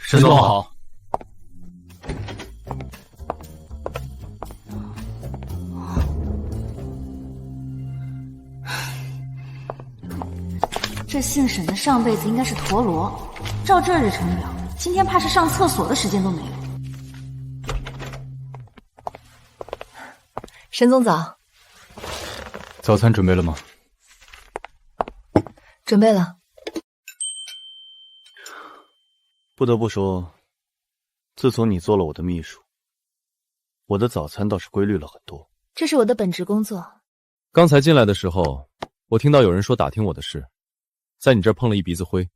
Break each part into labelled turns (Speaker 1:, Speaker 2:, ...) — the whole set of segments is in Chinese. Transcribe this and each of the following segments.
Speaker 1: 沈总好。
Speaker 2: 这姓沈的上辈子应该是陀螺，照这日程表，今天怕是上厕所的时间都没有。
Speaker 3: 沈总早。
Speaker 1: 早餐准备了吗？
Speaker 3: 准备了。
Speaker 4: 不得不说，自从你做了我的秘书，我的早餐倒是规律了很多。
Speaker 3: 这是我的本职工作。
Speaker 1: 刚才进来的时候，我听到有人说打听我的事，在你这儿碰了一鼻子灰。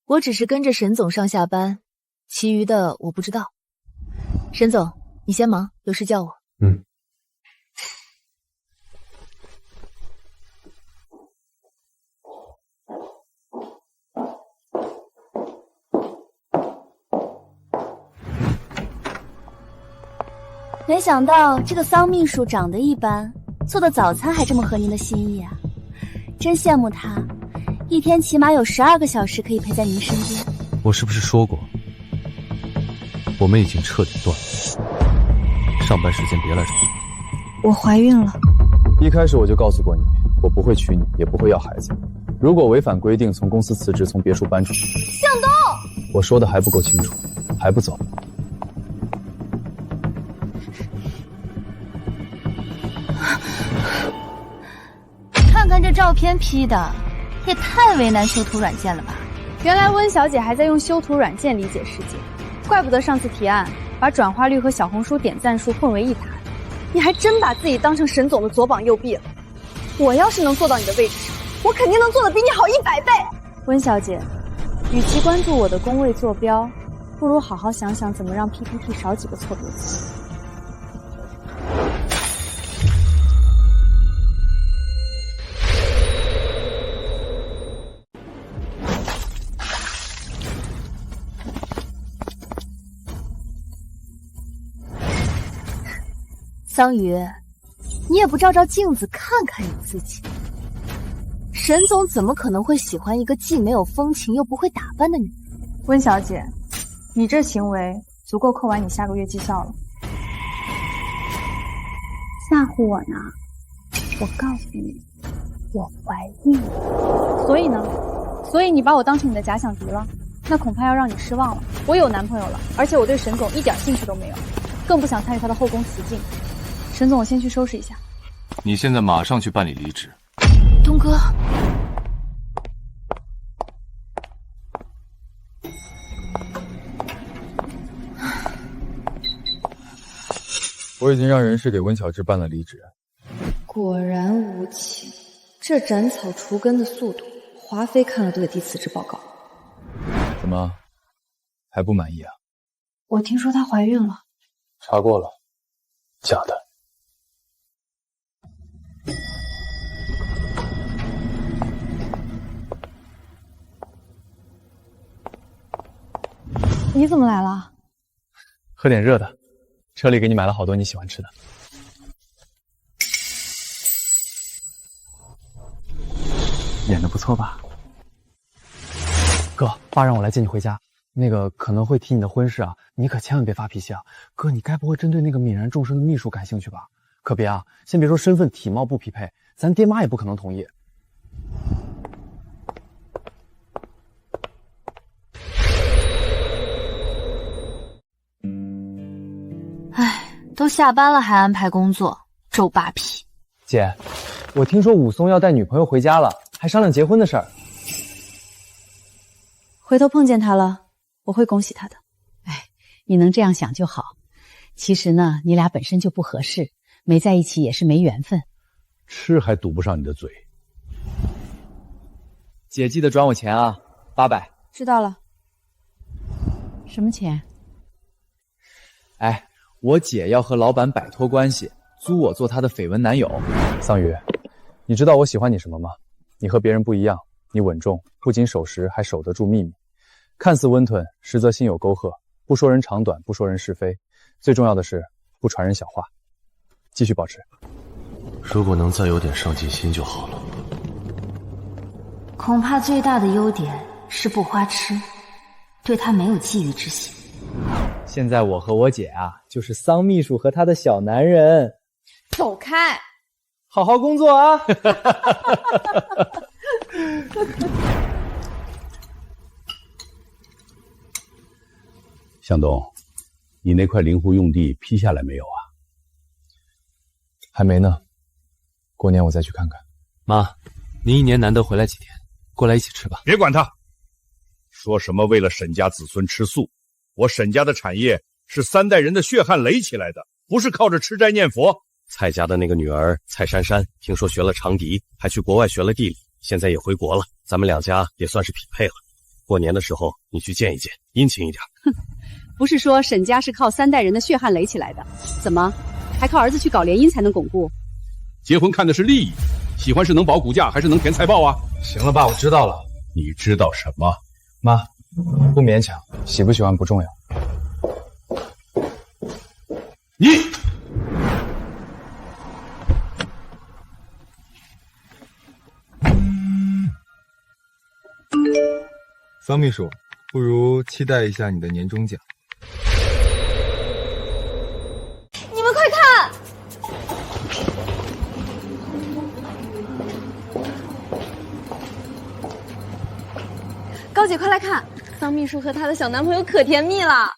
Speaker 3: 我只是跟着沈总上下班，其余的我不知道。沈总，你先忙，有事叫我。
Speaker 1: 嗯。
Speaker 2: 没想到这个桑秘书长得一般，做的早餐还这么合您的心意啊！真羡慕他，一天起码有12个小时可以陪在您身边。
Speaker 1: 我是不是说过，我们已经彻底断了？上班时间别来找我。
Speaker 2: 我怀孕了。
Speaker 5: 一开始我就告诉过你，我不会娶你，也不会要孩子。如果违反规定，从公司辞职，从别墅搬出去。
Speaker 2: 向东，
Speaker 5: 我说的还不够清楚，还不走？
Speaker 2: 看看这照片 P 的，也太为难修图软件了吧？
Speaker 6: 原来温小姐还在用修图软件理解世界，怪不得上次提案把转化率和小红书点赞数混为一谈。你还真把自己当成沈总的左膀右臂了。我要是能坐到你的位置上，我肯定能做得比你好100倍。温小姐，与其关注我的工位坐标，不如好好想想怎么让 PPT 少几个错别字。
Speaker 2: 桑榆，你也不照照镜子看看你自己。沈总怎么可能会喜欢一个既没有风情又不会打扮的女人？
Speaker 6: 温小姐，你这行为足够扣完你下个月绩效了。吓唬我呢？我告诉你，我怀孕了。所以呢？所以你把我当成你的假想敌了？那恐怕要让你失望了。我有男朋友了，而且我对沈总一点兴趣都没有，更不想参与他的后宫雌竞。沈总，我先去收拾一下。
Speaker 1: 你现在马上去办理离职。
Speaker 2: 东哥，
Speaker 5: 我已经让人事给温小志办了离职。
Speaker 3: 果然无情，这斩草除根的速度，华妃看了都得递辞职报告。
Speaker 5: 怎么，还不满意啊？
Speaker 2: 我听说她怀孕了。
Speaker 5: 查过了，假的。
Speaker 6: 你怎么来了？
Speaker 5: 喝点热的，车里给你买了好多你喜欢吃的。演得不错吧？哥，爸让我来接你回家，那个可能会提你的婚事啊，你可千万别发脾气啊。哥，你该不会真对那个泯然众生的秘书感兴趣吧？可别啊，先别说身份体貌不匹配，咱爹妈也不可能同意。
Speaker 2: 都下班了还安排工作，周扒皮。
Speaker 5: 姐，我听说武松要带女朋友回家了，还商量结婚的事儿。
Speaker 6: 回头碰见他了，我会恭喜他的。
Speaker 7: 哎，你能这样想就好。其实呢，你俩本身就不合适，没在一起也是没缘分。
Speaker 8: 吃还堵不上你的嘴。
Speaker 5: 姐记得转我钱啊，800。
Speaker 6: 知道了。
Speaker 7: 什么钱？
Speaker 5: 哎，我姐要和老板摆脱关系，租我做她的绯闻男友。桑榆，你知道我喜欢你什么吗？你和别人不一样，你稳重，不仅守时，还守得住秘密。看似温吞，实则心有沟壑，不说人长短，不说人是非，最重要的是不传人小话。继续保持。
Speaker 4: 如果能再有点上进心就好了。
Speaker 2: 恐怕最大的优点是不花痴，
Speaker 7: 对他没有觊觎之心。
Speaker 5: 现在我和我姐啊，就是桑秘书和他的小男人。
Speaker 6: 走开！
Speaker 5: 好好工作啊！
Speaker 8: 向东，你那块灵湖用地批下来没有啊？
Speaker 5: 还没呢，过年我再去看看。
Speaker 1: 妈，您一年难得回来几天，过来一起吃吧。
Speaker 8: 别管他，说什么为了沈家子孙吃素，我沈家的产业是3代人的血汗垒起来的，不是靠着吃斋念佛。
Speaker 9: 蔡家的那个女儿蔡珊珊，听说学了长笛，还去国外学了地理，现在也回国了。咱们2家也算是匹配了。过年的时候你去见一见，殷勤一点。
Speaker 7: 哼，不是说沈家是靠3代人的血汗垒起来的，怎么还靠儿子去搞联姻才能巩固？
Speaker 8: 结婚看的是利益，喜欢是能保股价还是能填财报啊？
Speaker 5: 行了爸，我知道了。
Speaker 8: 你知道什么？
Speaker 5: 妈，不勉强，喜不喜欢不重要。
Speaker 8: 你
Speaker 10: 桑秘书，不如期待一下你的年终奖。
Speaker 6: 你们快看！高姐，快来看，桑秘书和她的小男朋友可甜蜜了。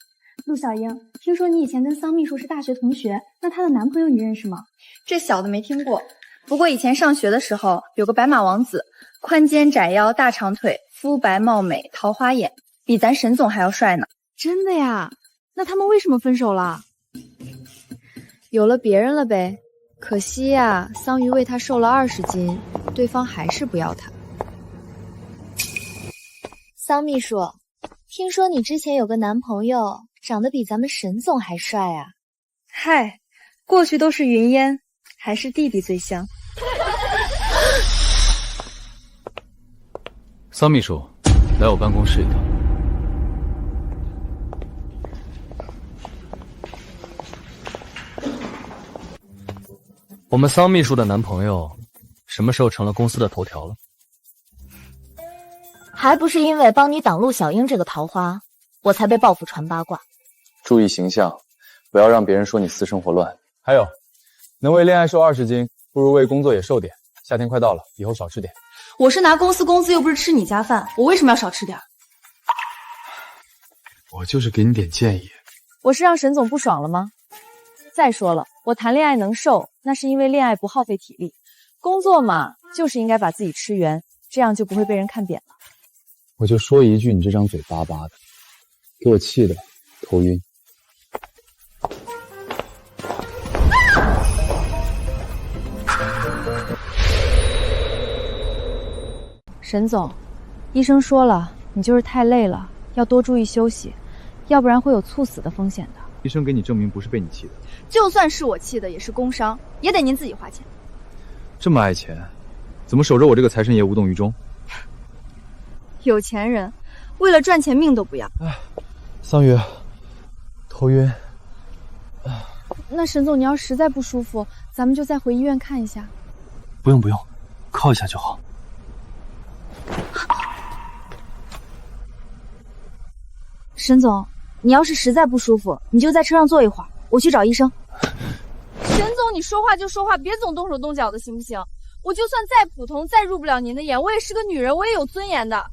Speaker 11: 陆小英，听说你以前跟桑秘书是大学同学，那她的男朋友你认识吗？
Speaker 6: 这小的没听过，不过以前上学的时候有个白马王子，宽肩窄腰大长腿，肤白貌美，桃花眼，比咱沈总还要帅呢。真的呀？那他们为什么分手了？有了别人了呗。可惜呀，桑榆为他瘦了20斤，对方还是不要他。
Speaker 2: 桑秘书，听说你之前有个男朋友，长得比咱们沈总还帅啊？
Speaker 6: 嗨，过去都是云烟，还是弟弟最香。
Speaker 1: 桑秘书，来我办公室一趟。我们桑秘书的男朋友什么时候成了公司的头条了？
Speaker 2: 还不是因为帮你挡陆小英这个桃花，我才被报复传八卦。
Speaker 5: 注意形象，不要让别人说你私生活乱。还有，能为恋爱瘦20斤，不如为工作也瘦点。夏天快到了，以后少吃点。
Speaker 11: 我是拿公司工资，又不是吃你家饭，我为什么要少吃点？
Speaker 10: 我就是给你点建议。
Speaker 6: 我是让沈总不爽了吗？再说了，我谈恋爱能瘦，那是因为恋爱不耗费体力。工作嘛，就是应该把自己吃圆，这样就不会被人看扁了。
Speaker 5: 我就说一句，你这张嘴巴巴的，给我气的头晕。
Speaker 6: 沈总，医生说了，你就是太累了，要多注意休息，要不然会有猝死的风险的。
Speaker 5: 医生给你证明不是被你气的。
Speaker 6: 就算是我气的，也是工伤，也得您自己花钱。
Speaker 5: 这么爱钱，怎么守着我这个财神爷无动于衷？
Speaker 6: 有钱人为了赚钱命都不要。
Speaker 5: 桑榆，头晕。
Speaker 6: 那沈总，你要实在不舒服，咱们就再回医院看一下。
Speaker 1: 不用，靠一下就好。
Speaker 6: 沈总，你要是实在不舒服，你就在车上坐一会儿，我去找医生。沈总，你说话就说话，别总动手动脚的，行不行？我就算再普通，再入不了您的眼，我也是个女人，我也有尊严的。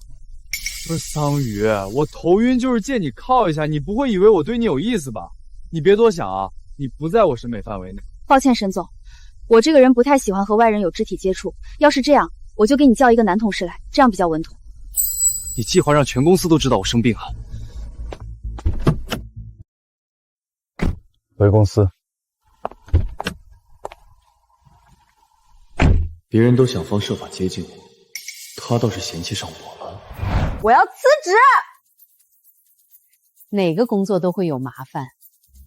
Speaker 5: 不是桑榆，我头晕就是借你靠一下，你不会以为我对你有意思吧？你别多想啊，你不在我审美范围内。
Speaker 6: 抱歉，沈总，我这个人不太喜欢和外人有肢体接触，要是这样，我就给你叫一个男同事来，这样比较稳妥。
Speaker 1: 你计划让全公司都知道我生病啊？
Speaker 5: 回公司。
Speaker 1: 别人都想方设法接近我，他倒是嫌弃上我了。
Speaker 6: 我要辞职。
Speaker 7: 哪个工作都会有麻烦，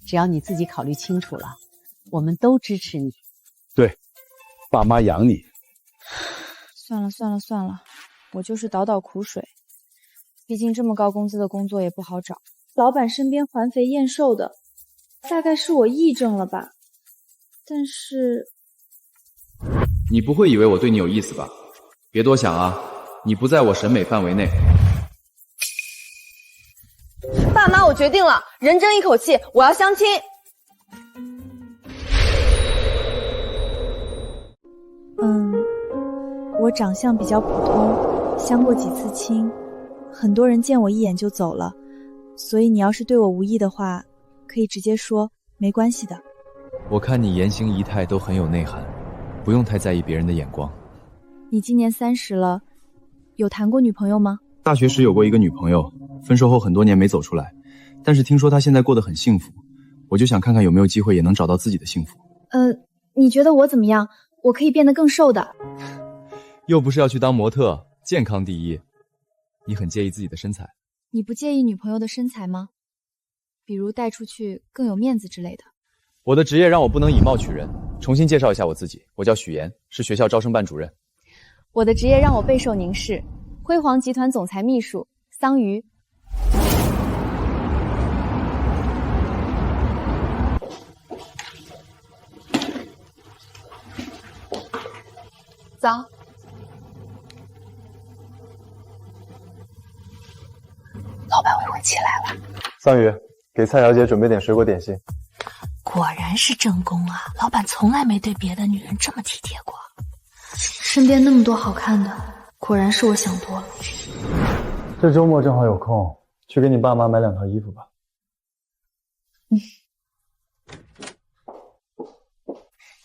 Speaker 7: 只要你自己考虑清楚了，我们都支持你。
Speaker 8: 对，爸妈养你。
Speaker 6: 算了，我就是倒倒苦水。毕竟这么高工资的工作也不好找，老板身边环肥燕瘦的，大概是我癔症了吧。但是
Speaker 5: 你不会以为我对你有意思吧？别多想啊，你不在我审美范围内。
Speaker 6: 爸妈，我决定了，人争一口气，我要相亲。
Speaker 12: 我长相比较普通，相过几次亲，很多人见我一眼就走了，所以你要是对我无意的话，可以直接说，没关系的。
Speaker 5: 我看你言行仪态都很有内涵，不用太在意别人的眼光。
Speaker 12: 你今年30了，有谈过女朋友吗？
Speaker 5: 大学时有过一个女朋友，分手后很多年没走出来，但是听说她现在过得很幸福，我就想看看有没有机会也能找到自己的幸福。
Speaker 12: 你觉得我怎么样？我可以变得更瘦的。
Speaker 5: 又不是要去当模特，健康第一。你很介意自己的身材？
Speaker 12: 你不介意女朋友的身材吗？比如带出去更有面子之类的。
Speaker 5: 我的职业让我不能以貌取人。重新介绍一下我自己，我叫许岩，是学校招生办主任。
Speaker 6: 我的职业让我备受凝视，辉煌集团总裁秘书桑榆。早。
Speaker 3: 老板未婚妻来了。
Speaker 10: 桑榆，给蔡小姐准备点水果点心。
Speaker 3: 果然是正宫啊，老板从来没对别的女人这么体贴过。
Speaker 11: 身边那么多好看的，果然是我想多了。
Speaker 10: 这周末正好有空，去给你爸妈买2套衣服吧。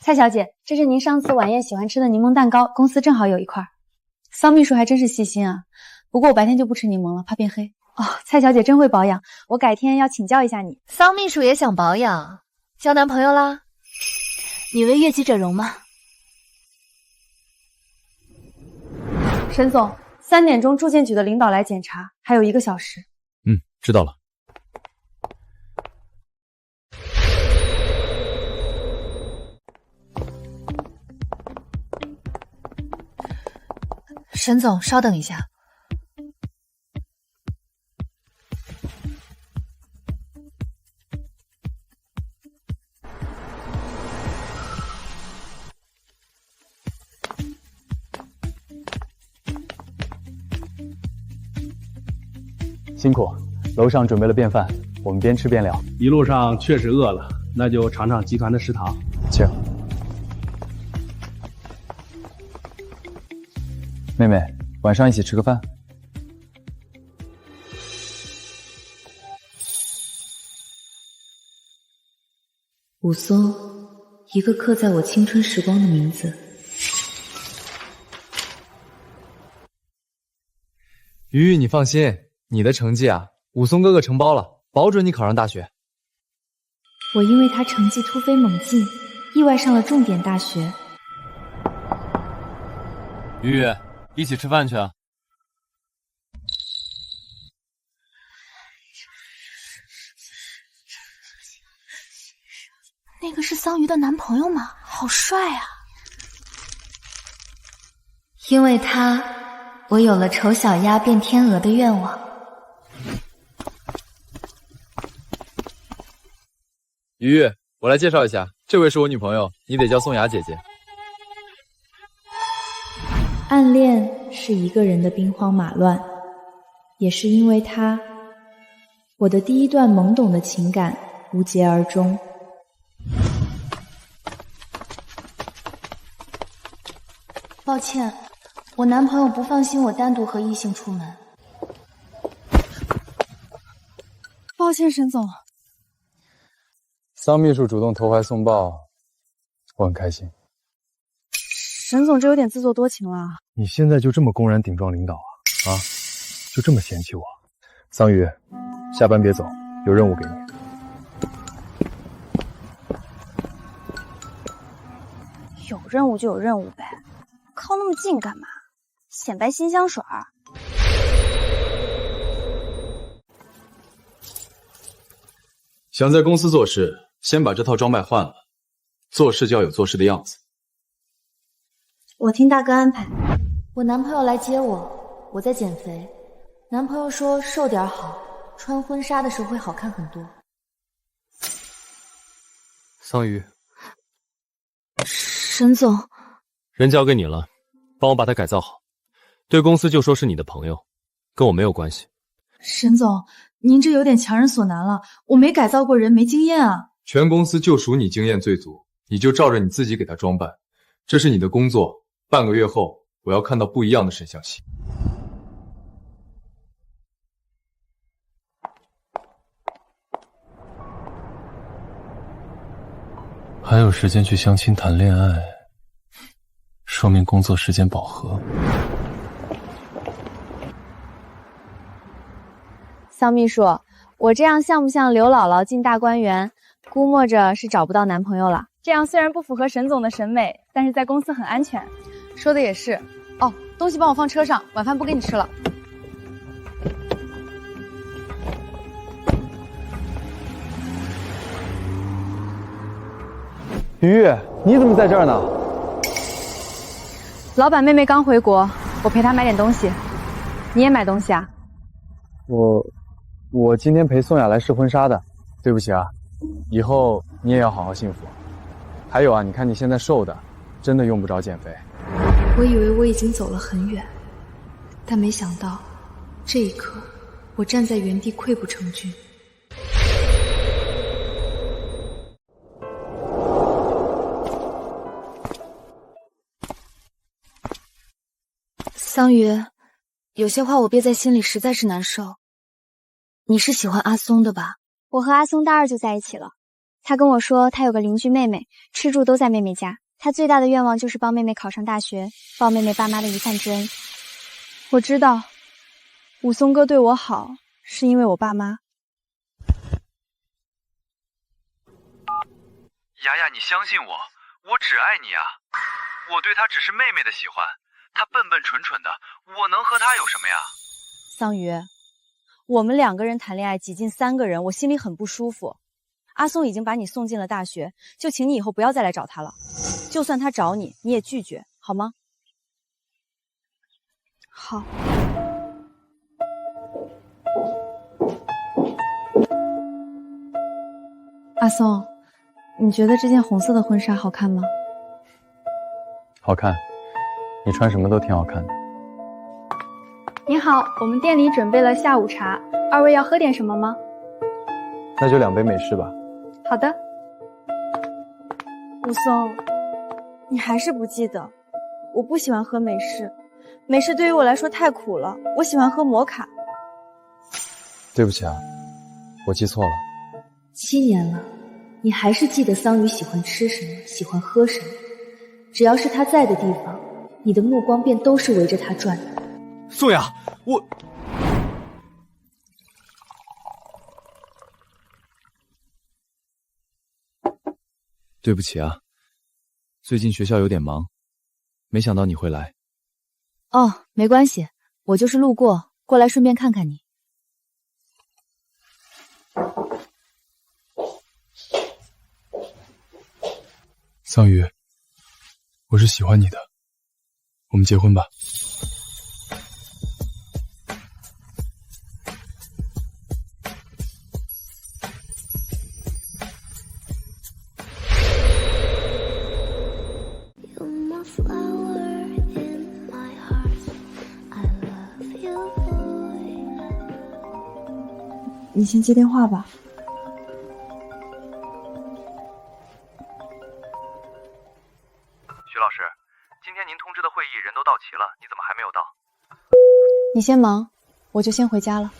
Speaker 6: 蔡小姐，这是您上次晚宴喜欢吃的柠檬蛋糕，公司正好有一块。桑秘书还真是细心啊，不过我白天就不吃柠檬了，怕变黑。哦，蔡小姐真会保养，我改天要请教一下你。
Speaker 3: 桑秘书也想保养，交男朋友啦？你为悦己者容吗？
Speaker 6: 沈总，3点钟住建局的领导来检查，还有1个小时。
Speaker 5: 知道了。
Speaker 3: 沈总，稍等一下。
Speaker 5: 辛苦，楼上准备了便饭，我们边吃边聊。
Speaker 13: 一路上确实饿了，那就尝尝集团的食堂。
Speaker 5: 请。妹妹，晚上一起吃个饭。
Speaker 3: 武松，一个刻在我青春时光的名字。
Speaker 5: 鱼鱼，你放心，你的成绩啊，武松哥哥承包了，保准你考上大学。
Speaker 11: 我因为他成绩突飞猛进，意外上了重点大学。
Speaker 1: 鱼鱼，一起吃饭去啊！
Speaker 11: 那个是桑榆的男朋友吗？好帅啊！
Speaker 3: 因为他，我有了丑小鸭变天鹅的愿望。
Speaker 5: 鱼鱼，我来介绍一下，这位是我女朋友，你得叫宋雅姐姐。
Speaker 12: 暗恋是一个人的兵荒马乱，也是因为他，我的第一段懵懂的情感无疾而终。
Speaker 11: 抱歉，我男朋友不放心我单独和异性出门。
Speaker 12: 抱歉，沈总。
Speaker 10: 桑秘书主动投怀送抱，我很开心。
Speaker 12: 沈总这有点自作多情了。
Speaker 10: 你现在就这么公然顶撞领导啊？就这么嫌弃我？桑榆，下班别走，有任务给你。
Speaker 6: 有任务就有任务呗，靠那么近干嘛？显摆新香水儿。
Speaker 5: 想在公司做事，先把这套装扮换了，做事就要有做事的样子。
Speaker 6: 我听大哥安排。
Speaker 3: 我男朋友来接我，我在减肥。男朋友说瘦点好，穿婚纱的时候会好看很多。
Speaker 1: 桑榆，
Speaker 11: 沈总，
Speaker 1: 人交给你了，帮我把它改造好。对公司就说是你的朋友，跟我没有关系。
Speaker 12: 沈总，您这有点强人所难了，我没改造过人，没经验啊。
Speaker 10: 全公司就属你经验最足，你就照着你自己给他装扮，这是你的工作。半个月后，我要看到不一样的沈向西。
Speaker 1: 还有时间去相亲谈恋爱，说明工作时间饱和。
Speaker 6: 桑秘书，我这样像不像刘姥姥进大观园，估摸着是找不到男朋友了。这样虽然不符合沈总的审美，但是在公司很安全。说的也是。哦，东西帮我放车上，晚饭不给你吃了。
Speaker 5: 于玉，你怎么在这儿呢？
Speaker 6: 老板妹妹刚回国，我陪她买点东西。你也买东西啊？
Speaker 5: 我今天陪宋雅来试婚纱的，对不起啊，以后你也要好好幸福。还有啊，你看你现在瘦的，真的用不着减肥。
Speaker 11: 我以为我已经走了很远，但没想到，这一刻，我站在原地溃不成军。桑榆，有些话我憋在心里，实在是难受。你是喜欢阿松的吧？
Speaker 14: 我和阿松大二就在一起了。他跟我说，他有个邻居妹妹，吃住都在妹妹家。他最大的愿望就是帮妹妹考上大学，报妹妹爸妈的一饭之恩。
Speaker 6: 我知道，武松哥对我好，是因为我爸妈。
Speaker 15: 雅雅，你相信我，我只爱你啊！我对她只是妹妹的喜欢，她笨笨蠢蠢的，我能和她有什么呀？
Speaker 6: 桑榆，我们2个人谈恋爱，挤进3个人，我心里很不舒服。阿松已经把你送进了大学，就请你以后不要再来找他了。就算他找你，你也拒绝，好吗？好。阿松，你觉得这件红色的婚纱好看吗？
Speaker 5: 好看，你穿什么都挺好看的。
Speaker 6: 您好，我们店里准备了下午茶，二位要喝点什么吗？
Speaker 5: 那就2杯美式吧。
Speaker 6: 好的。武松，你还是不记得，我不喜欢喝美式，美式对于我来说太苦了，我喜欢喝摩卡。
Speaker 5: 对不起啊，我记错了。
Speaker 3: 7年了，你还是记得桑榆喜欢吃什么，喜欢喝什么。只要是他在的地方，你的目光便都是围着他转的。
Speaker 5: 宋雅，我……对不起啊，最近学校有点忙，没想到你会来。
Speaker 3: 哦，没关系，我就是路过，过来顺便看看你。
Speaker 10: 桑榆，我是喜欢你的，我们结婚吧。
Speaker 12: 你先接电话吧。
Speaker 15: 徐老师，今天您通知的会议人都到齐了，你怎么还没有到？
Speaker 6: 你先忙，我就先回家了。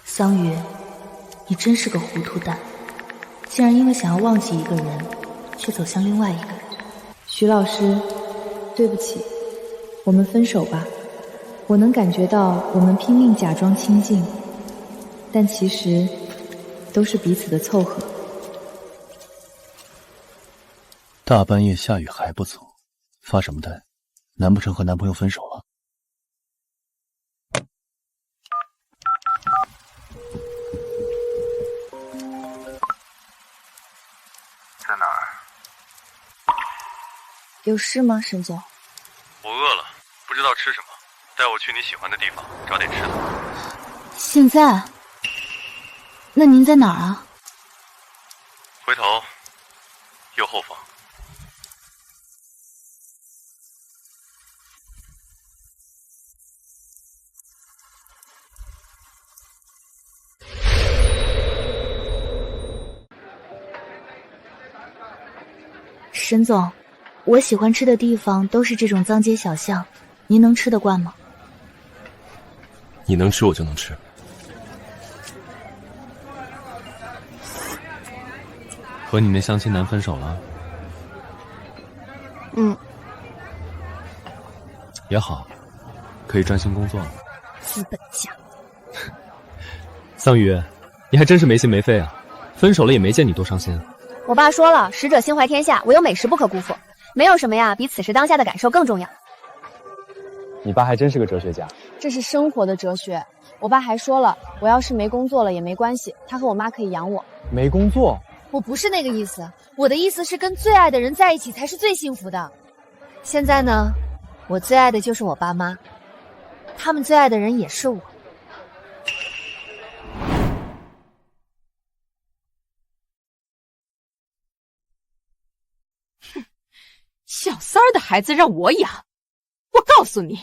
Speaker 3: 桑榆，你真是个糊涂蛋，竟然因为想要忘记一个人，却走向另外一个人。徐老师，对不起，我们分手吧。我能感觉到我们拼命假装亲近，但其实都是彼此的凑合。
Speaker 4: 大半夜下雨还不走，发什么呆？难不成和男朋友分手了？
Speaker 15: 在哪儿？
Speaker 3: 有事吗，沈总？
Speaker 15: 我饿了，不知道吃什么，带我去你喜欢的地方找点吃的。
Speaker 3: 现在？那您在哪儿啊？
Speaker 15: 回头，右后方。
Speaker 3: 沈总，我喜欢吃的地方都是这种脏街小巷，您能吃得惯吗？
Speaker 9: 你能吃我就能吃。
Speaker 1: 和你那相亲男分手了？也好，可以专心工作了。
Speaker 3: 资本家。
Speaker 1: 桑榆，你还真是没心没肺啊！分手了也没见你多伤心。
Speaker 16: 我爸说了，食者心怀天下，唯有美食不可辜负。没有什么呀，比此时当下的感受更重要。
Speaker 5: 你爸还真是个哲学家。
Speaker 6: 这是生活的哲学。我爸还说了，我要是没工作了也没关系，他和我妈可以养我。
Speaker 5: 没工作？
Speaker 2: 我不是那个意思，我的意思是跟最爱的人在一起才是最幸福的。现在呢，我最爱的就是我爸妈，他们最爱的人也是我。
Speaker 17: 小三儿的孩子让我养，我告诉你，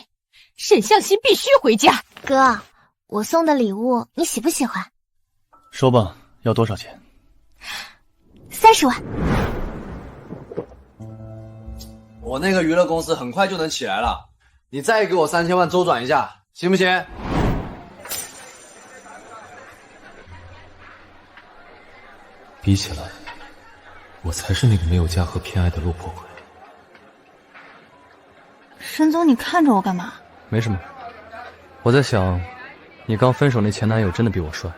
Speaker 17: 沈向西必须回家。
Speaker 14: 哥，我送的礼物你喜不喜欢
Speaker 4: 说吧，要多少钱
Speaker 14: ？30万。
Speaker 18: 我那个娱乐公司很快就能起来了，你再给我3000万周转一下，行不行？
Speaker 1: 比起来，我才是那个没有家和偏爱的落魄鬼。
Speaker 12: 沈总，你看着我干嘛？
Speaker 1: 没什么，我在想，你刚分手那前男友真的比我帅。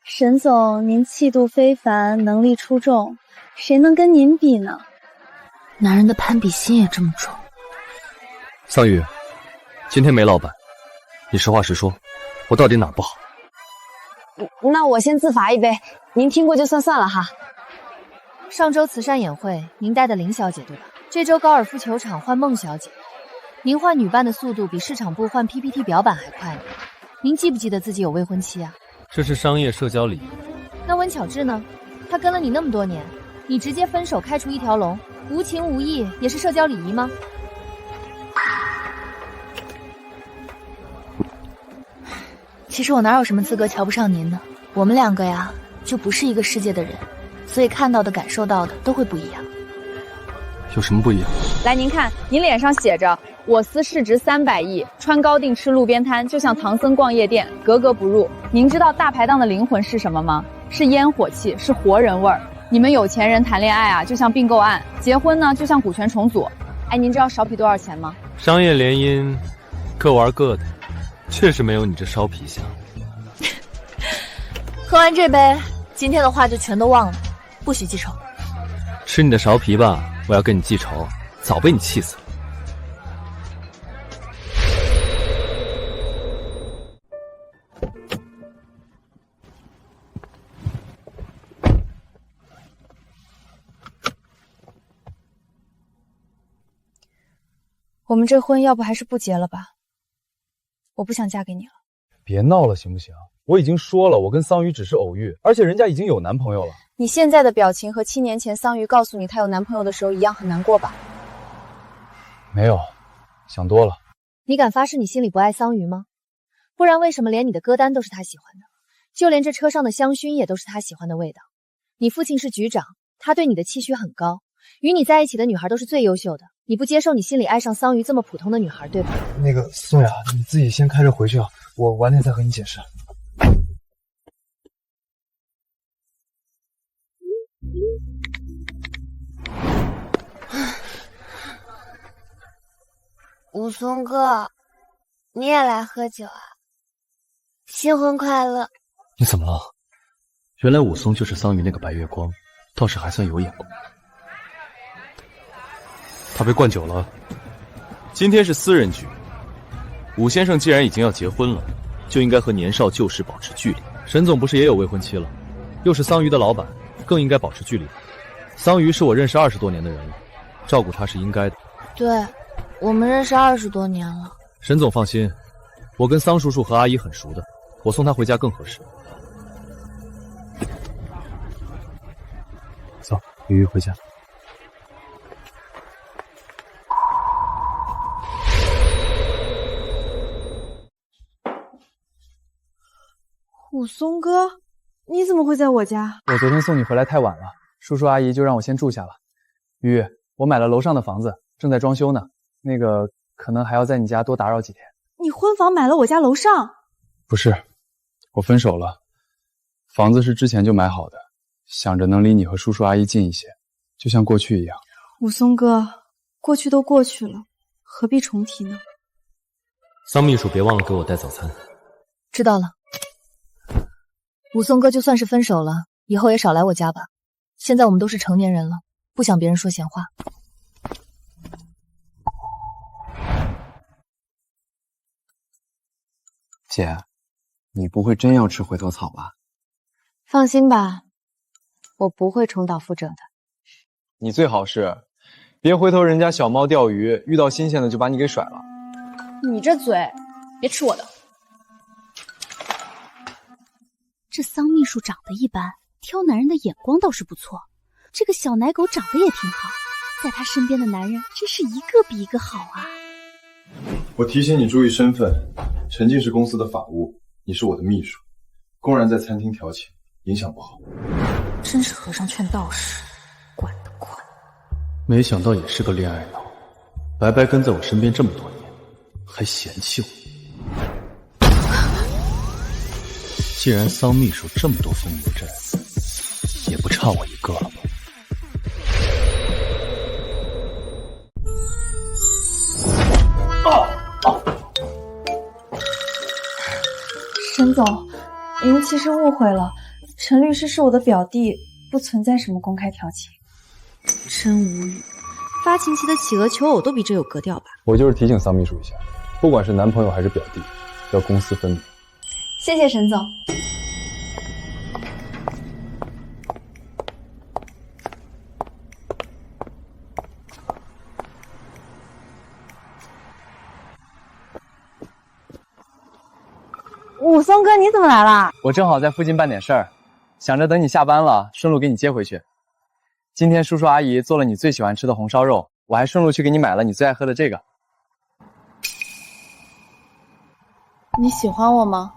Speaker 6: 沈总，您气度非凡，能力出众，谁能跟您比呢？
Speaker 3: 男人的攀比心也这么重。
Speaker 1: 桑榆，今天没老板，你实话实说，我到底哪不好？
Speaker 6: 那我先自罚一杯，您听过就算了哈。
Speaker 2: 上周慈善演会，您带的林小姐对吧？这周高尔夫球场换孟小姐，您换女伴的速度比市场部换 PPT 表板还快呢。您记不记得自己有未婚妻啊？
Speaker 1: 这是商业社交礼仪。
Speaker 2: 那温巧稚呢？她跟了你那么多年，你直接分手开除一条龙，无情无义，也是社交礼仪吗？
Speaker 3: 其实我哪有什么资格瞧不上您呢？我们两个呀，就不是一个世界的人，所以看到的、感受到的都会不一样。
Speaker 1: 有什么不一样？
Speaker 6: 来，您看，您脸上写着“我司市值300亿，穿高定吃路边摊，就像唐僧逛夜店，格格不入”。您知道大排档的灵魂是什么吗？是烟火气，是活人味儿。你们有钱人谈恋爱啊，就像并购案；结婚呢，就像股权重组。哎，您知道苕皮多少钱吗？
Speaker 1: 商业联姻，各玩各的，确实没有你这烧皮香。
Speaker 2: 喝完这杯，今天的话就全都忘了，不许记仇。
Speaker 1: 吃你的苕皮吧，我要跟你记仇，早被你气死了。
Speaker 6: 我们这婚要不还是不结了吧？我不想嫁给你了。
Speaker 5: 别闹了，行不行？我已经说了，我跟桑榆只是偶遇，而且人家已经有男朋友了。
Speaker 6: 你现在的表情和7年前桑榆告诉你她有男朋友的时候一样，很难过吧？
Speaker 5: 没有，想多了。
Speaker 2: 你敢发誓你心里不爱桑榆吗？不然为什么连你的歌单都是他喜欢的，就连这车上的香薰也都是他喜欢的味道？你父亲是局长，他对你的期许很高，与你在一起的女孩都是最优秀的，你不接受你心里爱上桑榆这么普通的女孩，对吧？
Speaker 19: 那个宋雅，你自己先开车回去啊，我晚点再和你解释。
Speaker 14: 武松哥，你也来喝酒啊？新婚快乐！
Speaker 1: 你怎么了？原来武松就是桑榆那个白月光，倒是还算有眼光。他被灌酒了。今天是私人局，武先生既然已经要结婚了，就应该和年少旧识保持距离。沈总不是也有未婚妻了，又是桑榆的老板，更应该保持距离。桑榆是我认识20多年的人了，照顾她是应该的。
Speaker 2: 对，我们认识20多年了。
Speaker 1: 沈总放心，我跟桑叔叔和阿姨很熟的，我送她回家更合适。走，榆榆回家。
Speaker 12: 武松哥，你怎么会在我家？
Speaker 5: 我昨天送你回来太晚了，叔叔阿姨就让我先住下了。榆榆，我买了楼上的房子，正在装修呢，那个可能还要在你家多打扰几天。
Speaker 12: 你婚房买了我家楼上？
Speaker 5: 不是，我分手了，房子是之前就买好的，想着能离你和叔叔阿姨近一些，就像过去一样。
Speaker 12: 武松哥，过去都过去了，何必重提呢？
Speaker 1: 桑秘书别忘了给我带早餐。
Speaker 2: 知道了。武松哥就算是分手了，以后也少来我家吧。现在我们都是成年人了，不想别人说闲话。
Speaker 20: 姐，你不会真要吃回头草吧？
Speaker 7: 放心吧，我不会重蹈覆辙的。
Speaker 5: 你最好是别回头人家小猫钓鱼，遇到新鲜的就把你给甩了。
Speaker 6: 你这嘴，别吃我的。
Speaker 21: 这桑秘书长得一般，挑男人的眼光倒是不错。这个小奶狗长得也挺好，在他身边的男人真是一个比一个好啊。
Speaker 10: 我提醒你注意身份，陈静是公司的法务，你是我的秘书，公然在餐厅调情，影响不好。
Speaker 3: 真是和尚劝道士，管得宽。
Speaker 1: 没想到也是个恋爱脑，白白跟在我身边这么多年，还嫌弃我。既然桑秘书这么多风流债，也不差我一个了吧？
Speaker 12: 沈总，您其实误会了，陈律师是我的表弟，不存在什么公开调情。
Speaker 3: 真无语，发情期的企鹅求偶都比这有格调吧？
Speaker 5: 我就是提醒桑秘书一下，不管是男朋友还是表弟，要公私分明。
Speaker 6: 谢谢沈总。
Speaker 12: 武松哥，你怎么来啦？
Speaker 5: 我正好在附近办点事儿，想着等你下班了，顺路给你接回去。今天叔叔阿姨做了你最喜欢吃的红烧肉，我还顺路去给你买了你最爱喝的这个。
Speaker 6: 你喜欢我吗？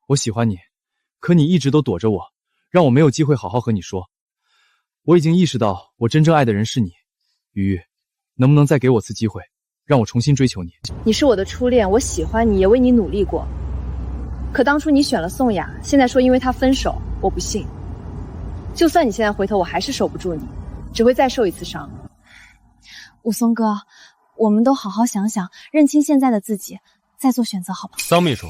Speaker 5: 我喜欢你，可你一直都躲着我，让我没有机会好好和你说。我已经意识到我真正爱的人是你，雨雨，能不能再给我次机会，让我重新追求你？
Speaker 6: 你是我的初恋，我喜欢你，也为你努力过。可当初你选了宋雅，现在说因为她分手，我不信。就算你现在回头，我还是守不住你，只会再受一次伤。
Speaker 12: 武松哥，我们都好好想想，认清现在的自己，再做选择，好吧？
Speaker 1: 桑秘书，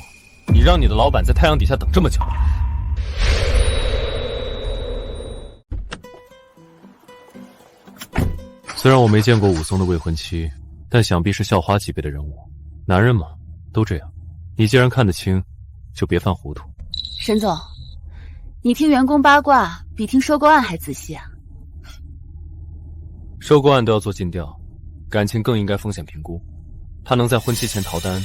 Speaker 1: 你让你的老板在太阳底下等这么久。虽然我没见过武松的未婚妻，但想必是校花级别的人物。男人嘛，都这样。你既然看得清，就别犯糊涂。
Speaker 21: 沈总，你听员工八卦比听收购案还仔细啊。
Speaker 1: 收购案都要做尽调，感情更应该风险评估。他能在婚期前逃单，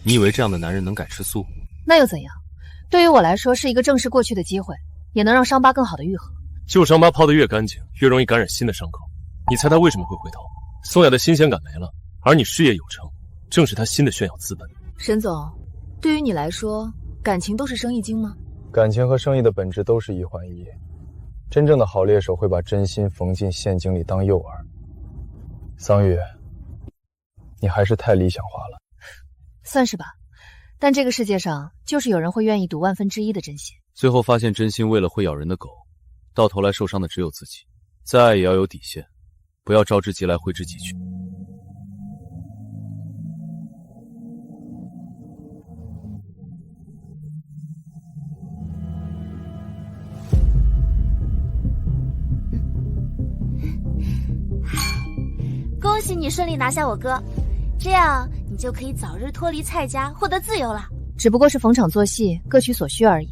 Speaker 1: 你以为这样的男人能改吃素？
Speaker 2: 那又怎样？对于我来说，是一个正视过去的机会，也能让伤疤更好的愈合。
Speaker 9: 旧伤疤泡得越干净，越容易感染新的伤口。你猜他为什么会回头？宋雅的新鲜感没了，而你事业有成，正是他新的炫耀资本。
Speaker 2: 沈总，对于你来说，感情都是生意经吗？
Speaker 5: 感情和生意的本质都是一环一。真正的好猎手会把真心缝进陷阱里当诱饵。桑榆，你还是太理想化了。
Speaker 2: 算是吧，但这个世界上就是有人会愿意赌1/1000的真心。
Speaker 1: 最后发现真心为了会咬人的狗，到头来受伤的只有自己。再爱也要有底线，不要招之即来挥之即去。
Speaker 21: 恭喜你顺利拿下我哥，这样你就可以早日脱离蔡家，获得自由了。
Speaker 2: 只不过是逢场作戏，各取所需而已。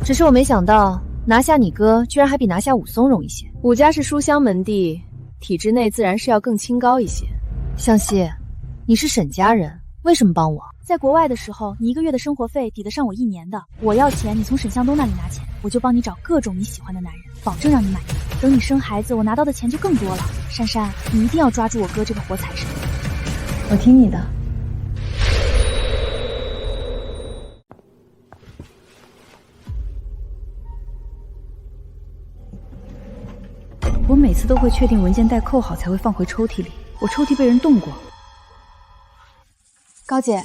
Speaker 2: 只是我没想到拿下你哥，居然还比拿下武松容易些。
Speaker 6: 武家是书香门第，体制内自然是要更清高一些。
Speaker 2: 向西，你是沈家人，为什么帮我？
Speaker 21: 在国外的时候，你1个月的生活费抵得上我1年的。我要钱，你从沈向东那里拿钱，我就帮你找各种你喜欢的男人，保证让你满意。等你生孩子，我拿到的钱就更多了。珊珊，你一定要抓住我哥这个活财神。
Speaker 3: 我听你的。我每次都会确定文件袋扣好才会放回抽屉里，我抽屉被人动过。
Speaker 6: 高姐，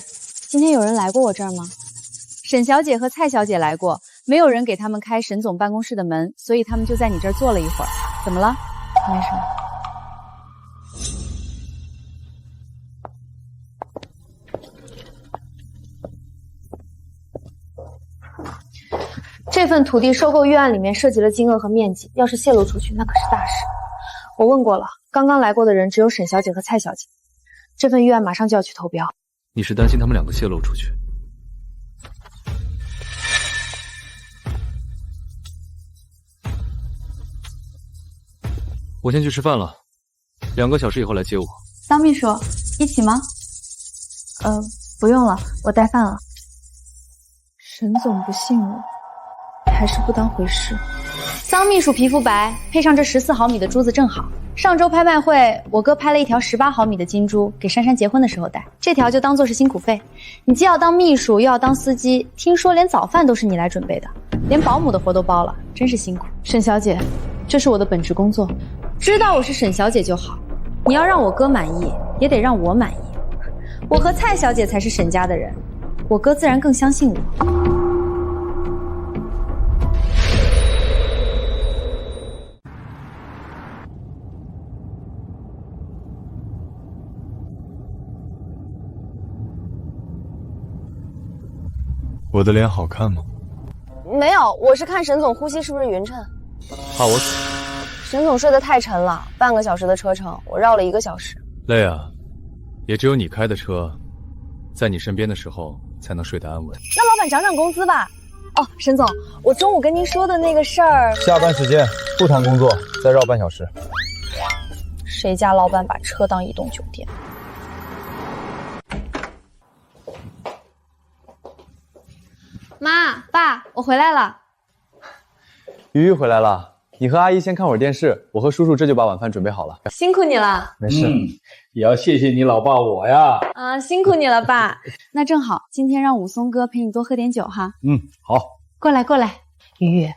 Speaker 6: 今天有人来过我这儿吗？沈小姐和蔡小姐来过，没有人给他们开沈总办公室的门，所以他们就在你这儿坐了一会儿。怎么了？
Speaker 3: 没什么。
Speaker 2: 这份土地收购预案里面涉及了金额和面积，要是泄露出去，那可是大事。我问过了，刚刚来过的人只有沈小姐和蔡小姐。这份预案马上就要去投标。
Speaker 1: 你是担心他们两个泄露出去？我先去吃饭了，2个小时以后来接我。
Speaker 3: 桑秘书，一起吗？不用了，我带饭了。沈总不信我，还是不当回事。
Speaker 6: 桑秘书皮肤白，配上这14毫米的珠子正好。上周拍卖会，我哥拍了一条18毫米的金珠，给珊珊结婚的时候戴，这条就当做是辛苦费。你既要当秘书，又要当司机，听说连早饭都是你来准备的，连保姆的活都包了，真是辛苦。沈小姐，这是我的本职工作，知道我是沈小姐就好。你要让我哥满意，也得让我满意。我和蔡小姐才是沈家的人，我哥自然更相信我。
Speaker 10: 我的脸好看吗？
Speaker 2: 没有，我是看沈总呼吸是不是匀称。
Speaker 1: 怕我死？
Speaker 2: 沈总睡得太沉了，半个小时的车程，我绕了1个小时。
Speaker 1: 累啊，也只有你开的车，在你身边的时候才能睡得安稳。
Speaker 2: 那老板涨涨工资吧。哦，沈总，我中午跟您说的那个事儿，
Speaker 5: 下班时间不谈工作，再绕半小时。
Speaker 2: 谁家老板把车当移动酒店？
Speaker 6: 妈，爸，我回来了。
Speaker 5: 鱼鱼回来了，你和阿姨先看会儿电视，我和叔叔这就把晚饭准备好了。
Speaker 6: 辛苦你了。
Speaker 5: 没事，
Speaker 13: 也要谢谢你老爸我呀。
Speaker 6: 啊，辛苦你了，爸。那正好，今天让武松哥陪你多喝点酒哈。
Speaker 13: 好。
Speaker 7: 过来过来，鱼鱼，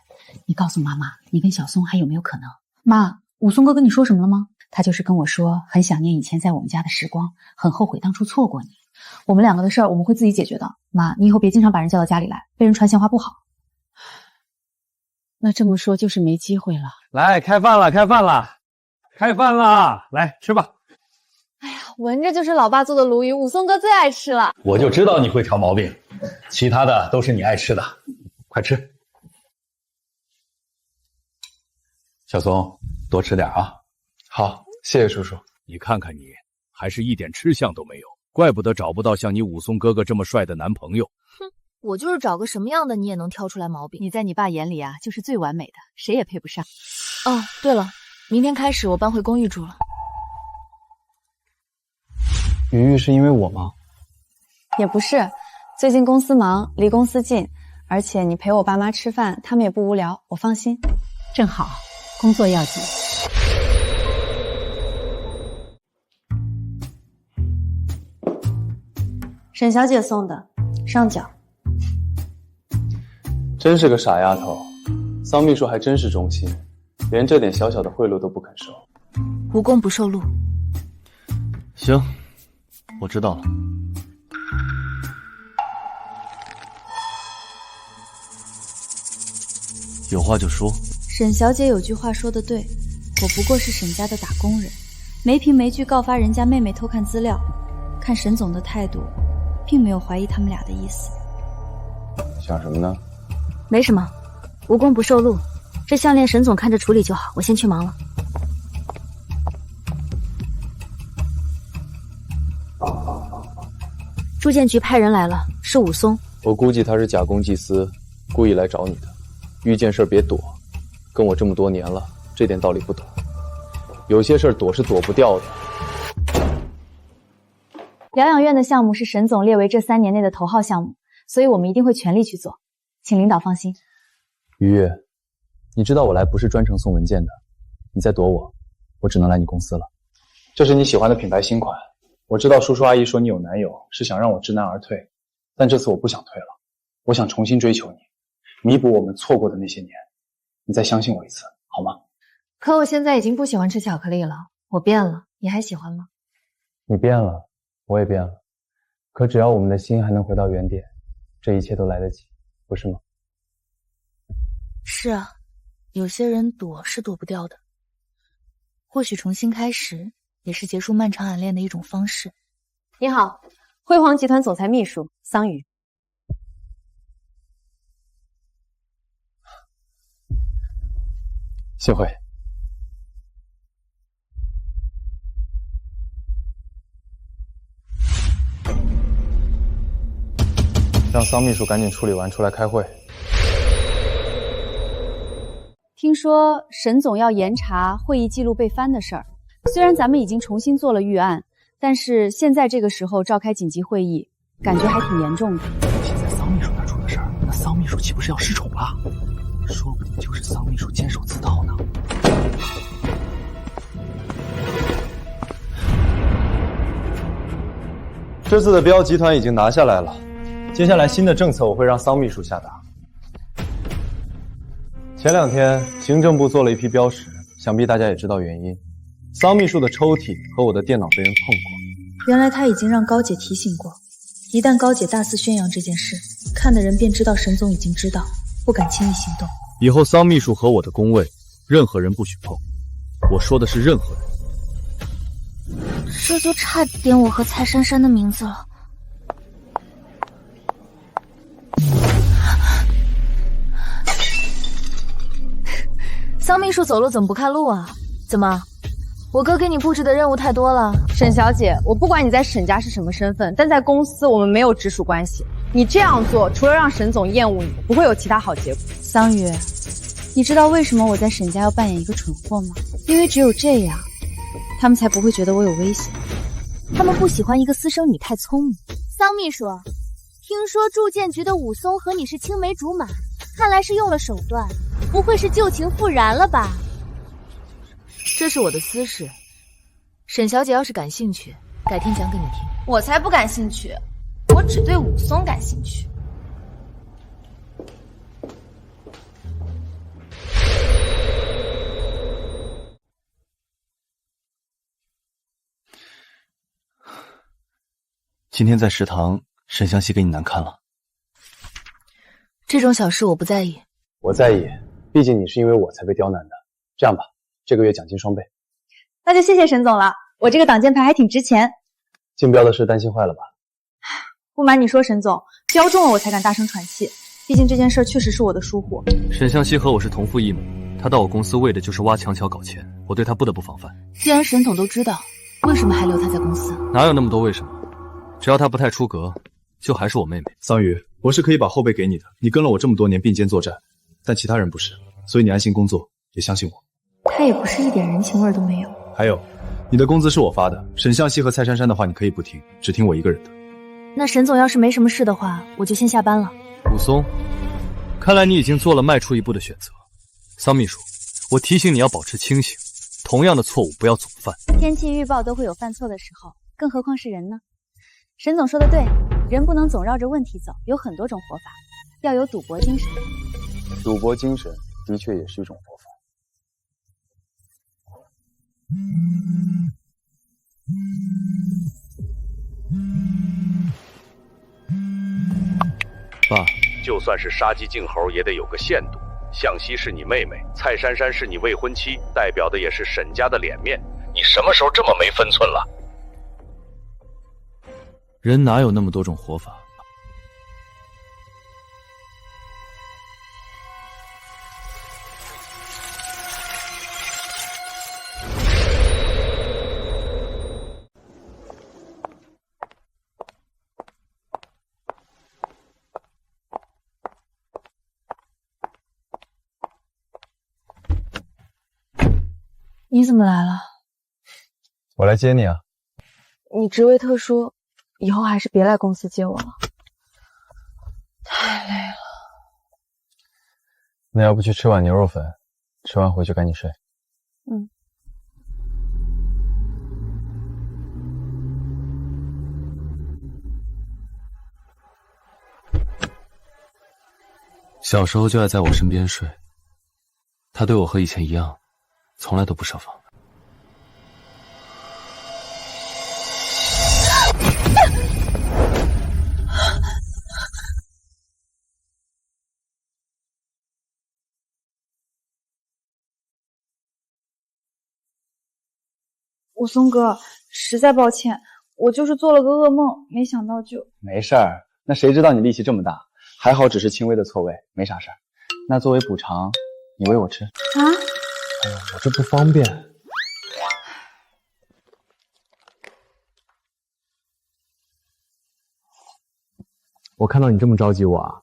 Speaker 7: 你告诉妈妈，你跟小松还有没有可能？
Speaker 3: 妈，武松哥跟你说什么了吗？
Speaker 7: 他就是跟我说，很想念以前在我们家的时光，很后悔当初错过你。
Speaker 3: 我们2个的事儿我们会自己解决的。妈，你以后别经常把人叫到家里来，被人传闲话不好。
Speaker 7: 那这么说就是没机会了。
Speaker 13: 来，开饭了，开饭了，开饭了，来吃吧。
Speaker 6: 哎呀，闻着就是老爸做的鲈鱼，武松哥最爱吃了。
Speaker 13: 我就知道你会挑毛病，其他的都是你爱吃的，快吃。小松，多吃点啊。
Speaker 10: 好，谢谢叔叔。
Speaker 9: 你看看你，还是一点吃相都没有，怪不得找不到像你武松哥哥这么帅的男朋友。
Speaker 2: 哼，我就是找个什么样的你也能挑出来毛病。
Speaker 7: 你在你爸眼里啊，就是最完美的，谁也配不上。
Speaker 2: 哦，对了，明天开始我搬回公寓住了。
Speaker 5: 鱼鱼是因为我吗？
Speaker 6: 也不是，最近公司忙，离公司近，而且你陪我爸妈吃饭，他们也不无聊，我放心。
Speaker 7: 正好，工作要紧。
Speaker 3: 沈小姐送的，上脚。
Speaker 5: 真是个傻丫头，桑秘书还真是忠心，连这点小小的贿赂都不肯收。
Speaker 2: 无功不受禄。
Speaker 4: 行，我知道了。有话就说。
Speaker 3: 沈小姐有句话说得对，我不过是沈家的打工人，没凭没据告发人家妹妹偷看资料。看沈总的态度，并没有怀疑他们俩的意思。
Speaker 20: 想什么呢？
Speaker 16: 没什么，无功不受禄。这项链沈总看着处理就好，我先去忙了。
Speaker 21: 住建局派人来了，是武松。
Speaker 5: 我估计他是假公济私，故意来找你的。遇见事别躲，跟我这么多年了，这点道理不懂。有些事躲是躲不掉的。
Speaker 21: 疗养院的项目是沈总列为这3年内的头号项目，所以我们一定会全力去做，请领导放心。
Speaker 5: 于越，你知道我来不是专程送文件的，你再躲我，我只能来你公司了。这是你喜欢的品牌新款，我知道叔叔阿姨说你有男友，是想让我知难而退，但这次我不想退了，我想重新追求你，弥补我们错过的那些年。你再相信我一次，好吗？
Speaker 2: 可我现在已经不喜欢吃巧克力了，我变了，你还喜欢吗？
Speaker 5: 你变了，我也变了，可只要我们的心还能回到原点，这一切都来得及，不是吗？
Speaker 3: 是啊，有些人躲是躲不掉的，或许重新开始也是结束漫长暗恋的一种方式。
Speaker 21: 你好，辉煌集团总裁秘书桑榆。
Speaker 5: 幸会。让桑秘书赶紧处理完出来开会。
Speaker 6: 听说沈总要严查会议记录被翻的事儿，虽然咱们已经重新做了预案，但是现在这个时候召开紧急会议，感觉还挺严重的。
Speaker 1: 现在桑秘书那出的事儿，那桑秘书岂不是要失宠了？说不定就是桑秘书监守自盗呢。
Speaker 5: 这次的标集团已经拿下来了，接下来新的政策我会让桑秘书下达。前2天行政部做了一批标识，想必大家也知道原因。桑秘书的抽屉和我的电脑被人碰过。
Speaker 12: 原来他已经让高姐提醒过，一旦高姐大肆宣扬这件事，看的人便知道沈总已经知道，不敢轻易行动。
Speaker 1: 以后桑秘书和我的工位，任何人不许碰。我说的是任何人。
Speaker 14: 这就差点我和蔡珊珊的名字了。
Speaker 21: 桑秘书走路怎么不看路啊？怎么，我哥给你布置的任务太多了？
Speaker 6: 沈小姐，我不管你在沈家是什么身份，但在公司我们没有直属关系。你这样做，除了让沈总厌恶你，不会有其他好结果。
Speaker 21: 桑榆，你知道为什么我在沈家要扮演一个蠢货吗？因为只有这样，他们才不会觉得我有危险。他们不喜欢一个私生女太聪明。
Speaker 14: 桑秘书，听说住建局的武松和你是青梅竹马，看来是用了手段，不会是旧情复燃了吧？
Speaker 21: 这是我的私事，沈小姐要是感兴趣，改天讲给你听。
Speaker 14: 我才不感兴趣，我只对武松感兴趣。
Speaker 4: 今天在食堂，沈湘西给你难堪了。
Speaker 21: 这种小事我不在意。
Speaker 5: 我在意，毕竟你是因为我才被刁难的。这样吧，这个月奖金双倍。
Speaker 21: 那就谢谢沈总了，我这个挡箭牌还挺值钱。
Speaker 5: 竞标的事担心坏了吧？
Speaker 21: 不瞒你说，沈总，标中了我才敢大声喘气，毕竟这件事确实是我的疏忽。
Speaker 1: 沈湘西和我是同父异母，他到我公司为的就是挖墙脚搞钱，我对他不得不防范。
Speaker 21: 既然沈总都知道，为什么还留他在公司？
Speaker 1: 哪有那么多为什么？只要他不太出格，就还是我妹妹。
Speaker 5: 桑榆，我是可以把后背给你的，你跟了我这么多年并肩作战，但其他人不是，所以你安心工作，也相信我。
Speaker 12: 他也不是一点人情味都没有。
Speaker 5: 还有，你的工资是我发的，沈向西和蔡珊珊的话你可以不听，只听我一个人的。
Speaker 21: 那沈总要是没什么事的话，我就先下班了。
Speaker 1: 武松，看来你已经做了迈出一步的选择。桑秘书，我提醒你要保持清醒，同样的错误不要总犯。
Speaker 21: 天气预报都会有犯错的时候，更何况是人呢？沈总说的对，人不能总绕着问题走，有很多种活法，要有赌博精神。
Speaker 5: 赌博精神的确也是一种活法。
Speaker 1: 爸，
Speaker 9: 就算是杀鸡儆猴，也得有个限度。向西是你妹妹，蔡珊珊是你未婚妻，代表的也是沈家的脸面。你什么时候这么没分寸了？
Speaker 1: 人哪有那么多种活法？
Speaker 12: 你怎么来了？
Speaker 5: 我来接你啊。
Speaker 12: 你职位特殊，以后还是别来公司接我了，太累了。
Speaker 5: 那要不去吃碗牛肉粉，吃完回去赶紧睡。
Speaker 12: 嗯。
Speaker 1: 小时候就爱在我身边睡，他对我和以前一样，从来都不设防。
Speaker 12: 武松哥，实在抱歉，我就是做了个噩梦，没想到就……
Speaker 5: 没事儿，那谁知道你力气这么大？还好只是轻微的错位，没啥事儿。那作为补偿，你喂我吃。
Speaker 12: 啊？
Speaker 19: 哎呀，我这不方便。
Speaker 5: 我看到你这么着急我啊，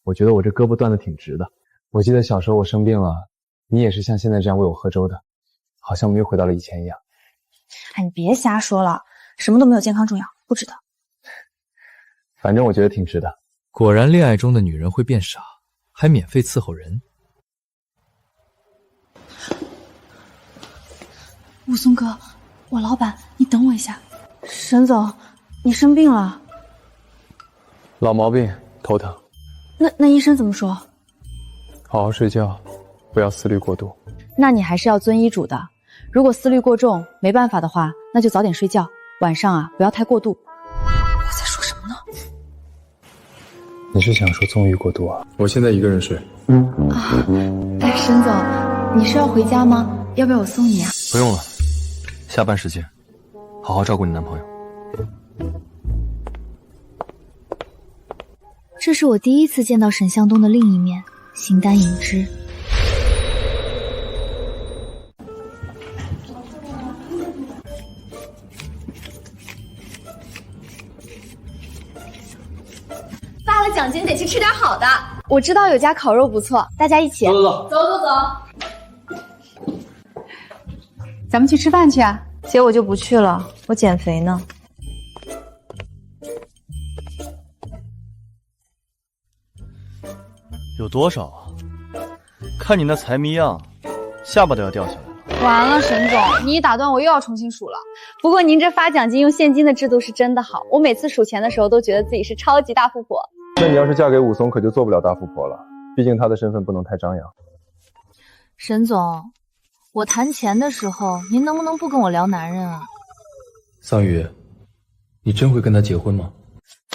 Speaker 5: 我觉得我这胳膊断的挺直的。我记得小时候我生病了，你也是像现在这样喂我喝粥的，好像我们又回到了以前一样。
Speaker 12: 哎，你别瞎说了，什么都没有健康重要，不值得。
Speaker 5: 反正我觉得挺值的。
Speaker 1: 果然，恋爱中的女人会变傻，还免费伺候人。
Speaker 12: 武松哥，我老板，你等我一下。沈总，你生病了。
Speaker 5: 老毛病，头疼。
Speaker 12: 那医生怎么说？
Speaker 5: 好好睡觉，不要思虑过度。
Speaker 7: 那你还是要遵医嘱的。如果思虑过重，没办法的话，那就早点睡觉，晚上啊不要太过度。
Speaker 12: 我在说什么呢？
Speaker 5: 你是想说纵欲过度啊？
Speaker 19: 我现在一个人睡。
Speaker 12: 哎，沈总，你是要回家吗？要不要我送你啊？
Speaker 1: 不用了，下班时间，好好照顾你男朋友。
Speaker 2: 这是我第一次见到沈向东的另一面，形单影只。
Speaker 16: 发了奖金得去吃点好的。
Speaker 6: 我知道有家烤肉不错，大家一起。
Speaker 16: 走。
Speaker 7: 咱们去吃饭去啊。
Speaker 12: 姐，我就不去了，我减肥呢。
Speaker 4: 有多少啊？看你那财迷样，下巴都要掉下来了。
Speaker 6: 完了，沈总，你一打断我又要重新数了。不过您这发奖金用现金的制度是真的好，我每次数钱的时候都觉得自己是超级大富婆。
Speaker 5: 那你要是嫁给武松，可就做不了大富婆了，毕竟他的身份不能太张扬。
Speaker 2: 沈总，我谈钱的时候，您能不能不跟我聊男人啊？
Speaker 1: 桑榆，你真会跟他结婚吗？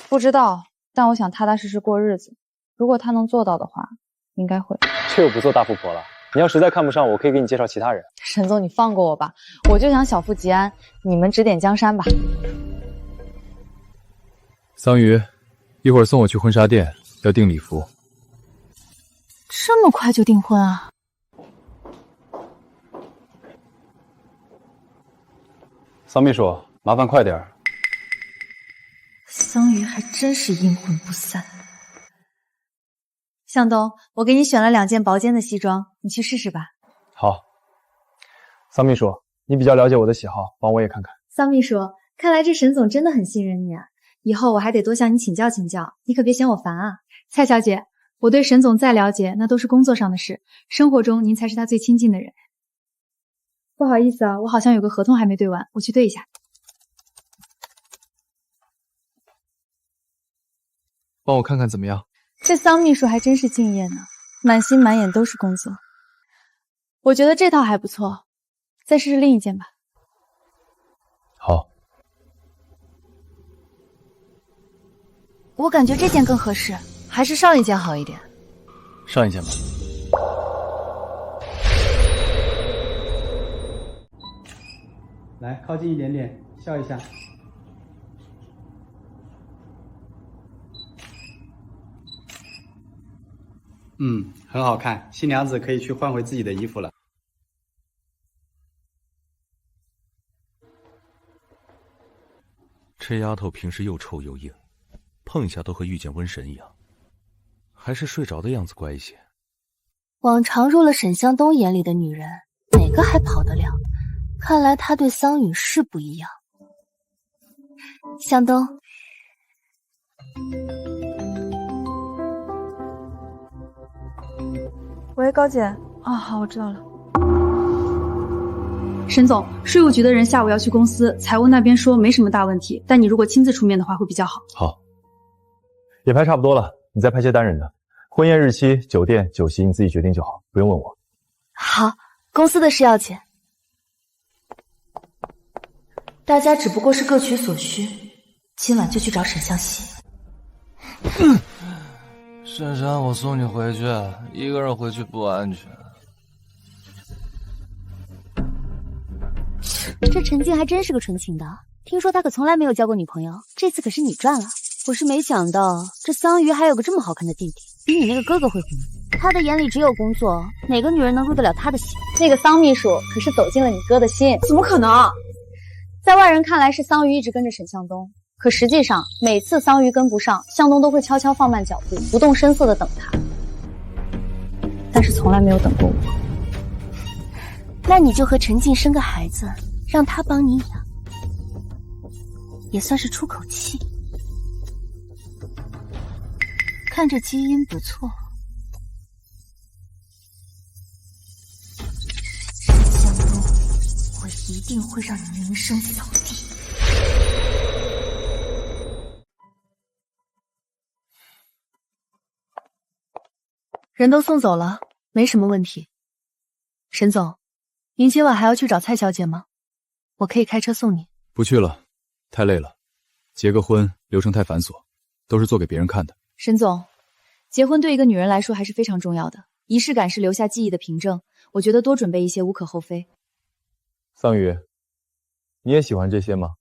Speaker 6: 不知道，但我想踏踏实实过日子。如果他能做到的话，应该会。
Speaker 5: 这又不做大富婆了。你要实在看不上我，可以给你介绍其他人。
Speaker 6: 沈总，你放过我吧，我就想小富即安，你们指点江山吧。
Speaker 1: 桑榆，一会儿送我去婚纱店，要订礼服。
Speaker 2: 这么快就订婚啊？
Speaker 5: 桑秘书，麻烦快点儿。
Speaker 12: 桑榆还真是阴魂不散。向东，我给你选了2件薄肩的西装，你去试试吧。
Speaker 5: 好。桑秘书，你比较了解我的喜好，帮我也看看。
Speaker 12: 桑秘书，看来这沈总真的很信任你啊，以后我还得多向你请教请教，你可别嫌我烦啊。
Speaker 21: 蔡小姐，我对沈总再了解，那都是工作上的事，生活中您才是他最亲近的人。不好意思啊，我好像有个合同还没对完，我去对一下。
Speaker 1: 帮我看看怎么样？
Speaker 6: 这桑秘书还真是敬业呢，满心满眼都是工作。我觉得这套还不错，再试试另一件吧。
Speaker 1: 好。
Speaker 2: 我感觉这件更合适，还是上一件好一点。
Speaker 4: 上一件吧。
Speaker 8: 来，靠近一点点，笑一下。很好看，新娘子可以去换回自己的衣服了。
Speaker 9: 这丫头平时又臭又硬，碰一下都和遇见瘟神一样，还是睡着的样子乖一些。
Speaker 2: 往常入了沈向东眼里的女人，哪个还跑得了？
Speaker 16: 看来他对桑榆是不一样。向东，
Speaker 12: 喂，高姐。哦，好，我知道了。
Speaker 6: 沈总，税务局的人下午要去公司，财务那边说没什么大问题，但你如果亲自出面的话会比较好。
Speaker 5: 好，也拍差不多了，你再拍些单人的，婚宴日期、酒店、酒席你自己决定就好，不用问我。
Speaker 16: 好，公司的事要紧。
Speaker 3: 大家只不过是各取所需，今晚就去找沈向西。
Speaker 11: 珊珊，我送你回去，一个人回去不安全。
Speaker 14: 这陈静还真是个纯情的，听说他可从来没有交过女朋友，这次可是你赚了。我是没想到这桑榆还有个这么好看的弟弟，比你那个哥哥会红。他的眼里只有工作，哪个女人能入得了他的心？
Speaker 6: 那个桑秘书可是走进了你哥的心。怎么可能？在外人看来是桑榆一直跟着沈向东，可实际上每次桑榆跟不上，向东都会悄悄放慢脚步，不动声色地等他，但是从来没有等过我。
Speaker 16: 那你就和陈静生个孩子，让他帮你养，也算是出口气。看这基因不错。沈向东，我一定会让你名声扫地。
Speaker 2: 人都送走了，没什么问题。沈总，您今晚还要去找蔡小姐吗？我可以开车送你。
Speaker 5: 不去了，太累了。结个婚流程太繁琐，都是做给别人看的。
Speaker 3: 沈总，结婚对一个女人来说还是非常重要的，仪式感是留下记忆的凭证，我觉得多准备一些无可厚非。
Speaker 5: 桑榆，你也喜欢这些吗？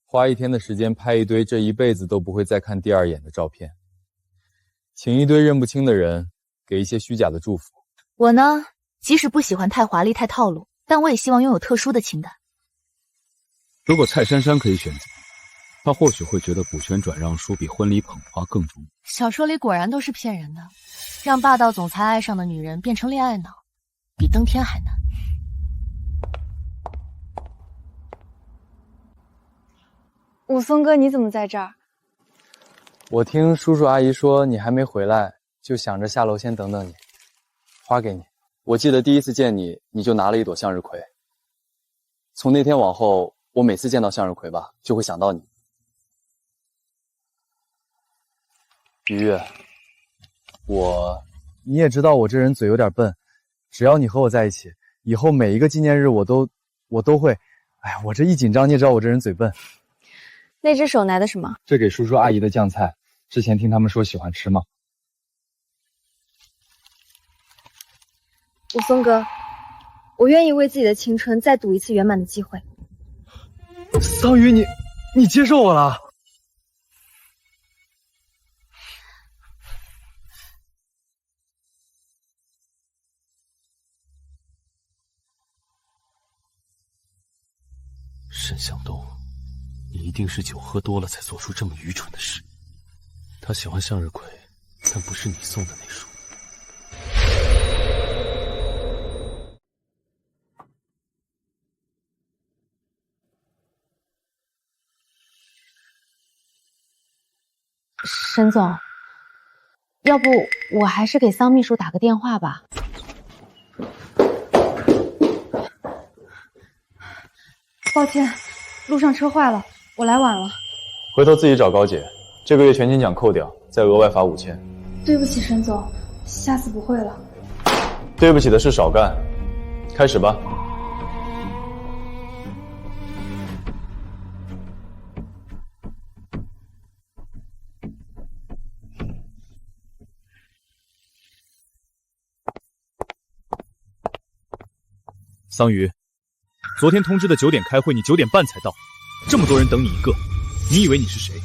Speaker 5: 花一天的时间拍一堆这一辈子都不会再看第二眼的照片，请一堆认不清的人，给一些虚假的祝福。
Speaker 2: 我呢，即使不喜欢太华丽太套路，但我也希望拥有特殊的情感。
Speaker 1: 如果蔡珊珊可以选择，她或许会觉得股权转让书比婚礼捧花更重要。
Speaker 2: 小说里果然都是骗人的，让霸道总裁爱上的女人变成恋爱脑，比登天还难。
Speaker 6: 武松哥，你怎么在这儿？
Speaker 5: 我听叔叔阿姨说你还没回来，就想着下楼先等等你。花给你，我记得第一次见你，你就拿了一朵向日葵。从那天往后，我每次见到向日葵吧，就会想到你。于月，你也知道我这人嘴有点笨，只要你和我在一起，以后每一个纪念日我都会。哎呀，我这一紧张，你也知道我这人嘴笨。
Speaker 6: 那只手拿的什么？
Speaker 5: 这给叔叔阿姨的酱菜，之前听他们说喜欢吃吗？
Speaker 6: 武松哥，我愿意为自己的青春再赌一次圆满的机会。
Speaker 5: 桑榆，你接受我了？
Speaker 9: 沈向东，你一定是酒喝多了才做出这么愚蠢的事。他喜欢向日葵，但不是你送的那束。
Speaker 3: 沈总，要不我还是给桑秘书打个电话吧。
Speaker 6: 抱歉，路上车坏了，我来晚了。
Speaker 5: 回头自己找高姐，这个月全勤奖扣掉，再额外罚5000。
Speaker 6: 对不起，沈总，下次不会了。
Speaker 5: 对不起的事少干，开始吧。
Speaker 1: 桑榆，昨天通知的9点开会，你9点半才到，这么多人等你一个，你以为你是谁？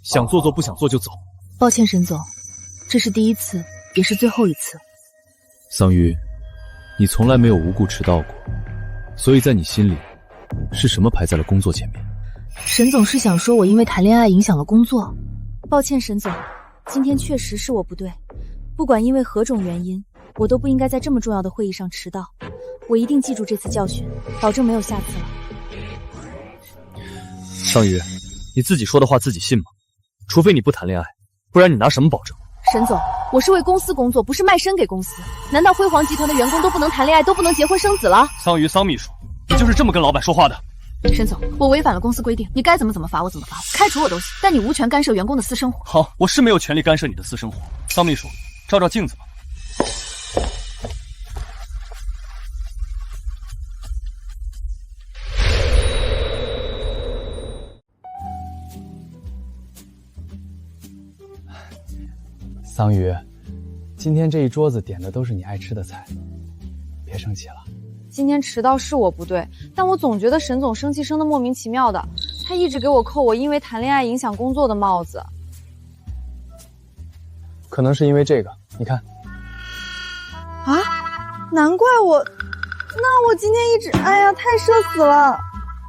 Speaker 1: 想做做，不想做就走。
Speaker 2: 抱歉，沈总，这是第一次，也是最后一次。
Speaker 1: 桑榆，你从来没有无故迟到过，所以在你心里，是什么排在了工作前面？
Speaker 2: 沈总是想说我因为谈恋爱影响了工作？
Speaker 3: 抱歉，沈总，今天确实是我不对，不管因为何种原因，我都不应该在这么重要的会议上迟到。
Speaker 21: 我一定记住这次教训，保证没有下次了。
Speaker 1: 桑榆，你自己说的话自己信吗？除非你不谈恋爱，不然你拿什么保证？
Speaker 2: 沈总，我是为公司工作，不是卖身给公司。难道辉煌集团的员工都不能谈恋爱，都不能结婚生子了？
Speaker 1: 桑榆，桑秘书，你就是这么跟老板说话的？
Speaker 2: 沈总，我违反了公司规定，你该怎么罚我怎么罚，开除我都行，但你无权干涉员工的私生活。
Speaker 1: 好，我是没有权利干涉你的私生活。桑秘书，照照镜子吧。
Speaker 5: 桑榆，今天这一桌子点的都是你爱吃的菜，别生气了。
Speaker 6: 今天迟到是我不对，但我总觉得沈总生气生得莫名其妙的，他一直给我扣我因为谈恋爱影响工作的帽子。
Speaker 5: 可能是因为这个，你看。
Speaker 6: 啊，难怪我，那我今天一直，哎呀，太社死了。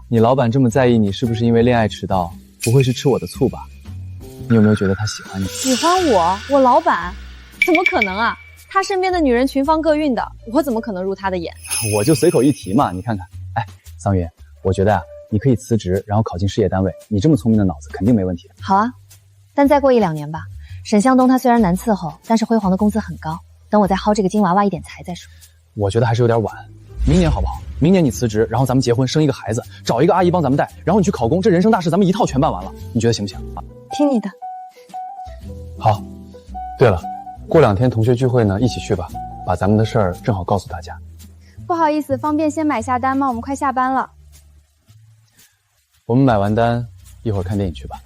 Speaker 5: 你老板这么在意你，是不是因为恋爱迟到？不会是吃我的醋吧？你有没有觉得他喜欢你？
Speaker 6: 喜欢我老板？怎么可能啊？他身边的女人群芳各韵的，我怎么可能入他的眼？
Speaker 5: 我就随口一提嘛，你看看。哎，桑榆，我觉得你可以辞职，然后考进事业单位。你这么聪明的脑子，肯定没问题的。
Speaker 2: 好啊，但再过1-2年吧。沈向东他虽然难伺候，但是辉煌的工资很高。等我再薅这个金娃娃一点财再说。
Speaker 5: 我觉得还是有点晚，明年好不好？明年你辞职，然后咱们结婚，生一个孩子，找一个阿姨帮咱们带，然后你去考公，这人生大事咱们一套全办完了，你觉得行不行？
Speaker 6: 听你的。
Speaker 5: 好，对了，过2天同学聚会呢，一起去吧，把咱们的事儿正好告诉大家。
Speaker 6: 不好意思，方便先买下单吗？我们快下班了。
Speaker 5: 我们买完单，一会儿看电影去吧。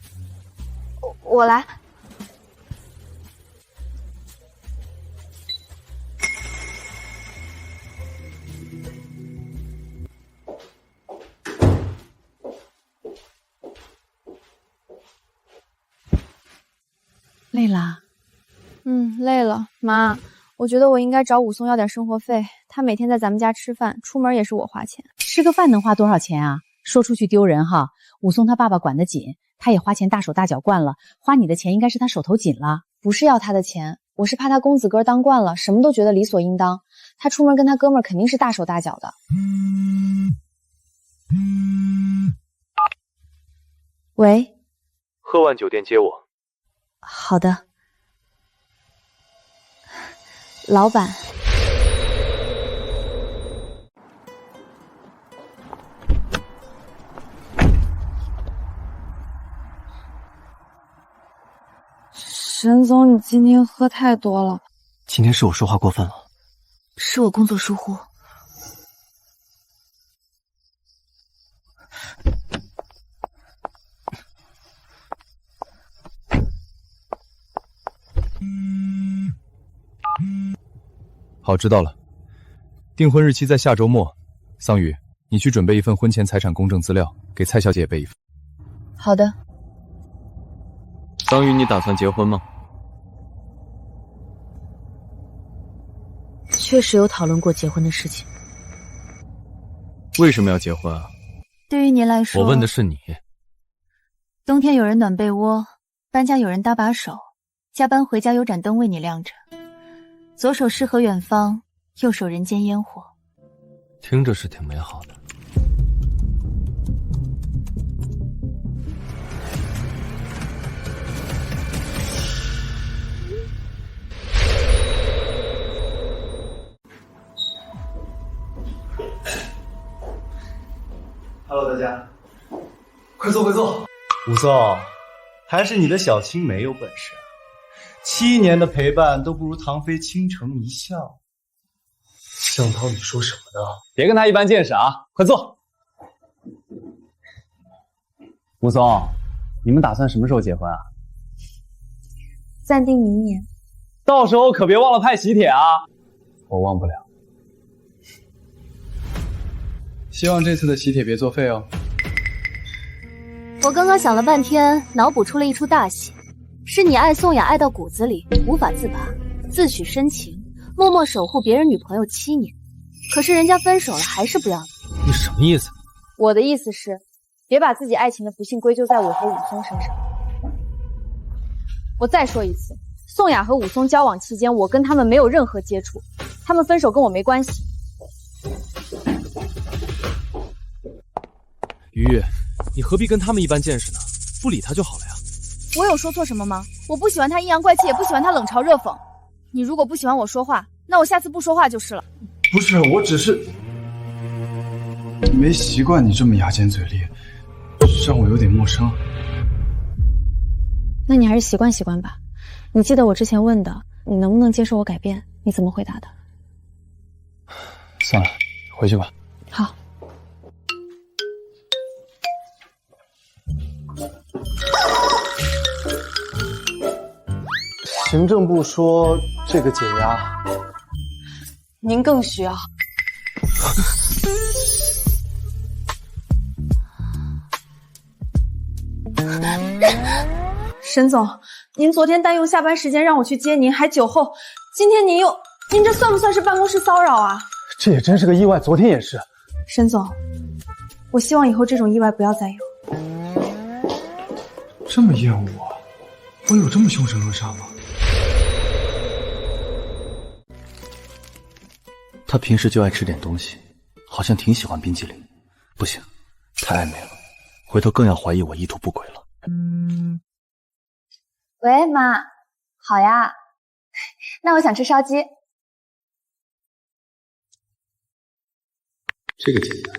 Speaker 6: 我来。
Speaker 7: 累啦？
Speaker 6: 累了。妈，我觉得我应该找武松要点生活费，他每天在咱们家吃饭，出门也是我花钱。
Speaker 7: 吃个饭能花多少钱啊？说出去丢人哈。武松他爸爸管得紧，他也花钱大手大脚惯了，花你的钱应该是他手头紧了。
Speaker 2: 不是要他的钱，我是怕他公子哥当惯了，什么都觉得理所应当。他出门跟他哥们儿肯定是大手大脚的。喂，
Speaker 1: 鹤万酒店接我。
Speaker 2: 好的，老板。
Speaker 6: 沈总，你今天喝太多了。
Speaker 18: 今天是我说话过分了，
Speaker 14: 是我工作疏忽。
Speaker 5: 好，知道了。订婚日期在下周末。桑榆，你去准备一份婚前财产公证资料，给蔡小姐也备一份。
Speaker 2: 好的。
Speaker 1: 桑榆，你打算结婚吗？
Speaker 14: 确实有讨论过结婚的事情。
Speaker 1: 为什么要结婚啊？
Speaker 14: 对于您来说，
Speaker 1: 我问的是你。
Speaker 14: 冬天有人暖被窝，搬家有人搭把手，加班回家有盏灯为你亮着。左手诗和远方，右手人间烟火，
Speaker 1: 听着是挺美好的。
Speaker 15: Hello， 大家，快坐快坐。武松，还是你的小青梅有本事啊！7年的陪伴都不如唐飞倾城一笑。向涛，你说什么呢？
Speaker 5: 别跟他一般见识啊！快坐。武松，你们打算什么时候结婚啊？
Speaker 6: 暂定明年。
Speaker 5: 到时候可别忘了派喜帖啊！我忘不了。希望这次的喜帖别作废哦。
Speaker 14: 我刚刚想了半天，脑补出了一出大戏，是你爱宋雅爱到骨子里，无法自拔，自诩深情，默默守护别人女朋友7年，可是人家分手了还是不要你。
Speaker 1: 你什么意思？
Speaker 6: 我的意思是，别把自己爱情的不幸归咎在我和武松身上。我再说一次，宋雅和武松交往期间，我跟他们没有任何接触，他们分手跟我没关系。
Speaker 1: 于玉，你何必跟他们一般见识呢？不理他就好了呀。
Speaker 21: 我有说错什么吗？我不喜欢他阴阳怪气，也不喜欢他冷嘲热讽。你如果不喜欢我说话，那我下次不说话就是了。
Speaker 19: 不是，我只是没习惯你这么牙尖嘴利，让我有点陌生。
Speaker 3: 那你还是习惯习惯吧。你记得我之前问的，你能不能接受我改变？你怎么回答的？
Speaker 19: 算了，回去吧。
Speaker 3: 好。
Speaker 19: 行政部说这个解压，
Speaker 3: 您更需要。
Speaker 21: 沈总，您昨天单用下班时间让我去接您，还酒后，今天您这算不算是办公室骚扰啊？
Speaker 19: 这也真是个意外，昨天也是。
Speaker 21: 沈总，我希望以后这种意外不要再有。
Speaker 19: 这么厌恶我，我有这么凶神恶煞吗？
Speaker 4: 他平时就爱吃点东西，好像挺喜欢冰激凌。不行，太暧昧了，回头更要怀疑我意图不轨了。
Speaker 16: 喂，妈，好呀，那我想吃烧鸡。
Speaker 10: 这个简单。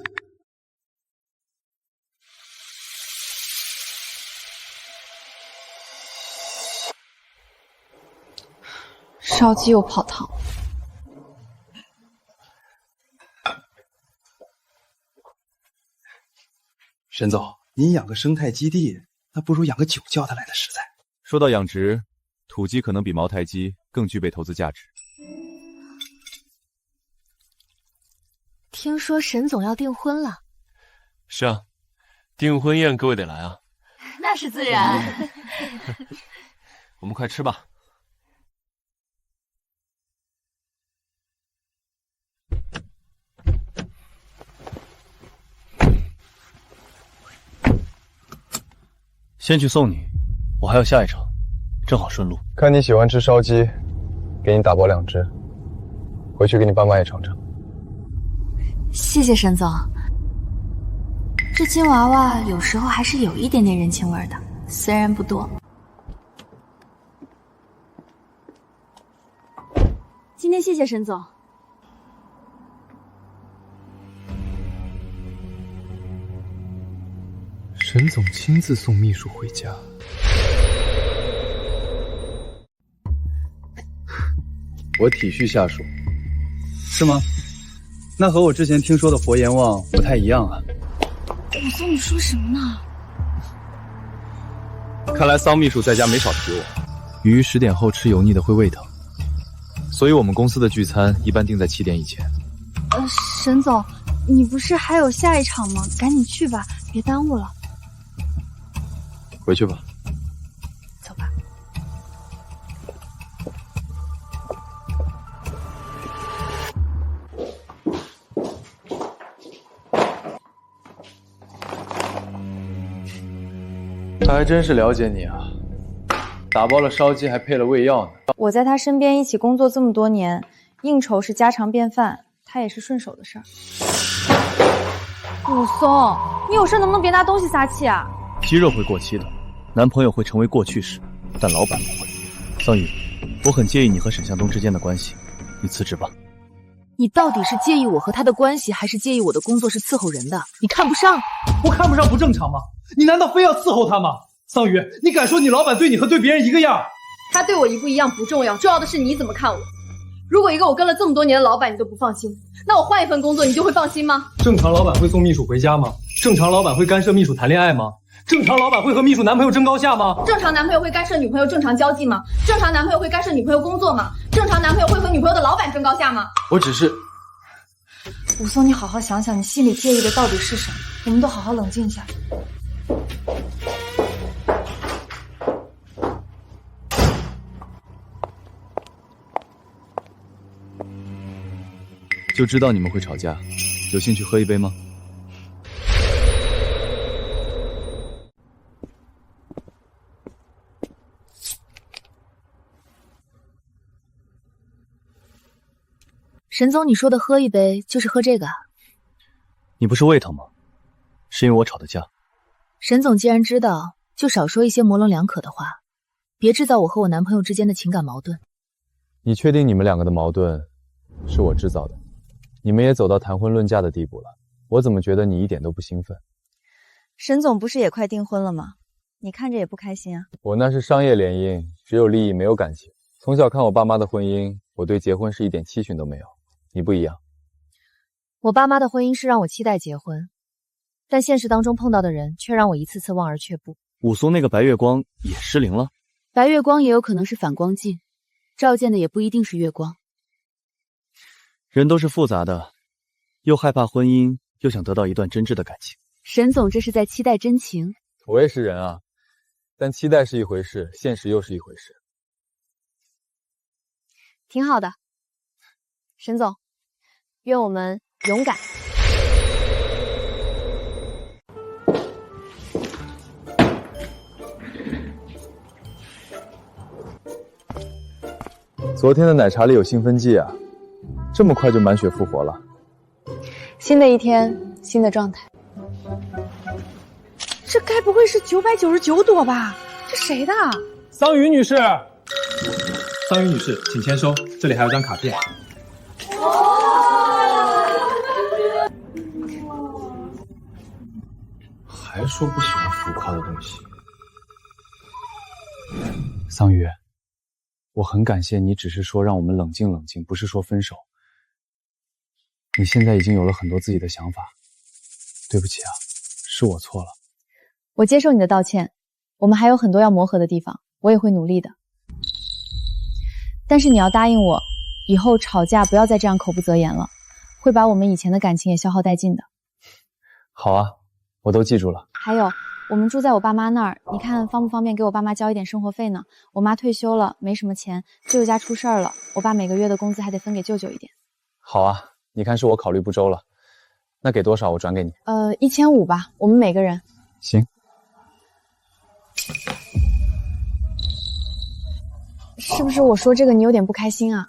Speaker 3: 烧鸡又泡汤。
Speaker 15: 沈总，您养个生态基地，那不如养个酒窖它来的实在。
Speaker 1: 说到养殖，土鸡可能比茅台鸡更具备投资价值。
Speaker 16: 听说沈总要订婚了。
Speaker 9: 是啊，订婚宴各位得来啊。
Speaker 16: 那是自然。
Speaker 1: 我们快吃吧。
Speaker 4: 先去送你，我还要下一场，正好顺路。
Speaker 19: 看你喜欢吃烧鸡，给你打包2只，回去给你爸妈也尝尝。
Speaker 3: 谢谢沈总，这金娃娃有时候还是有一点点人情味的，虽然不多。
Speaker 21: 今天谢谢沈总。
Speaker 19: 沈总亲自送秘书回家，
Speaker 5: 我体恤下属，
Speaker 15: 是吗？那和我之前听说的佛阎王不太一样啊。
Speaker 21: 武松，你说什么呢？
Speaker 1: 看来桑秘书在家没少提我。鱼10点后吃油腻的会胃疼，所以我们公司的聚餐一般定在7点以前。
Speaker 21: 沈总，你不是还有下一场吗？赶紧去吧，别耽误了。
Speaker 1: 回去吧。
Speaker 21: 走吧。
Speaker 5: 他还真是了解你啊，打包了烧鸡还配了胃药呢。
Speaker 21: 我在他身边一起工作这么多年，应酬是家常便饭，他也是顺手的事儿。武松，你有事能不能别拿东西撒气啊？
Speaker 4: 鸡肉会过期的，男朋友会成为过去式，但老板不会。桑榆，我很介意你和沈向东之间的关系，你辞职吧。
Speaker 2: 你到底是介意我和他的关系，还是介意我的工作是伺候人的？你看不上？
Speaker 15: 我看不上不正常吗？你难道非要伺候他吗？桑榆，你敢说你老板对你和对别人一个样？
Speaker 2: 他对我一不一样不重要，重要的是你怎么看我。如果一个我跟了这么多年的老板你都不放心，那我换一份工作你就会放心吗？
Speaker 15: 正常老板会送秘书回家吗？正常老板会干涉秘书谈恋爱吗？正常老板会和秘书男朋友争高下吗？
Speaker 2: 正常男朋友会干涉女朋友正常交际吗？正常男朋友会干涉女朋友工作吗？正常男朋友会和女朋友的老板争高下吗？
Speaker 5: 我只是……
Speaker 21: 武松，你好好想想，你心里介意的到底是什么？我们都好好冷静一下。
Speaker 1: 就知道你们会吵架，有兴趣喝一杯吗？
Speaker 2: 沈总，你说的喝一杯就是喝这个啊？
Speaker 4: 你不是胃疼吗？是因为我吵的架。
Speaker 2: 沈总既然知道，就少说一些模棱两可的话，别制造我和我男朋友之间的情感矛盾。
Speaker 5: 你确定你们两个的矛盾是我制造的？你们也走到谈婚论嫁的地步了，我怎么觉得你一点都不兴奋？
Speaker 12: 沈总不是也快订婚了吗？你看着也不开心啊。
Speaker 5: 我那是商业联姻，只有利益没有感情。从小看我爸妈的婚姻，我对结婚是一点期许都没有。你不一样。
Speaker 2: 我爸妈的婚姻是让我期待结婚，但现实当中碰到的人却让我一次次望而却步。
Speaker 4: 武松那个白月光也失灵了？
Speaker 7: 白月光也有可能是反光镜，照见的也不一定是月光。
Speaker 4: 人都是复杂的，又害怕婚姻，又想得到一段真挚的感情。
Speaker 7: 沈总这是在期待真情。
Speaker 5: 我也是人啊，但期待是一回事，现实又是一回事。
Speaker 6: 挺好的，沈总，愿我们勇敢。
Speaker 5: 昨天的奶茶里有兴奋剂啊，这么快就满血复活了。
Speaker 6: 新的一天，新的状态。
Speaker 7: 这该不会是999朵吧？这谁的？
Speaker 17: 桑榆女士，桑榆女士，请签收，这里还有张卡片。
Speaker 10: 还说不喜欢浮夸的东西。
Speaker 5: 桑榆，我很感谢你，只是说让我们冷静冷静，不是说分手。你现在已经有了很多自己的想法，对不起啊，是我错了。
Speaker 6: 我接受你的道歉，我们还有很多要磨合的地方，我也会努力的。但是你要答应我，以后吵架不要再这样口不择言了，会把我们以前的感情也消耗殆尽的。
Speaker 5: 好啊，我都记住了。
Speaker 6: 还有，我们住在我爸妈那儿，你看方不方便给我爸妈交一点生活费呢？我妈退休了，没什么钱，舅舅家出事儿了，我爸每个月的工资还得分给舅舅一点。
Speaker 5: 好啊，你看是我考虑不周了，那给多少我转给你
Speaker 6: ？1500吧，我们每个人。
Speaker 5: 行。
Speaker 6: 是不是我说这个你有点不开心啊？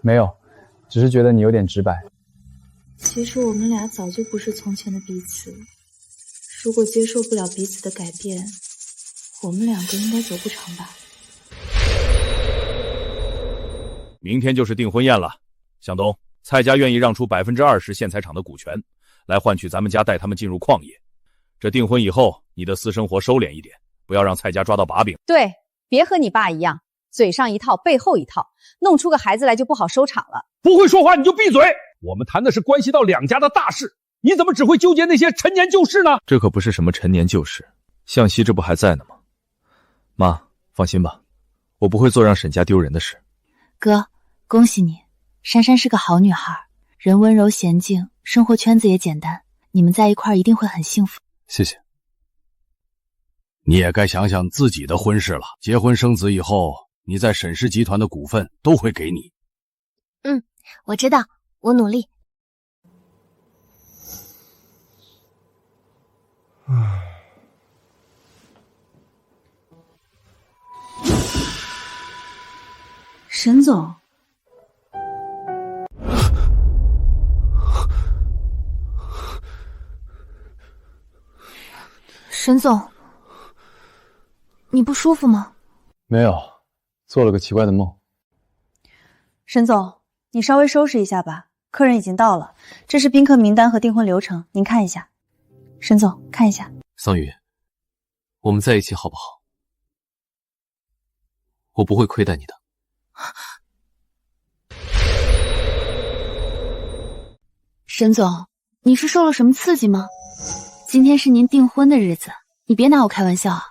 Speaker 5: 没有，只是觉得你有点直白。
Speaker 3: 其实我们俩早就不是从前的彼此，如果接受不了彼此的改变，我们两个应该走不长吧。
Speaker 22: 明天就是订婚宴了，向东，蔡家愿意让出20%县材厂的股权，来换取咱们家带他们进入矿业。这订婚以后，你的私生活收敛一点，不要让蔡家抓到把柄。
Speaker 7: 对，别和你爸一样，嘴上一套背后一套，弄出个孩子来就不好收场了。
Speaker 17: 不会说话你就闭嘴！我们谈的是关系到两家的大事，你怎么只会纠结那些陈年旧事呢？
Speaker 1: 这可不是什么陈年旧事，向西这不还在呢吗？妈，放心吧，我不会做让沈家丢人的事。
Speaker 3: 哥，恭喜你，珊珊是个好女孩，人温柔娴静，生活圈子也简单，你们在一块儿一定会很幸福。
Speaker 9: 谢谢。你也该想想自己的婚事了，结婚生子以后，你在沈氏集团的股份都会给你。
Speaker 16: 我知道，我努力。
Speaker 3: 沈总，
Speaker 2: 沈总，你不舒服吗？
Speaker 5: 没有，做了个奇怪的梦。
Speaker 12: 沈总，你稍微收拾一下吧，客人已经到了，这是宾客名单和订婚流程，您看一下。沈总，看一下。
Speaker 23: 桑榆，我们在一起好不好？我不会亏待你的。
Speaker 3: 沈总，你是受了什么刺激吗？今天是您订婚的日子，你别拿我开玩笑啊。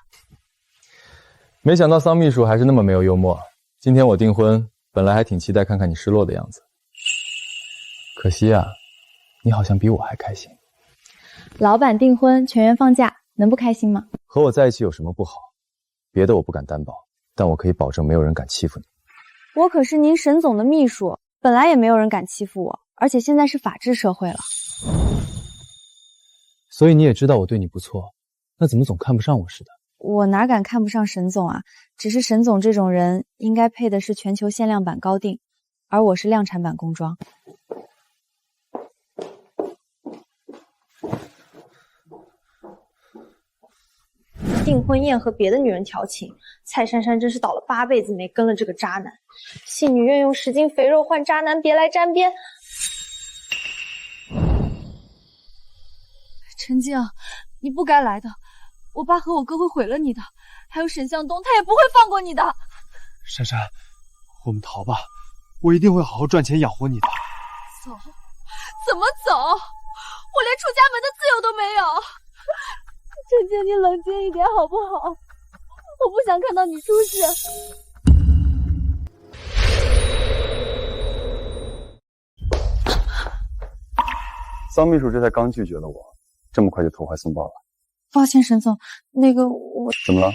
Speaker 5: 没想到桑秘书还是那么没有幽默。今天我订婚，本来还挺期待看看你失落的样子，可惜啊，你好像比我还开心。
Speaker 6: 老板订婚，全员放假，能不开心吗？
Speaker 5: 和我在一起有什么不好？别的我不敢担保，但我可以保证没有人敢欺负你。
Speaker 6: 我可是您沈总的秘书，本来也没有人敢欺负我，而且现在是法治社会了。
Speaker 5: 所以你也知道我对你不错，那怎么总看不上我似的？
Speaker 6: 我哪敢看不上沈总啊，只是沈总这种人应该配的是全球限量版高定，而我是量产版工装。订婚宴和别的女人调情，蔡珊珊真是倒了8辈子霉跟了这个渣男。信女愿用10斤肥肉换渣男，别来沾边。
Speaker 21: 陈静，你不该来的，我爸和我哥会毁了你的，还有沈向东，他也不会放过你的。
Speaker 15: 珊珊，我们逃吧，我一定会好好赚钱养活你的。
Speaker 21: 走？怎么走？我连出家门的自由都没有。陈静，你冷静一点好不好？我不想看到你出事。
Speaker 19: 桑秘书这才刚拒绝了我，这么快就投怀送抱了。
Speaker 21: 抱歉，沈总，那个我
Speaker 19: 怎么了？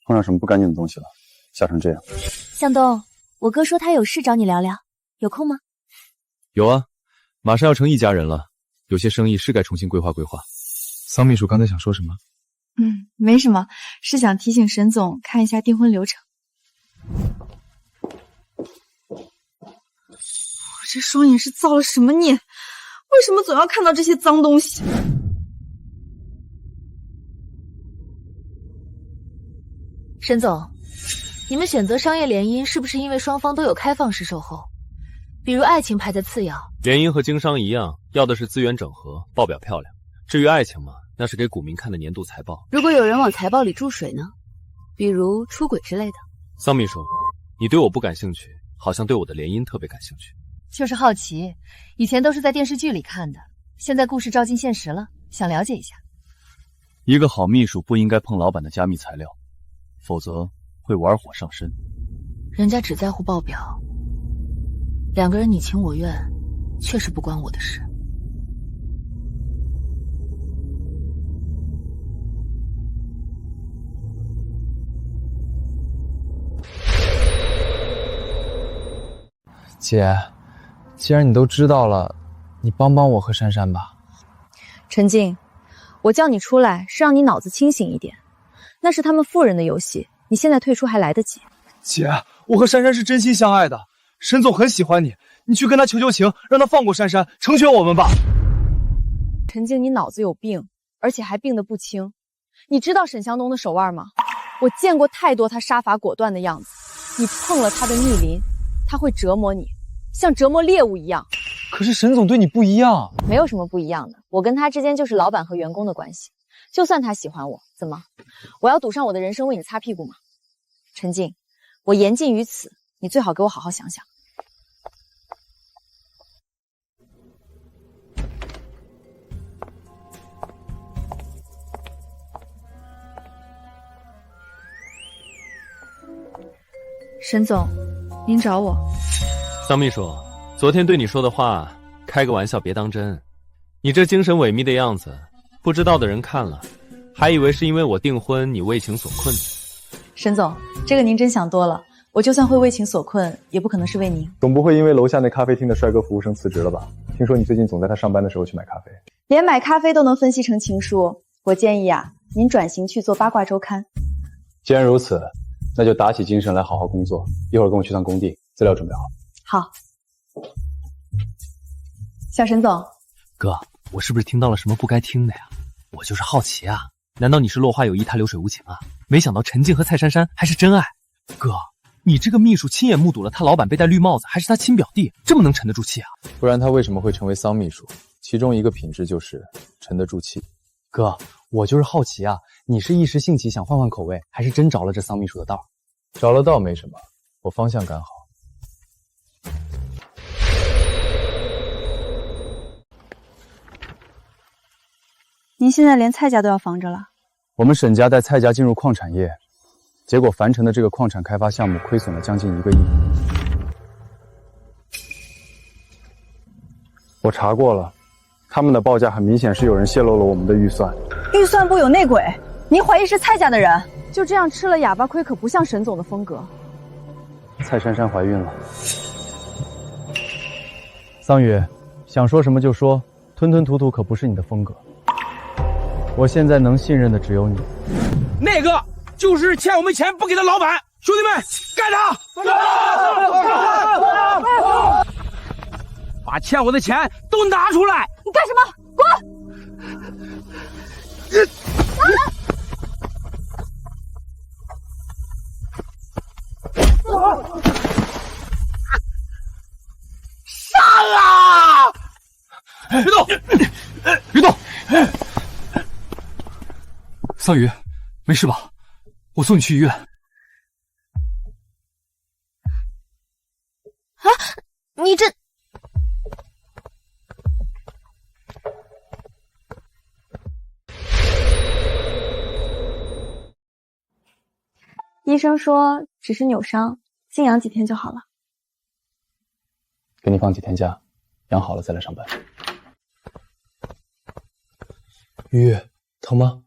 Speaker 19: 碰上什么不干净的东西了？吓成这样。
Speaker 14: 向东，我哥说他有事找你聊聊，有空吗？
Speaker 1: 有啊，马上要成一家人了，有些生意是该重新规划规划。
Speaker 5: 桑秘书刚才想说什么？
Speaker 12: 没什么，是想提醒沈总看一下订婚流程。
Speaker 21: 我这双眼是造了什么孽？为什么总要看到这些脏东西？
Speaker 2: 沈总，你们选择商业联姻是不是因为双方都有开放式售后？比如爱情排在次要。
Speaker 1: 联姻和经商一样，要的是资源整合，报表漂亮。至于爱情嘛，那是给股民看的年度财报。
Speaker 2: 如果有人往财报里注水呢？比如出轨之类的。
Speaker 1: 桑秘书，你对我不感兴趣，好像对我的联姻特别感兴趣。
Speaker 2: 就是好奇，以前都是在电视剧里看的，现在故事照进现实了，想了解一下。
Speaker 4: 一个好秘书不应该碰老板的加密材料，否则会玩火上身。
Speaker 2: 人家只在乎报表，两个人你情我愿，确实不关我的事。
Speaker 5: 姐，既然你都知道了，你帮帮我和珊珊吧。
Speaker 6: 陈静，我叫你出来是让你脑子清醒一点，那是他们富人的游戏，你现在退出还来得及。
Speaker 15: 姐，我和珊珊是真心相爱的，沈总很喜欢你，你去跟他求求情，让他放过珊珊，成全我们吧。
Speaker 6: 陈静，你脑子有病，而且还病得不轻。你知道沈向东的手腕吗？我见过太多他杀伐果断的样子，你碰了他的逆鳞，他会折磨你，像折磨猎物一样。
Speaker 5: 可是沈总对你不一样。
Speaker 6: 没有什么不一样的，我跟他之间就是老板和员工的关系。就算他喜欢我，怎么？我要赌上我的人生为你擦屁股吗？陈静，我言尽于此，你最好给我好好想想。
Speaker 12: 沈总，您找我。
Speaker 1: 桑秘书，昨天对你说的话，开个玩笑别当真。你这精神萎靡的样子，不知道的人看了，还以为是因为我订婚你为情所困呢。
Speaker 3: 沈总，这个您真想多了，我就算会为情所困，也不可能是为您。
Speaker 19: 总不会因为楼下那咖啡厅的帅哥服务生辞职了吧？听说你最近总在他上班的时候去买咖啡。
Speaker 3: 连买咖啡都能分析成情书，我建议啊，您转型去做八卦周刊。
Speaker 19: 既然如此，那就打起精神来好好工作。一会儿跟我去趟工地，资料准备好。
Speaker 3: 好。小沈总，
Speaker 1: 哥，我是不是听到了什么不该听的呀？我就是好奇啊，难道你是落花有意，他流水无情啊？没想到陈静和蔡珊珊还是真爱。哥，你这个秘书亲眼目睹了他老板被戴绿帽子，还是他亲表弟，这么能沉得住气啊？
Speaker 5: 不然他为什么会成为桑秘书？其中一个品质就是沉得住气。哥，我就是好奇啊，你是一时兴起想换换口味，还是真着了这桑秘书的道？着了道没什么，我方向感好。
Speaker 12: 您现在连蔡家都要防着了。
Speaker 5: 我们沈家带蔡家进入矿产业，结果樊城的这个矿产开发项目亏损了将近1个亿。我查过了，他们的报价很明显是有人泄露了我们的预算。
Speaker 6: 预算部有内鬼，您怀疑是蔡家的人？就这样吃了哑巴亏，可不像沈总的风格。
Speaker 5: 蔡珊珊怀孕了。桑宇，想说什么就说，吞吞吐吐可不是你的风格。我现在能信任的只有你。
Speaker 17: 那个就是欠我们钱不给的老板，兄弟们，干他！把欠我的钱都拿出来！
Speaker 6: 你干什么？滚！
Speaker 1: 别动！别动！桑榆，没事吧？我送你去医院。
Speaker 16: 啊！你这……
Speaker 6: 医生说只是扭伤，静养几天就好了。
Speaker 19: 给你放几天假，养好了再来上班。
Speaker 5: 雨雨，疼吗？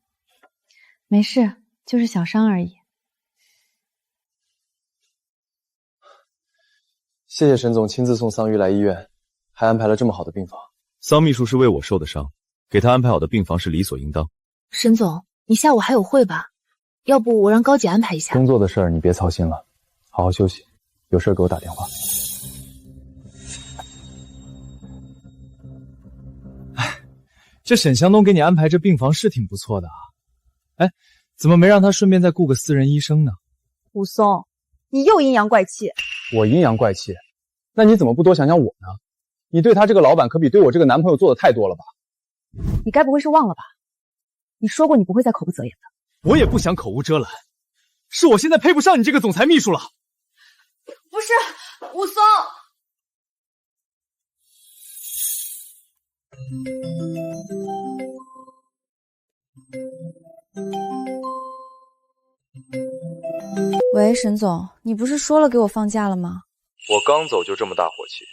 Speaker 7: 没事，就是小伤而已。
Speaker 5: 谢谢沈总亲自送桑榆来医院，还安排了这么好的病房。
Speaker 22: 桑秘书是为我受的伤，给他安排好的病房是理所应当。
Speaker 2: 沈总，你下午还有会吧？要不我让高姐安排一下。
Speaker 19: 工作的事儿你别操心了，好好休息，有事给我打电话。
Speaker 5: 这沈向东给你安排这病房是挺不错的啊。哎，怎么没让他顺便再雇个私人医生呢？
Speaker 6: 武松，你又阴阳怪气。
Speaker 19: 我阴阳怪气？那你怎么不多想想我呢？你对他这个老板可比对我这个男朋友做的太多了吧？
Speaker 7: 你该不会是忘了吧？你说过你不会再口不择言的。
Speaker 5: 我也不想口无遮拦，是我现在配不上你这个总裁秘书了。
Speaker 6: 不是，武松。
Speaker 12: 喂，沈总，你不是说了给我放假了吗？
Speaker 5: 我刚走就这么大火气，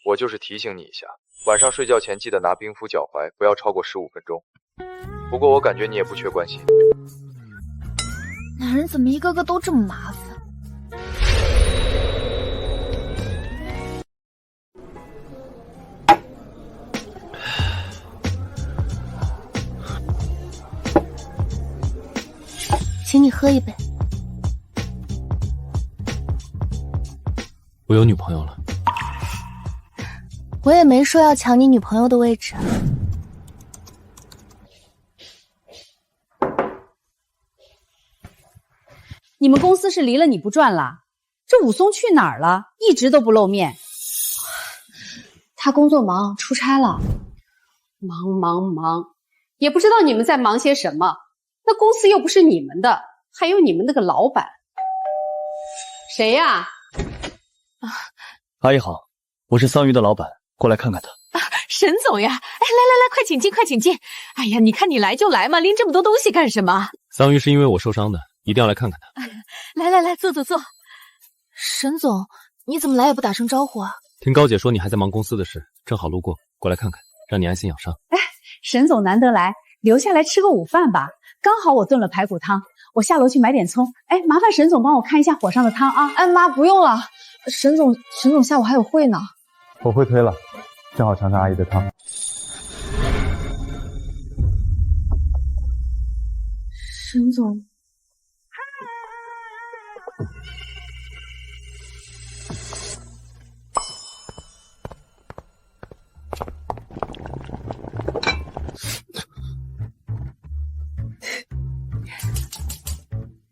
Speaker 5: 我就是提醒你一下，晚上睡觉前记得拿冰敷脚踝，不要超过15分钟。不过我感觉你也不缺关心。
Speaker 2: 男人怎么一个个都这么麻烦？
Speaker 16: 请你喝一杯。
Speaker 1: 我有女朋友了。
Speaker 16: 我也没说要抢你女朋友的位置。
Speaker 7: 你们公司是离了你不转了？这武松去哪儿了？一直都不露面。
Speaker 6: 他工作忙，出差了。忙，也不知道你们在忙些什么。那公司又不是你们的，还有你们那个老板。谁呀？
Speaker 4: 阿姨好，我是桑榆的老板，过来看看他。
Speaker 8: 沈总呀，哎，来，快请进，快请进。哎呀，你看你来就来嘛，拎这么多东西干什么？
Speaker 1: 桑榆是因为我受伤的，一定要来看看他。
Speaker 8: 来，坐。
Speaker 2: 沈总，你怎么来也不打声招呼啊？
Speaker 1: 听高姐说你还在忙公司的事，正好路过，过来看看，让你安心养伤。
Speaker 7: 哎，沈总难得来，留下来吃个午饭吧。刚好我炖了排骨汤，我下楼去买点葱。哎，麻烦沈总帮我看一下火上的汤啊。
Speaker 12: 哎妈，不用了，沈总下午还有会呢。
Speaker 19: 我会推了，正好尝尝阿姨的汤。
Speaker 12: 沈总，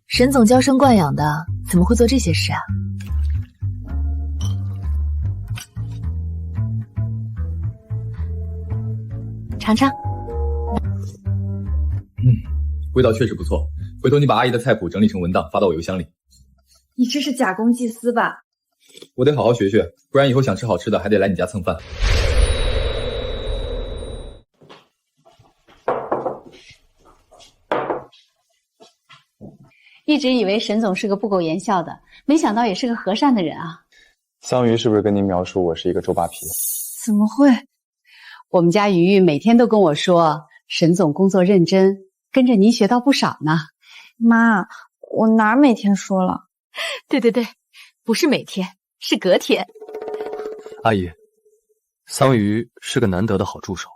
Speaker 2: 沈总娇生惯养的，怎么会做这些事啊？尝尝。
Speaker 10: 味道确实不错，回头你把阿姨的菜谱整理成文档发到我邮箱里。
Speaker 12: 你这是假公济私吧？
Speaker 10: 我得好好学学，不然以后想吃好吃的还得来你家蹭饭。
Speaker 7: 一直以为沈总是个不苟言笑的，没想到也是个和善的人啊。
Speaker 19: 桑榆是不是跟您描述我是一个周扒皮？
Speaker 7: 怎么会？我们家鱼鱼每天都跟我说，沈总工作认真，跟着您学到不少呢。
Speaker 12: 妈，我哪每天说了？
Speaker 8: 对，不是每天，是隔天。
Speaker 1: 阿姨，桑榆是个难得的好助手，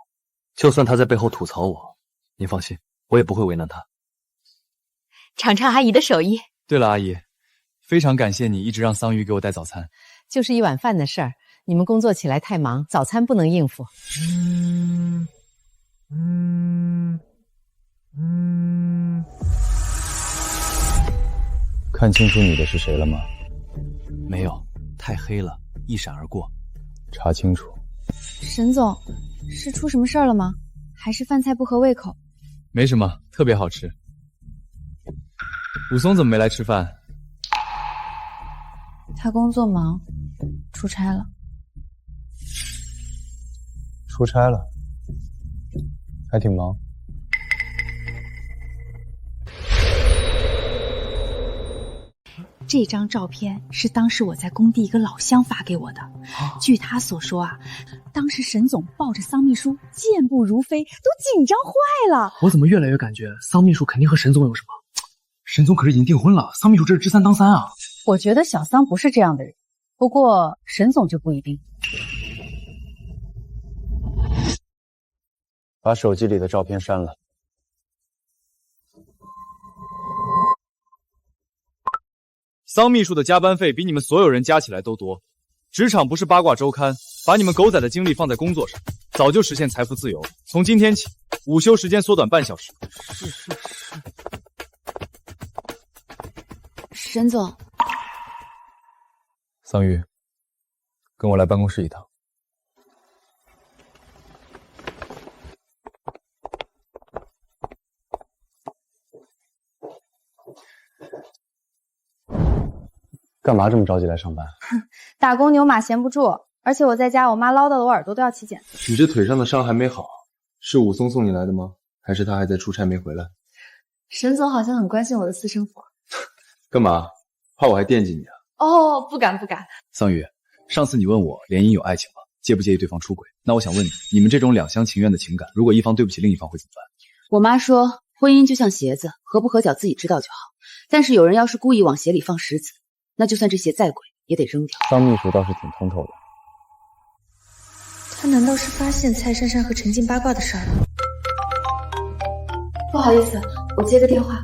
Speaker 1: 就算他在背后吐槽我，您放心，我也不会为难他。
Speaker 8: 尝尝阿姨的手艺。
Speaker 5: 对了，阿姨，非常感谢你一直让桑榆给我带早餐。
Speaker 7: 就是一碗饭的事儿，你们工作起来太忙，早餐不能应付。
Speaker 19: 看清楚你的是谁了吗？
Speaker 1: 没有，太黑了，一闪而过。
Speaker 19: 查清楚。
Speaker 12: 沈总，
Speaker 6: 是出什么事儿了吗？还是饭菜不合胃口？
Speaker 5: 没什么，特别好吃。武松怎么没来吃饭？
Speaker 6: 他工作忙，出差了。
Speaker 19: 出差了，还挺忙。
Speaker 7: 这张照片是当时我在工地一个老乡发给我的。据他所说啊，当时沈总抱着桑秘书健步如飞，都紧张坏了。
Speaker 1: 我怎么越来越感觉桑秘书肯定和沈总有什么？沈总可是已经订婚了，桑秘书这是知三当三啊！
Speaker 7: 我觉得小桑不是这样的人，不过沈总就不一定。
Speaker 19: 把手机里的照片删了。
Speaker 5: 桑秘书的加班费比你们所有人加起来都多。职场不是八卦周刊，把你们狗仔的精力放在工作上，早就实现财富自由。从今天起，午休时间缩短半小时。
Speaker 1: 是。
Speaker 6: 沈总，
Speaker 19: 桑昱，跟我来办公室一趟。干嘛这么着急来上班？
Speaker 6: 打工牛马闲不住，而且我在家，我妈唠叨的我耳朵都要起茧子。
Speaker 10: 你这腿上的伤还没好，是武松送你来的吗？还是他还在出差没回来？
Speaker 6: 沈总好像很关心我的私生活。
Speaker 10: 干嘛？怕我还惦记你啊？
Speaker 6: 哦，不敢。
Speaker 5: 桑昱，上次你问我联姻有爱情吗？介不介意对方出轨？那我想问你，你们这种两厢情愿的情感，如果一方对不起另一方会怎么办？
Speaker 7: 我妈说，婚姻就像鞋子，合不合脚自己知道就好。但是有人要是故意往鞋里放石子，那就算这鞋再贵，也得扔掉。
Speaker 19: 桑秘书倒是挺通透的。
Speaker 12: 他难道是发现蔡珊珊和陈静八卦的事儿了？
Speaker 6: 不好意思，我接个电话。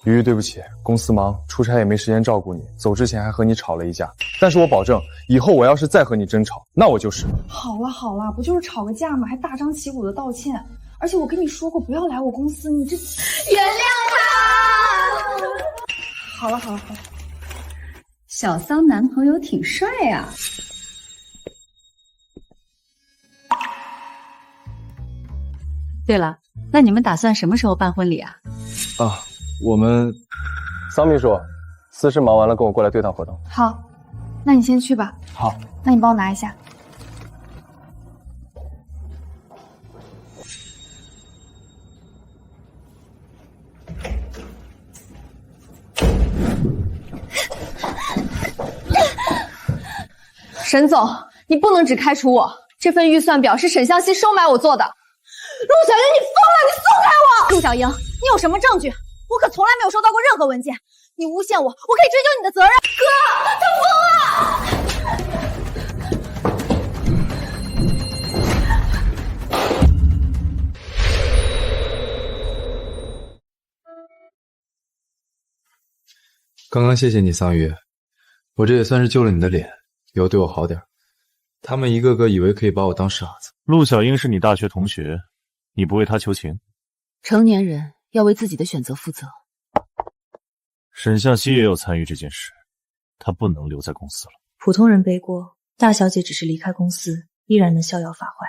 Speaker 19: 鱼，对不起，公司忙，出差也没时间照顾你，走之前还和你吵了一架。但是我保证，以后我要是再和你争吵，那我就是。
Speaker 12: 好了，不就是吵个架吗？还大张旗鼓的道歉，而且我跟你说过不要来我公司，你这
Speaker 6: 原谅他。
Speaker 12: 好了，
Speaker 7: 小桑男朋友挺帅啊。对了，那你们打算什么时候办婚礼啊？
Speaker 19: 我们桑秘书，私事忙完了跟我过来对趟合同。
Speaker 6: 好，那你先去吧。
Speaker 19: 好，
Speaker 6: 那你帮我拿一下。沈总，你不能只开除我，这份预算表是沈向西收买我做的。陆小英，你疯了！你松开我！陆小英，你有什么证据？我可从来没有收到过任何文件，你诬陷我，我可以追究你的责任。哥，他疯了！
Speaker 10: 刚刚谢谢你，桑昱，我这也算是救了你的脸，以后对我好点。他们一个个以为可以把我当傻子。
Speaker 22: 陆小英是你大学同学，你不为她求情？
Speaker 7: 成年人要为自己的选择负责。
Speaker 22: 沈向西也有参与这件事，他不能留在公司了。
Speaker 12: 普通人背锅，大小姐只是离开公司，依然能逍遥法外，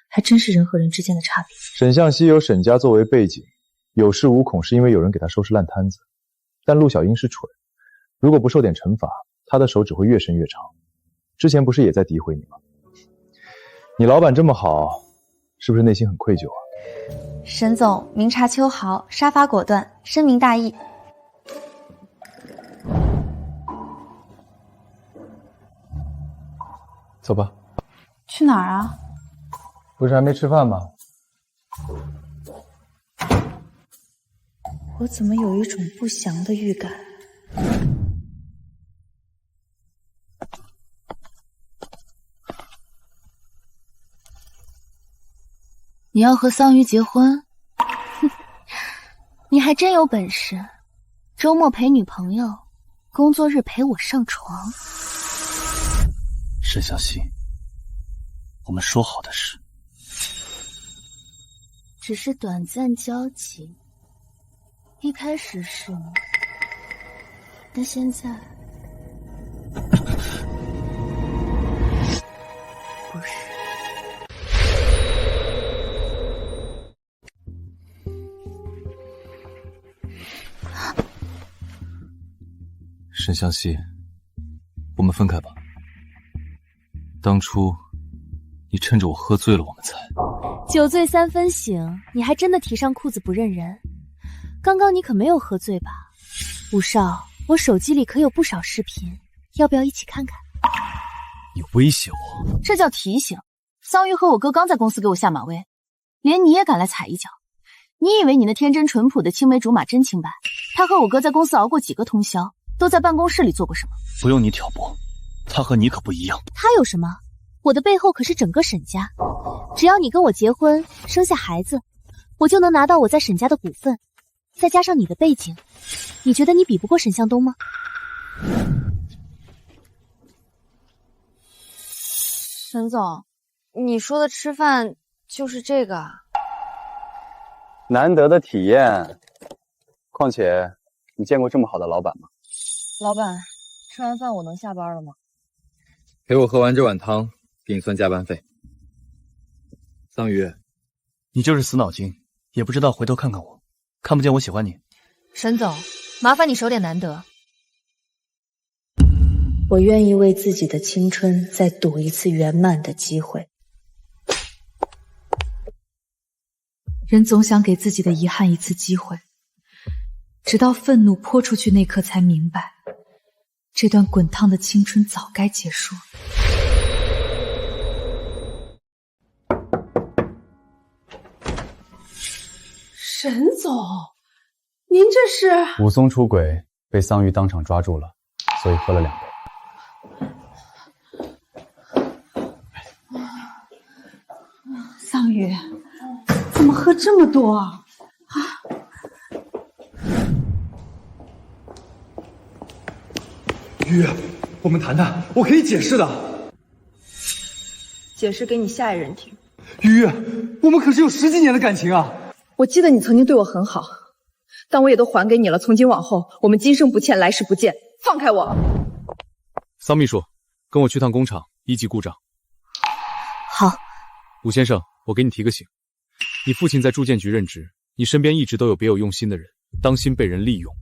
Speaker 12: 还真是人和人之间的差别。
Speaker 19: 沈向西有沈家作为背景，有恃无恐是因为有人给他收拾烂摊子。但陆小英是蠢，如果不受点惩罚，他的手只会越伸越长。之前不是也在诋毁你吗？你老板这么好，是不是内心很愧疚啊？
Speaker 6: 沈总明察秋毫，杀伐果断，深明大义。
Speaker 19: 走吧。
Speaker 6: 去哪儿啊？
Speaker 19: 不是还没吃饭吗？
Speaker 12: 我怎么有一种不祥的预感？
Speaker 14: 你要和桑昱结婚？哼，你还真有本事！周末陪女朋友，工作日陪我上床。
Speaker 1: 沈向西，我们说好的事，
Speaker 14: 只是短暂交集，一开始是，但现在不是。
Speaker 4: 沈香溪，我们分开吧。当初你趁着我喝醉了，我们才
Speaker 14: 酒醉三分醒，你还真的提上裤子不认人。刚刚你可没有喝醉吧？吴少，我手机里可有不少视频，要不要一起看看？
Speaker 4: 你威胁我？
Speaker 7: 这叫提醒。桑榆和我哥刚在公司给我下马威，连你也敢来踩一脚？你以为你那天真淳朴的青梅竹马真清白？他和我哥在公司熬过几个通宵，都在办公室里做过什么？
Speaker 4: 不用你挑拨，他和你可不一样。
Speaker 14: 他有什么？我的背后可是整个沈家，只要你跟我结婚，生下孩子，我就能拿到我在沈家的股份，再加上你的背景，你觉得你比不过沈向东吗？
Speaker 2: 沈总，你说的吃饭就是这个啊？
Speaker 5: 难得的体验，况且你见过这么好的老板吗？
Speaker 2: 老板，吃完饭我能下班了吗？
Speaker 5: 陪我喝完这碗汤，给你算加班费。桑榆，
Speaker 4: 你就是死脑筋，也不知道回头看看我，看不见我喜欢你。
Speaker 2: 沈总，麻烦你手点难得。
Speaker 3: 我愿意为自己的青春再赌一次圆满的机会。
Speaker 12: 人总想给自己的遗憾一次机会，直到愤怒泼出去那刻才明白，这段滚烫的青春早该结束。
Speaker 8: 沈总，您这是？
Speaker 5: 武松出轨，被桑榆当场抓住了，所以喝了2杯。
Speaker 7: 桑榆，怎么喝这么多啊？
Speaker 11: 玉，我们谈谈，我可以解释的。
Speaker 8: 解释给你下一任听。
Speaker 11: 玉，我们可是有10几年的感情啊！
Speaker 8: 我记得你曾经对我很好，但我也都还给你了。从今往后，我们今生不欠，来世不见。放开我！
Speaker 22: 桑秘书，跟我去趟工厂，一级故障。
Speaker 14: 好。
Speaker 22: 武先生，我给你提个醒，你父亲在住建局任职，你身边一直都有别有用心的人，当心被人利用。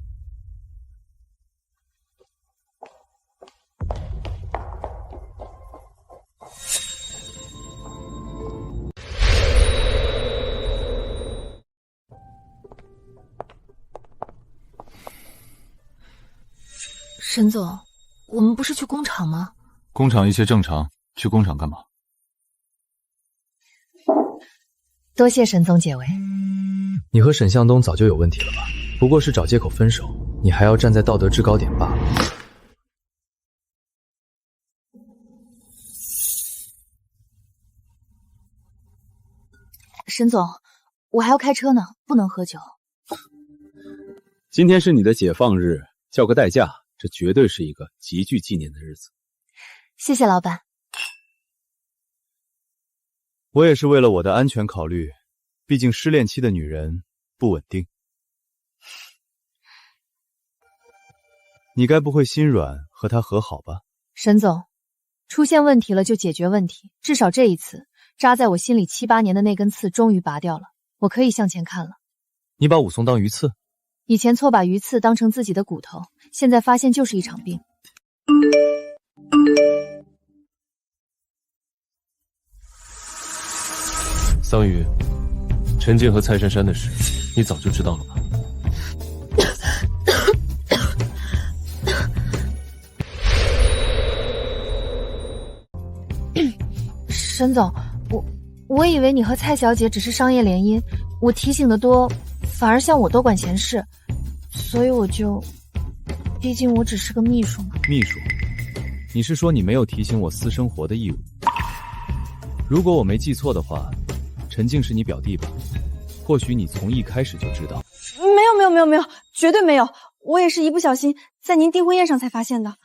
Speaker 2: 沈总，我们不是去工厂吗？
Speaker 4: 工厂一切正常，去工厂干嘛？
Speaker 2: 多谢沈总解围。
Speaker 1: 你和沈向东早就有问题了吧？不过是找借口分手，你还要站在道德制高点罢了。
Speaker 7: 沈总，我还要开车呢，不能喝酒。
Speaker 22: 今天是你的解放日，叫个代驾，这绝对是一个极具纪念的日子。
Speaker 2: 谢谢老板。
Speaker 22: 我也是为了我的安全考虑，毕竟失恋期的女人不稳定。你该不会心软和他和好吧？
Speaker 2: 沈总，出现问题了就解决问题，至少这一次扎在我心里7、8年的那根刺终于拔掉了，我可以向前看了。
Speaker 1: 你把武松当鱼刺？
Speaker 2: 以前错把鱼刺当成自己的骨头，现在发现就是一场病。
Speaker 23: 桑榆，陈静和蔡珊珊的事，你早就知道了吧？
Speaker 2: 沈总，我以为你和蔡小姐只是商业联姻，我提醒的多，反而像我多管闲事，所以我就，毕竟我只是个秘书嘛。
Speaker 22: 秘书？你是说你没有提醒我私生活的义务？如果我没记错的话，陈静是你表弟吧？或许你从一开始就知道。
Speaker 6: 没有，绝对没有，我也是一不小心在您订婚宴上才发现的。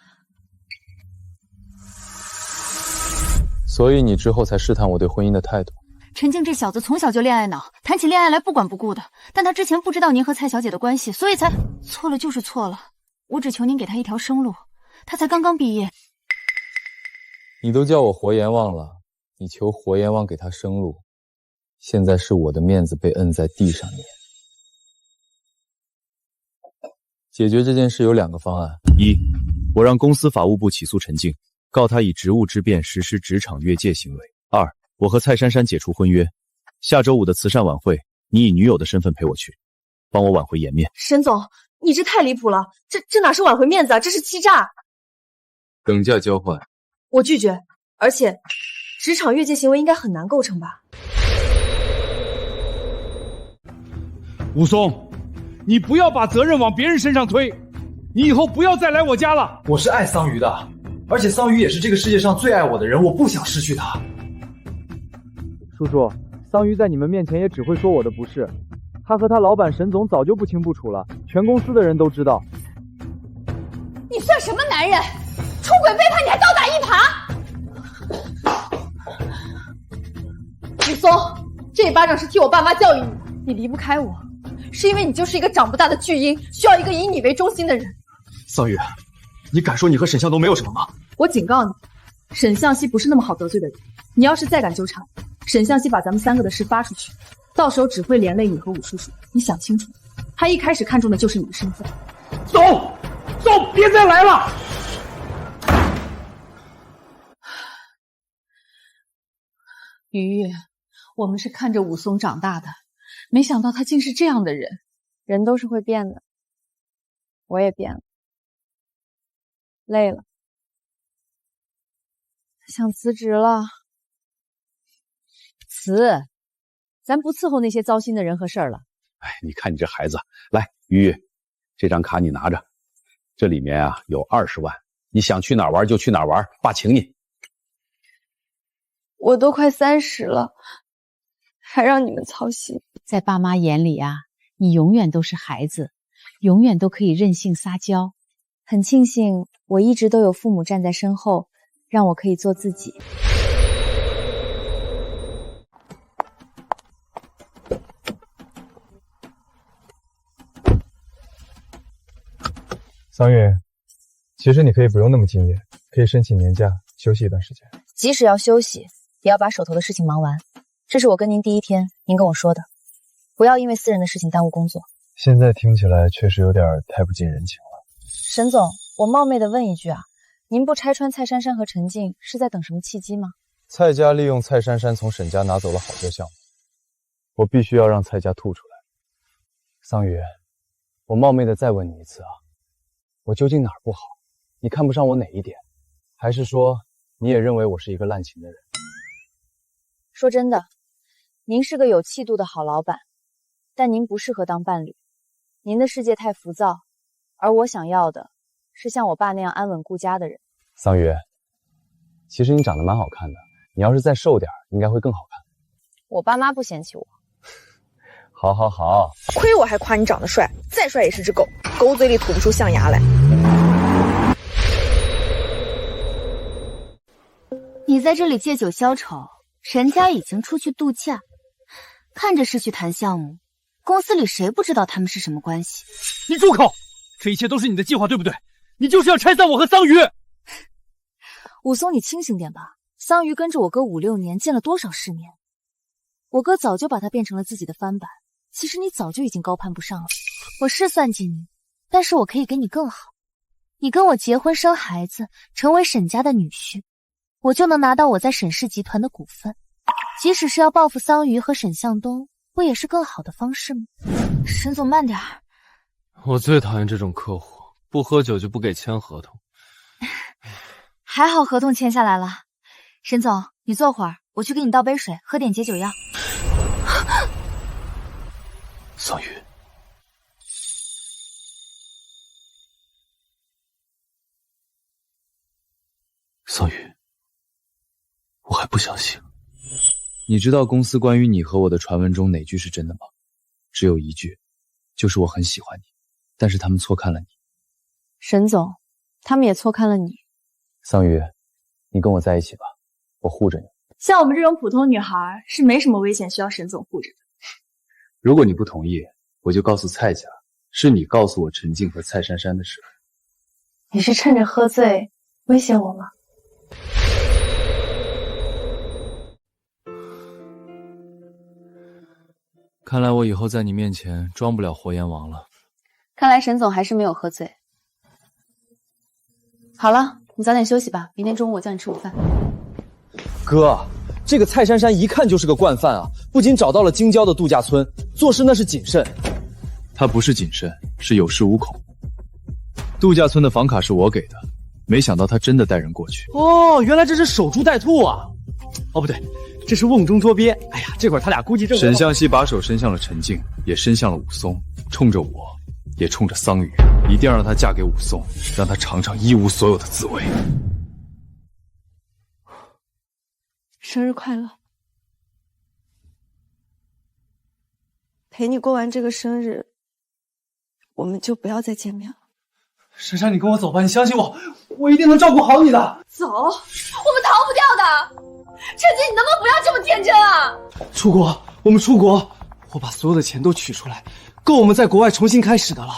Speaker 5: 所以你之后才试探我对婚姻的态度。
Speaker 14: 陈静这小子从小就恋爱脑，谈起恋爱来不管不顾的。但他之前不知道您和蔡小姐的关系，所以才错了就是错了。我只求您给他一条生路，他才刚刚毕业。
Speaker 5: 你都叫我活阎王了，你求活阎王给他生路，现在是我的面子被摁在地上面。解决这件事有2个方案：
Speaker 22: 一，我让公司法务部起诉陈静，告他以职务之便实施职场越界行为；二，我和蔡珊珊解除婚约，下周5的慈善晚会，你以女友的身份陪我去，帮我挽回颜面。
Speaker 8: 沈总，你这太离谱了，这哪是挽回面子啊，这是欺诈！
Speaker 5: 等价交换，
Speaker 8: 我拒绝，而且职场越界行为应该很难构成吧？
Speaker 17: 武松，你不要把责任往别人身上推，你以后不要再来我家了。
Speaker 11: 我是爱桑榆的，而且桑榆也是这个世界上最爱我的人，我不想失去他。
Speaker 5: 叔叔，桑榆在你们面前也只会说我的不是，他和他老板沈总早就不清不楚了，全公司的人都知道。
Speaker 8: 你算什么男人？出轨背叛你还倒打一耙！武松，这一巴掌是替我爸妈教育你的，你离不开我，是因为你就是一个长不大的巨婴，需要一个以你为中心的人。
Speaker 11: 桑榆，你敢说你和沈向东没有什么吗？
Speaker 8: 我警告你，沈向西不是那么好得罪的人，你要是再敢纠缠，沈向西把咱们3个的事发出去，到时候只会连累你和武叔叔。你想清楚，他一开始看中的就是你的身份。
Speaker 17: 走，别再来了！
Speaker 13: 于月，我们是看着武松长大的，没想到他竟是这样的人。
Speaker 2: 人都是会变的，我也变了，累了，想辞职了。
Speaker 13: 辞，咱不伺候那些糟心的人和事儿了。
Speaker 18: 哎，你看你这孩子，来，于玉，这张卡你拿着，这里面啊有20万，你想去哪儿玩就去哪儿玩，爸请你。
Speaker 2: 我都快30了，还让你们操心。
Speaker 13: 在爸妈眼里啊，你永远都是孩子，永远都可以任性撒娇。
Speaker 2: 很庆幸我一直都有父母站在身后，让我可以做自己。
Speaker 19: 桑榆，其实你可以不用那么敬业，可以申请年假休息一段时间。
Speaker 2: 即使要休息，也要把手头的事情忙完。这是我跟您第一天您跟我说的，不要因为私人的事情耽误工作。
Speaker 19: 现在听起来确实有点太不近人情了。
Speaker 2: 沈总，我冒昧的问一句啊，您不拆穿蔡珊珊和陈静是在等什么契机吗？
Speaker 5: 蔡家利用蔡珊珊从沈家拿走了好多项目，我必须要让蔡家吐出来。桑榆，我冒昧的再问你一次啊，我究竟哪儿不好？你看不上我哪一点？还是说你也认为我是一个滥情的人？
Speaker 2: 说真的，您是个有气度的好老板，但您不适合当伴侣。您的世界太浮躁，而我想要的是像我爸那样安稳顾家的人。
Speaker 5: 桑榆，其实你长得蛮好看的，你要是再瘦点，应该会更好看。
Speaker 2: 我爸妈不嫌弃我。
Speaker 5: 好好好，
Speaker 8: 亏我还夸你长得帅，再帅也是只狗，狗嘴里吐不出象牙来。
Speaker 14: 你在这里借酒消愁，人家已经出去度假，看着是去谈项目，公司里谁不知道他们是什么关系？
Speaker 17: 你住口！这一切都是你的计划，对不对？你就是要拆散我和桑榆。
Speaker 21: 武松，你清醒点吧。桑榆跟着我哥5、6年，见了多少世面？我哥早就把他变成了自己的翻版。其实你早就已经高攀不上了。
Speaker 14: 我是算计你，但是我可以给你更好。你跟我结婚生孩子，成为沈家的女婿，我就能拿到我在沈氏集团的股份。即使是要报复桑榆和沈向东，不也是更好的方式吗？
Speaker 21: 沈总，慢点儿。
Speaker 23: 我最讨厌这种客户，不喝酒就不给签合同。
Speaker 21: 还好合同签下来了。沈总，你坐会儿，我去给你倒杯水，喝点解酒药。
Speaker 23: 桑榆，桑榆，我还不相信。
Speaker 5: 你知道公司关于你和我的传闻中哪句是真的吗？只有一句，就是我很喜欢你，但是他们错看了你。
Speaker 2: 沈总，他们也错看了你。
Speaker 5: 桑榆，你跟我在一起吧，我护着你。
Speaker 8: 像我们这种普通女孩是没什么危险需要沈总护着的。
Speaker 5: 如果你不同意，我就告诉蔡家，是你告诉我陈静和蔡珊珊的事。
Speaker 8: 你是趁着喝醉威胁我吗？
Speaker 1: 看来我以后在你面前装不了活阎王了。
Speaker 6: 看来沈总还是没有喝醉。好了，你早点休息吧，明天中午我叫你吃午饭。
Speaker 5: 哥，这个蔡珊珊一看就是个惯犯啊！不仅找到了京郊的度假村，做事那是谨慎。
Speaker 4: 他不是谨慎，是有恃无恐。度假村的房卡是我给的，没想到他真的带人过去。
Speaker 1: 哦，原来这是守株待兔啊！哦，不对，这是瓮中捉鳖。哎呀，这会儿他俩估计正……
Speaker 4: 沈向西把手伸向了陈静，也伸向了武松，冲着我，也冲着桑榆，一定要让她嫁给武松，让她尝尝一无所有的滋味。
Speaker 9: 生日快乐！陪你过完这个生日，我们就不要再见面了。
Speaker 11: 珊珊，你跟我走吧，你相信我，我一定能照顾好你的。
Speaker 8: 走，我们逃不掉的。陈静，你能不能不要这么天真啊？
Speaker 11: 出国，我们出国，我把所有的钱都取出来，够我们在国外重新开始的了。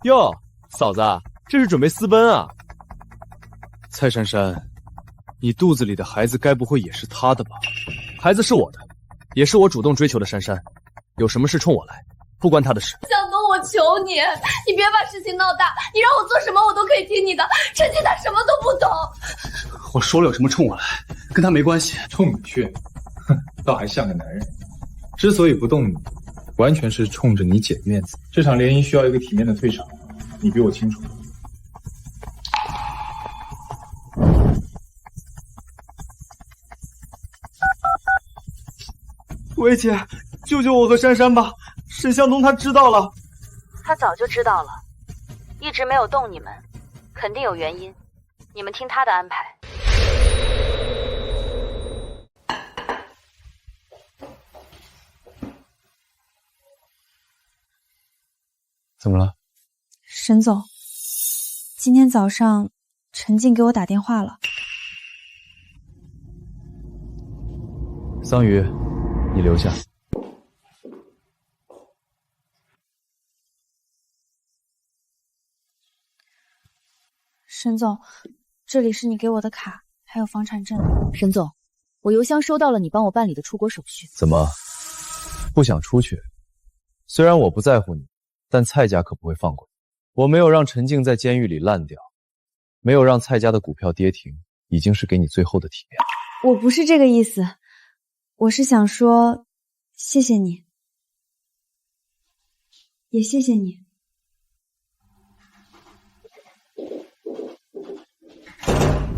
Speaker 1: 哟，嫂子，这是准备私奔啊？
Speaker 4: 蔡珊珊，你肚子里的孩子该不会也是他的吧？
Speaker 1: 孩子是我的，也是我主动追求的珊珊，有什么事冲我来，不关他的事。
Speaker 8: 向东，我求你，你别把事情闹大，你让我做什么我都可以听你的。陈静他什么都不懂。
Speaker 11: 我说了有什么冲我来，跟他没关系。
Speaker 10: 冲你去，哼，倒还像个男人。之所以不动你，完全是冲着你姐面子。这场联谊需要一个体面的退场，你比我清楚。
Speaker 11: 薇姐，救救我和珊珊吧！沈向东他知道了，
Speaker 3: 他早就知道了，一直没有动你们，肯定有原因。你们听他的安排。
Speaker 5: 怎么了？
Speaker 12: 沈总，今天早上陈静给我打电话了。
Speaker 4: 桑榆，你留下。
Speaker 12: 沈总，这里是你给我的卡，还有房产证。
Speaker 2: 沈总，我邮箱收到了你帮我办理的出国手续。
Speaker 4: 怎么，不想出去？虽然我不在乎你，但蔡家可不会放过你。我没有让陈静在监狱里烂掉，没有让蔡家的股票跌停，已经是给你最后的体面了。
Speaker 12: 我不是这个意思，我是想说，谢谢你，也谢谢你。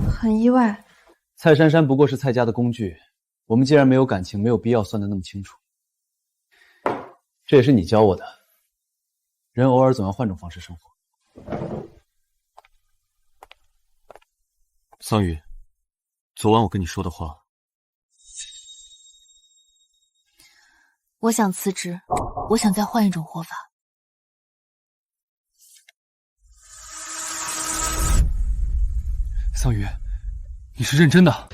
Speaker 12: 很意外，
Speaker 5: 蔡珊珊不过是蔡家的工具，我们既然没有感情，没有必要算得那么清楚。这也是你教我的，人偶尔总要换种方式生活。
Speaker 23: 桑榆，昨晚我跟你说的话，
Speaker 7: 我想辞职，我想再换一种活法。
Speaker 11: 桑榆，你是认真的？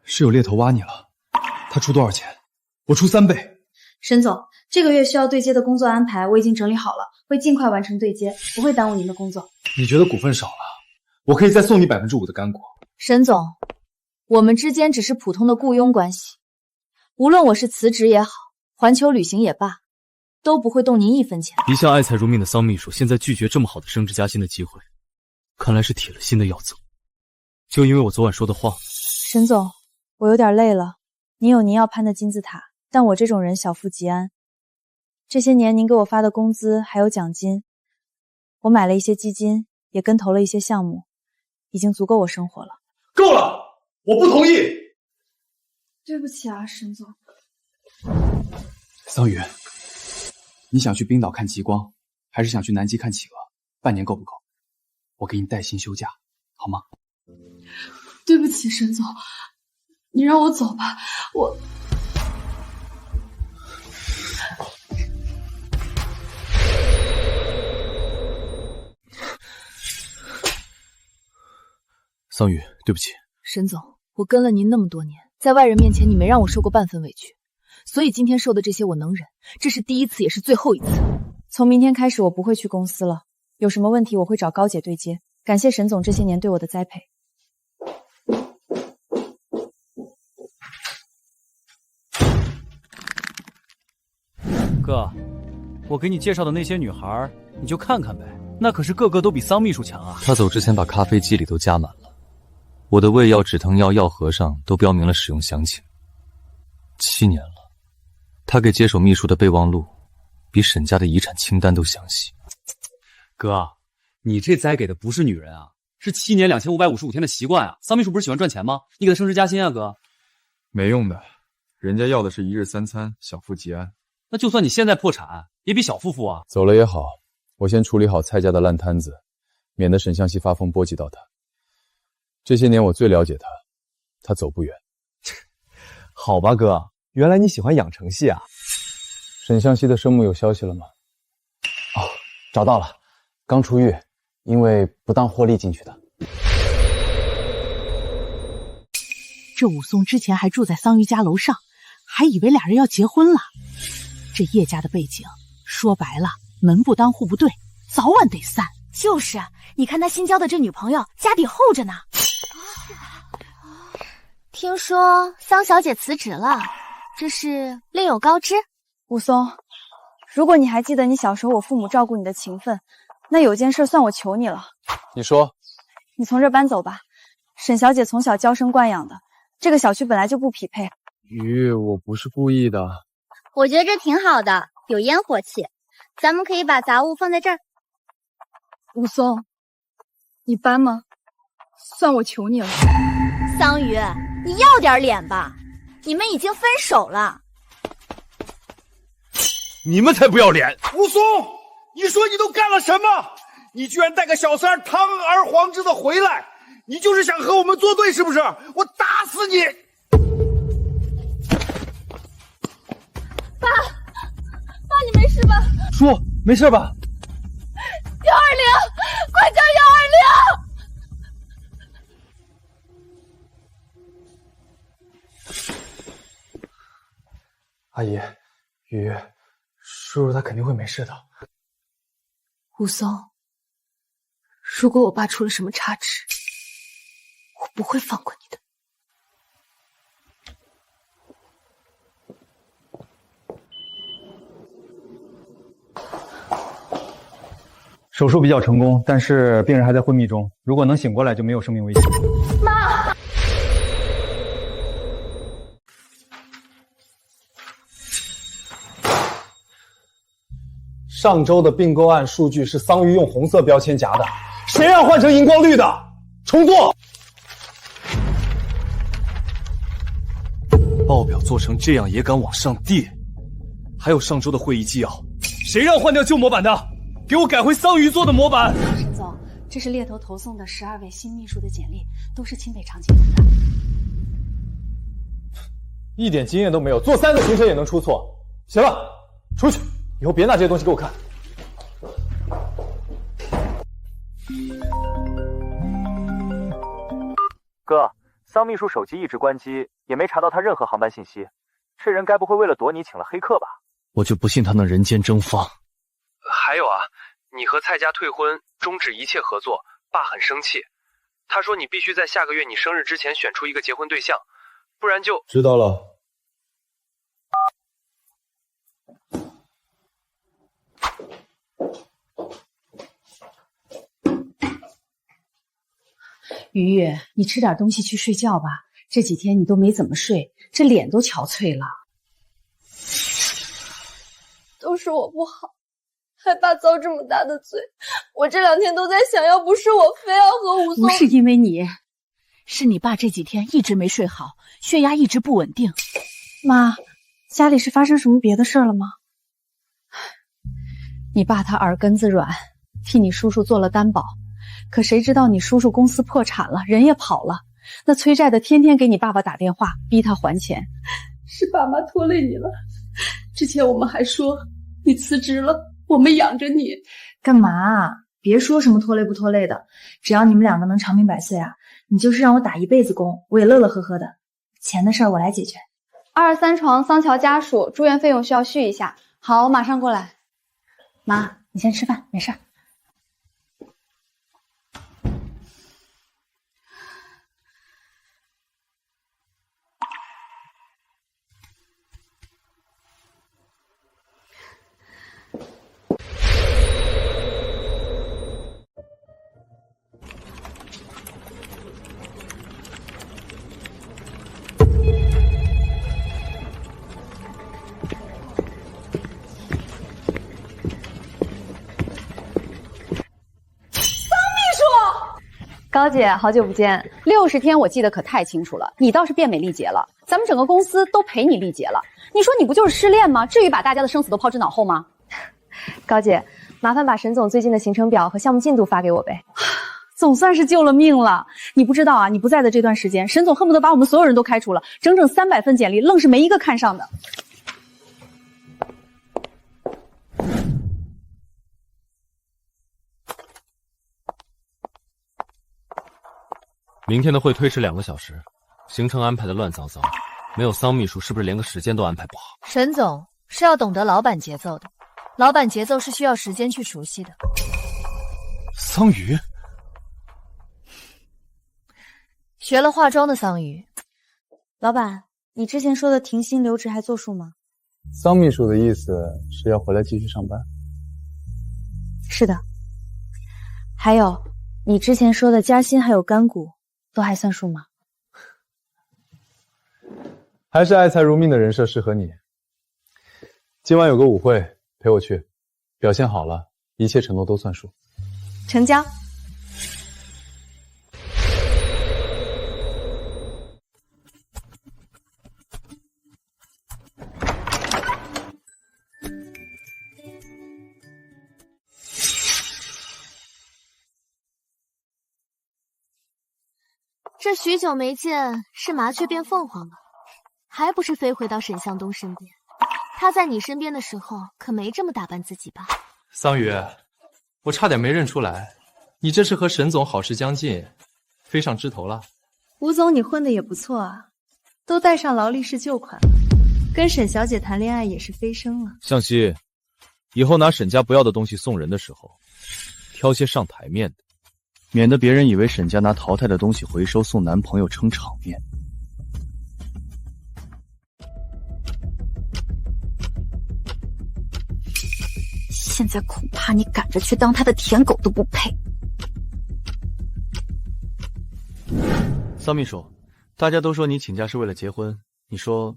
Speaker 11: 是有猎头挖你了，他出多少钱？我出3倍。
Speaker 8: 沈总，这个月需要对接的工作安排我已经整理好了，会尽快完成对接，不会耽误您的工作。
Speaker 11: 你觉得股份少了，我可以再送你5%的干果。
Speaker 2: 沈总，我们之间只是普通的雇佣关系，无论我是辞职也好，环球旅行也罢，都不会动您1分钱。
Speaker 23: 一向爱财如命的桑秘书，现在拒绝这么好的升职加薪的机会，看来是铁了心的要走。就因为我昨晚说的话。
Speaker 12: 沈总，我有点累了，您有您要攀的金字塔，但我这种人小富即安。这些年您给我发的工资还有奖金，我买了一些基金，也跟投了一些项目，已经足够我生活了。
Speaker 11: 够了，我不同意。
Speaker 8: 对不起啊，沈总。
Speaker 5: 桑榆，你想去冰岛看极光，还是想去南极看企鹅？半年够不够？我给你带薪休假，好吗？
Speaker 8: 对不起，沈总，你让我走吧，我。
Speaker 23: 桑榆，对不起。
Speaker 2: 沈总，我跟了您那么多年，在外人面前你没让我受过半分委屈，所以今天受的这些我能忍，这是第一次也是最后一次。
Speaker 12: 从明天开始我不会去公司了，有什么问题我会找高姐对接。感谢沈总这些年对我的栽培。
Speaker 23: 哥，我给你介绍的那些女孩，你就看看呗，那可是个个都比桑秘书强啊。
Speaker 1: 他走之前把咖啡机里都加满了，我的胃药、止疼药药盒上都标明了使用详情。7年了，他给接手秘书的备忘录比沈家的遗产清单都详细。
Speaker 23: 哥，你这栽给的不是女人啊，是7年2555天的习惯啊。桑秘书不是喜欢赚钱吗？你给他升职加薪啊，哥。
Speaker 10: 没用的，人家要的是1日3餐，小富即安。
Speaker 23: 那就算你现在破产，也比小富富啊。
Speaker 4: 走了也好，我先处理好蔡家的烂摊子，免得沈向西发疯波及到他。这些年我最了解他，他走不远。
Speaker 11: 好吧，哥，原来你喜欢养成系啊。
Speaker 4: 沈向西的生母有消息了吗？
Speaker 5: 哦，找到了，刚出狱，因为不当获利进去的。
Speaker 13: 这武松之前还住在桑榆家楼上，还以为俩人要结婚了。这叶家的背景，说白了，门不当户不对，早晚得散。
Speaker 14: 就是，你看他新交的这女朋友，家底厚着呢。听说桑小姐辞职了，这是另有高枝？
Speaker 12: 武松，如果你还记得你小时候我父母照顾你的情分，那有件事算我求你了。
Speaker 4: 你说。
Speaker 12: 你从这搬走吧，沈小姐从小娇生惯养的，这个小区本来就不匹配。
Speaker 11: 鱼，我不是故意的。
Speaker 14: 我觉得这挺好的，有烟火气。咱们可以把杂物放在这儿。
Speaker 8: 武松，你搬吗？算我求你了。
Speaker 14: 桑榆，你要点脸吧，你们已经分手了。
Speaker 17: 你们才不要脸！武松，你说你都干了什么？你居然带个小三堂而皇之的回来，你就是想和我们作对是不是？我打死你！
Speaker 8: 爸，你没事吧？
Speaker 11: 叔，没事吧
Speaker 8: ？120，快叫120！
Speaker 11: 阿姨，雨，叔叔他肯定会没事的。
Speaker 13: 武松，如果我爸出了什么差池，我不会放过你的。
Speaker 5: 手术比较成功，但是病人还在昏迷中，如果能醒过来，就没有生命危险。
Speaker 8: 妈！
Speaker 11: 上周的并购案数据是桑榆用红色标签夹的，谁让换成荧光绿的？重做！
Speaker 23: 报表做成这样也敢往上递？还有上周的会议纪要，谁让换掉旧模板的？给我改回桑榆做的模板。
Speaker 21: 沈总，这是猎头投送的12位新秘书的简历，都是清北长青的。
Speaker 11: 一点经验都没有，做3个行程也能出错。行了，出去，以后别拿这些东西给我看。
Speaker 1: 哥，桑秘书手机一直关机，也没查到他任何航班信息。这人该不会为了躲你请了黑客吧？
Speaker 23: 我就不信他能人间蒸发。
Speaker 15: 还有啊，你和蔡家退婚，终止一切合作，爸很生气。他说你必须在下个月你生日之前选出一个结婚对象，不然就……
Speaker 19: 知道了。
Speaker 13: 鱼鱼，你吃点东西去睡觉吧。这几天你都没怎么睡，这脸都憔悴了。
Speaker 9: 都是我不好，害爸遭这么大的罪。我这2天都在想，要不是我非要和武松……
Speaker 13: 不是因为你，是你爸这几天一直没睡好，血压一直不稳定。
Speaker 12: 妈，家里是发生什么别的事了吗？
Speaker 13: 你爸他耳根子软，替你叔叔做了担保，可谁知道你叔叔公司破产了，人也跑了。那催债的天天给你爸爸打电话，逼他还钱。
Speaker 8: 是爸妈拖累你了。之前我们还说你辞职了，我们养着你。
Speaker 3: 干嘛？别说什么拖累不拖累的，只要你们2个能长命百岁啊，
Speaker 12: 你就是让我打一辈子工，我也乐乐呵呵的。钱的事儿我来解决。
Speaker 6: 23床桑乔家属，住院费用需要续一下。好，我马上过来。
Speaker 12: 妈，你先吃饭，没事儿。
Speaker 8: 高姐，好久不见！60天我记得可太清楚了，你倒是变美丽节了，咱们整个公司都陪你丽节了。你说你不就是失恋吗？至于把大家的生死都抛之脑后吗？
Speaker 6: 高姐，麻烦把沈总最近的行程表和项目进度发给我呗。
Speaker 8: 总算是救了命了。你不知道啊，你不在的这段时间，沈总恨不得把我们所有人都开除了，整整300份简历，愣是没一个看上的。
Speaker 1: 明天的会推迟2个小时，行程安排的乱糟糟，没有桑秘书是不是连个时间都安排不好？
Speaker 2: 沈总是要懂得老板节奏的，老板节奏是需要时间去熟悉的。
Speaker 1: 桑榆，
Speaker 2: 学了化妆的桑榆。
Speaker 12: 老板，你之前说的停薪留职还作数吗？
Speaker 5: 桑秘书的意思是要回来继续上班。
Speaker 12: 是的。还有，你之前说的加薪还有干股，都还算数吗？
Speaker 4: 还是爱财如命的人设适合你。今晚有个舞会，陪我去，表现好了，一切承诺都算数。
Speaker 12: 成交。
Speaker 14: 这许久没见，是麻雀变凤凰了，还不是飞回到沈向东身边？他在你身边的时候，可没这么打扮自己吧？
Speaker 16: 桑榆，我差点没认出来，你这是和沈总好事将近，飞上枝头了。
Speaker 12: 吴总，你混得也不错啊，都带上劳力士旧款了，跟沈小姐谈恋爱也是飞升了。
Speaker 4: 向西，以后拿沈家不要的东西送人的时候，挑些上台面的。免得别人以为沈家拿淘汰的东西回收送男朋友撑场面。
Speaker 21: 现在恐怕你赶着去当他的舔狗都不配。
Speaker 4: 桑秘书，大家都说你请假是为了结婚，你说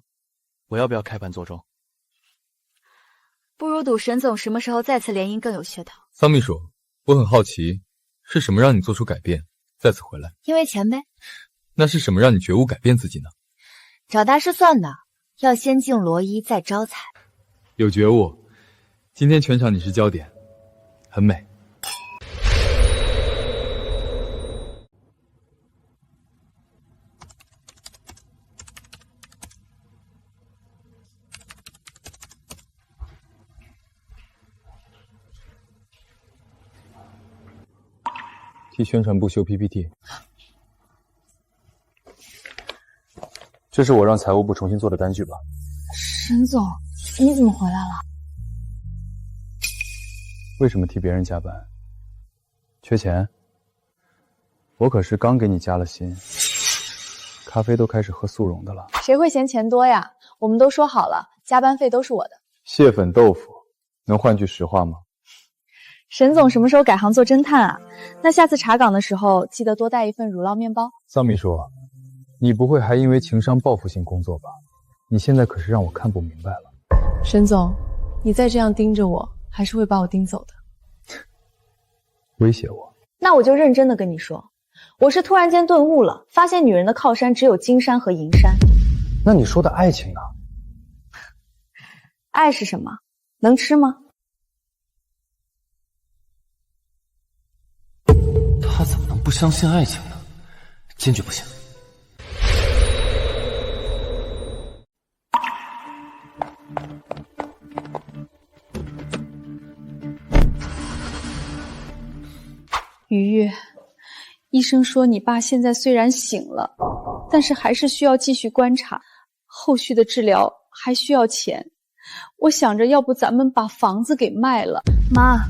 Speaker 4: 我要不要开盘做庄？
Speaker 21: 不如赌沈总什么时候再次联姻更有噱头。
Speaker 10: 桑秘书，我很好奇。是什么让你做出改变，再次回来？
Speaker 2: 因为钱呗。
Speaker 10: 那是什么让你觉悟改变自己呢？
Speaker 2: 找大师算的，要先敬罗衣，再招财。
Speaker 10: 有觉悟，今天全场你是焦点，很美。替宣传部修 PPT，
Speaker 4: 这是我让财务部重新做的单据吧。
Speaker 12: 沈总，你怎么回来了？
Speaker 4: 为什么替别人加班？缺钱？我可是刚给你加了薪，咖啡都开始喝速溶的了。
Speaker 6: 谁会嫌钱多呀？我们都说好了，加班费都是我的。
Speaker 4: 蟹粉豆腐，能换句实话吗？
Speaker 6: 沈总什么时候改行做侦探啊？那下次查岗的时候记得多带一份乳酪面包。
Speaker 4: 桑秘书，你不会还因为情商报复性工作吧？你现在可是让我看不明白了。
Speaker 8: 沈总，你再这样盯着我，还是会把我盯走的。
Speaker 4: 威胁我？
Speaker 6: 那我就认真的跟你说，我是突然间顿悟了，发现女人的靠山只有金山和银山。
Speaker 4: 那你说的爱情呢？
Speaker 6: 爱是什么？能吃吗？
Speaker 1: 他怎么能不相信爱情呢？坚决不行！
Speaker 6: 雨玉，医生说你爸现在虽然醒了，但是还是需要继续观察，后续的治疗还需要钱。我想着要不咱们把房子给卖了。
Speaker 7: 妈，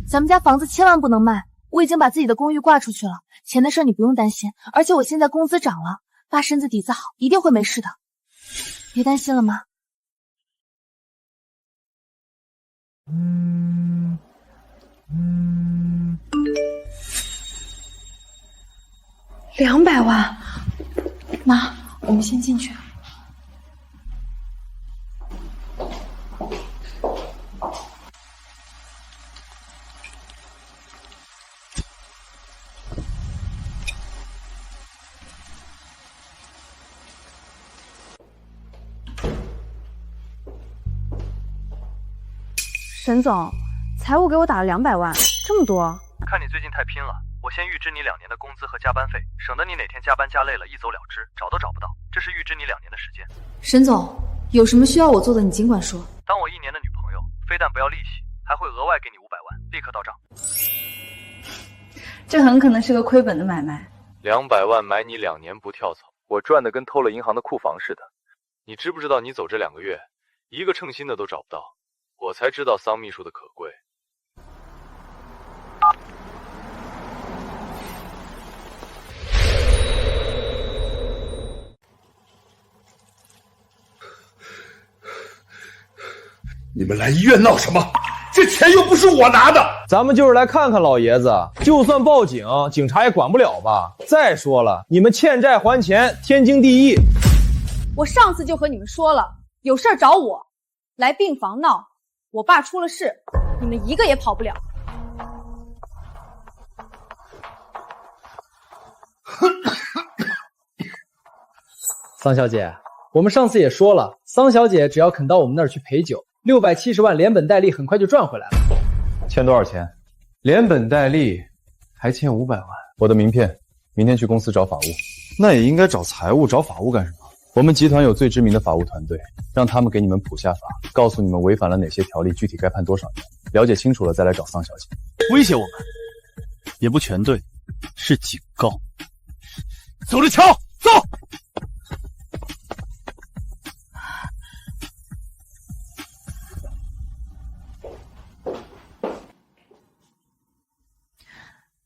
Speaker 7: 咱们家房子千万不能卖，我已经把自己的公寓挂出去了，钱的事你不用担心，而且我现在工资涨了，爸身子底子好，一定会没事的，别担心了妈。
Speaker 6: 200万，妈，我们先进去。沈总，财务给我打了200万，这么多？
Speaker 15: 看你最近太拼了，我先预支你2年的工资和加班费，省得你哪天加班加累了，一走了之，找都找不到。这是预支你2年的时间。
Speaker 8: 沈总，有什么需要我做的，你尽管说。
Speaker 15: 当我1年的女朋友，非但不要利息，还会额外给你500万，立刻到账。
Speaker 6: 这很可能是个亏本的买卖。
Speaker 4: 200万买你2年不跳槽，我赚的跟偷了银行的库房似的。你知不知道你走这2个月，一个称心的都找不到？我才知道桑秘书的可贵。
Speaker 17: 你们来医院闹什么？这钱又不是我拿的。
Speaker 5: 咱们就是来看看老爷子，就算报警，警察也管不了吧？再说了，你们欠债还钱，天经地义。
Speaker 6: 我上次就和你们说了，有事儿找我，来病房闹，我爸出了事，你们一个也跑不了。
Speaker 5: 桑小姐，我们上次也说了，桑小姐只要肯到我们那儿去陪酒，670万连本带利很快就赚回来了。
Speaker 19: 欠多少钱？连本带利，还欠500万。我的名片，明天去公司找法务。
Speaker 4: 那也应该找财务，找法务干什么？
Speaker 19: 我们集团有最知名的法务团队，让他们给你们谱下法，告诉你们违反了哪些条例，具体该判多少年。了解清楚了再来找桑小姐。
Speaker 23: 威胁我们，也不全对，是警告。
Speaker 17: 走着瞧，走。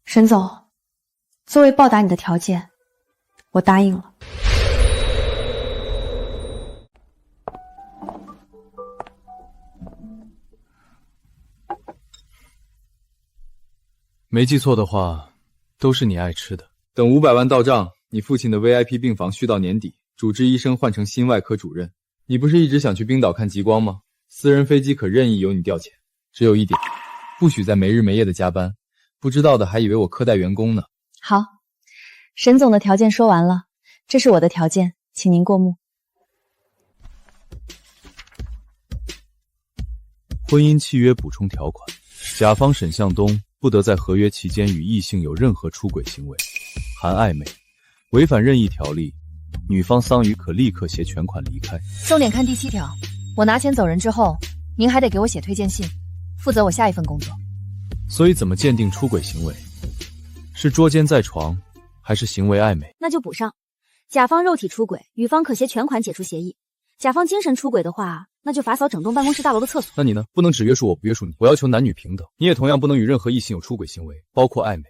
Speaker 12: 沈总，作为报答你的条件，我答应了。
Speaker 5: 没记错的话，都是你爱吃的。等500万到账，你父亲的 VIP 病房续到年底，主治医生换成心外科主任。你不是一直想去冰岛看极光吗？私人飞机可任意由你调遣，只有一点，不许再没日没夜的加班。不知道的还以为我苛待员工呢。
Speaker 12: 好，沈总的条件说完了，这是我的条件，请您过目。
Speaker 23: 婚姻契约补充条款：甲方沈向东不得在合约期间与异性有任何出轨行为，含暧昧，违反任意条例，女方桑榆可立刻携全款离开。
Speaker 2: 重点看第7条，我拿钱走人之后，您还得给我写推荐信，负责我下一份工作。
Speaker 23: 所以怎么鉴定出轨行为？是捉奸在床，还是行为暧昧？
Speaker 14: 那就补上，甲方肉体出轨，女方可携全款解除协议；甲方精神出轨的话，那就罚扫整栋办公室大楼的厕所。
Speaker 23: 那你呢？不能只约束我不约束你，我要求男女平等。你也同样不能与任何异性有出轨行为，包括暧昧，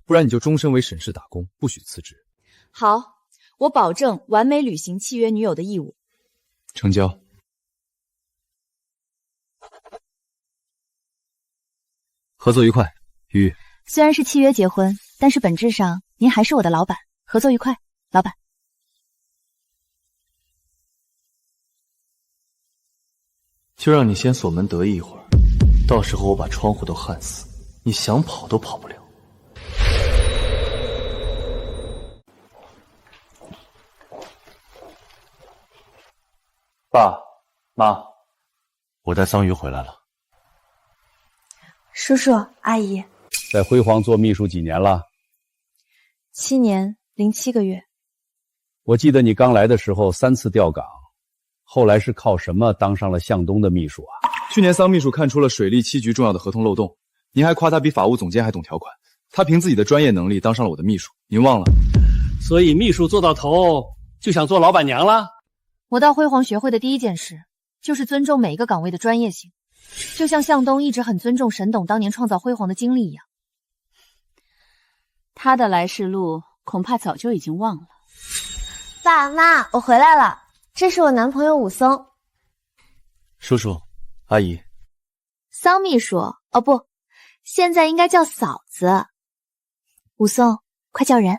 Speaker 23: 不然你就终身为沈氏打工，不许辞职。
Speaker 12: 好，我保证完美履行契约女友的义务。
Speaker 5: 成交。
Speaker 23: 合作愉快，雨。
Speaker 12: 虽然是契约结婚，但是本质上您还是我的老板。合作愉快，老板。
Speaker 23: 就让你先锁门得意一会儿，到时候我把窗户都焊死，你想跑都跑不了。
Speaker 19: 爸妈，
Speaker 23: 我带桑榆回来了。
Speaker 12: 叔叔阿姨，
Speaker 18: 在辉煌做秘书几年了
Speaker 12: ？7年07个月。
Speaker 18: 我记得你刚来的时候3次调岗，后来是靠什么当上了向东的秘书啊？
Speaker 5: 去年桑秘书看出了水利7局重要的合同漏洞，您还夸他比法务总监还懂条款，他凭自己的专业能力当上了我的秘书，您忘了？
Speaker 18: 所以秘书做到头就想做老板娘了？
Speaker 2: 我到辉煌学会的第一件事就是尊重每一个岗位的专业性，就像向东一直很尊重沈董当年创造辉煌的经历一样。
Speaker 7: 他的来时路恐怕早就已经忘了。
Speaker 9: 爸妈，我回来了，这是我男朋友武松。
Speaker 23: 叔叔，阿姨，
Speaker 9: 桑秘书，哦不，现在应该叫嫂子。
Speaker 21: 武松，快叫人。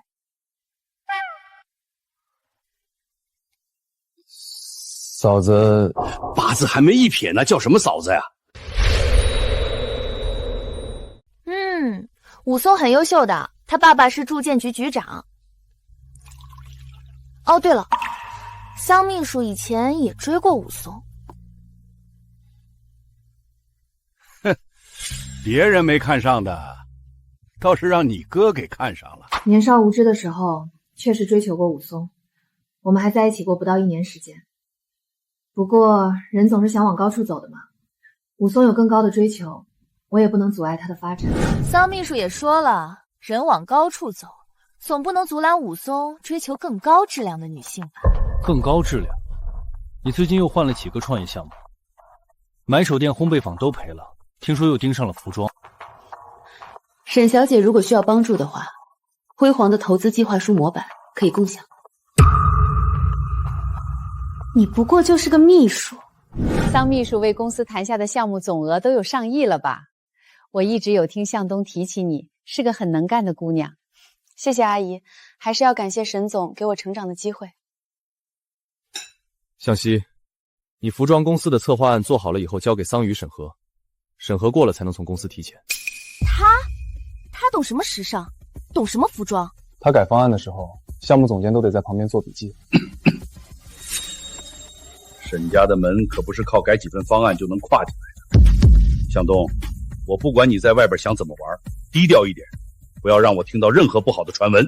Speaker 4: 嫂子，
Speaker 18: 八字还没一撇呢，叫什么嫂子呀？
Speaker 9: 武松很优秀的，他爸爸是住建局局长。哦，对了，桑秘书以前也追过武松。
Speaker 18: 哼，别人没看上的，倒是让你哥给看上了。
Speaker 2: 年少无知的时候，确实追求过武松，我们还在一起过不到1年时间。不过人总是想往高处走的嘛，武松有更高的追求，我也不能阻碍他的发展。
Speaker 7: 桑秘书也说了，人往高处走，总不能阻拦武松追求更高质量的女性吧？
Speaker 23: 更高质量？你最近又换了几个创业项目？买手店、烘焙坊都赔了，听说又盯上了服装。
Speaker 3: 沈小姐如果需要帮助的话，辉煌的投资计划书模板可以共享。
Speaker 7: 你不过就是个秘书。
Speaker 11: 桑秘书为公司谈下的项目总额都有上亿了吧？我一直有听向东提起你，是个很能干的姑娘。
Speaker 6: 谢谢阿姨，还是要感谢沈总给我成长的机会。
Speaker 23: 向西，你服装公司的策划案做好了以后交给桑榆审核，审核过了才能从公司提钱。
Speaker 7: 他懂什么时尚，懂什么服装？
Speaker 5: 他改方案的时候，项目总监都得在旁边做笔记。
Speaker 18: 沈家的门可不是靠改几份方案就能跨进来的。向东，我不管你在外边想怎么玩，低调一点，不要让我听到任何不好的传闻。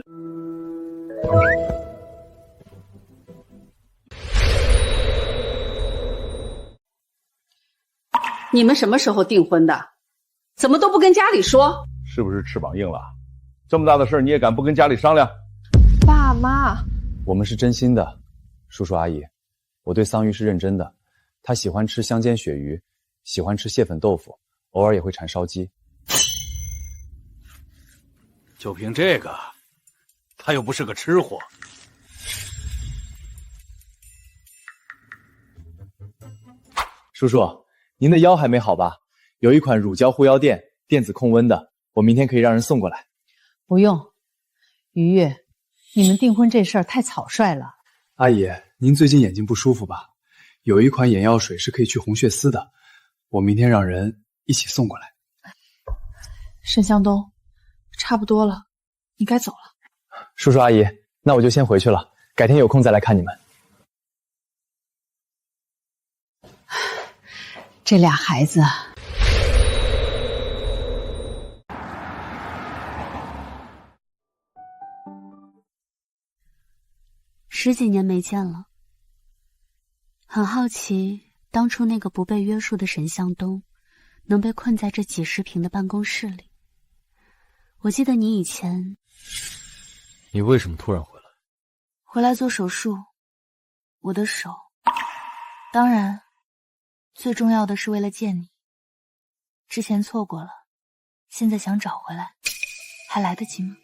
Speaker 8: 你们什么时候订婚的？怎么都不跟家里说？
Speaker 18: 是不是翅膀硬了？这么大的事你也敢不跟家里商量？
Speaker 6: 爸妈，
Speaker 5: 我们是真心的，叔叔阿姨，我对桑榆是认真的。他喜欢吃香煎鳕鱼，喜欢吃蟹粉豆腐，偶尔也会馋烧鸡。
Speaker 18: 就凭这个，他又不是个吃货。
Speaker 5: 叔叔，您的腰还没好吧？有一款乳胶护腰垫，电子控温的，我明天可以让人送过来。
Speaker 13: 不用，于月，你们订婚这事儿太草率了。
Speaker 5: 阿姨，您最近眼睛不舒服吧？有一款眼药水是可以去红血丝的，我明天让人一起送过来。
Speaker 8: 沈向东，差不多了，你该走了。
Speaker 5: 叔叔阿姨，那我就先回去了，改天有空再来看你们。
Speaker 13: 这俩孩子啊，
Speaker 7: 十几年没见了，很好奇当初那个不被约束的沈向东能被困在这几十平的办公室里。我记得你以前……
Speaker 23: 你为什么突然回来？
Speaker 7: 回来做手术，我的手，当然最重要的是为了见你。之前错过了，现在想找回来，还来得及吗？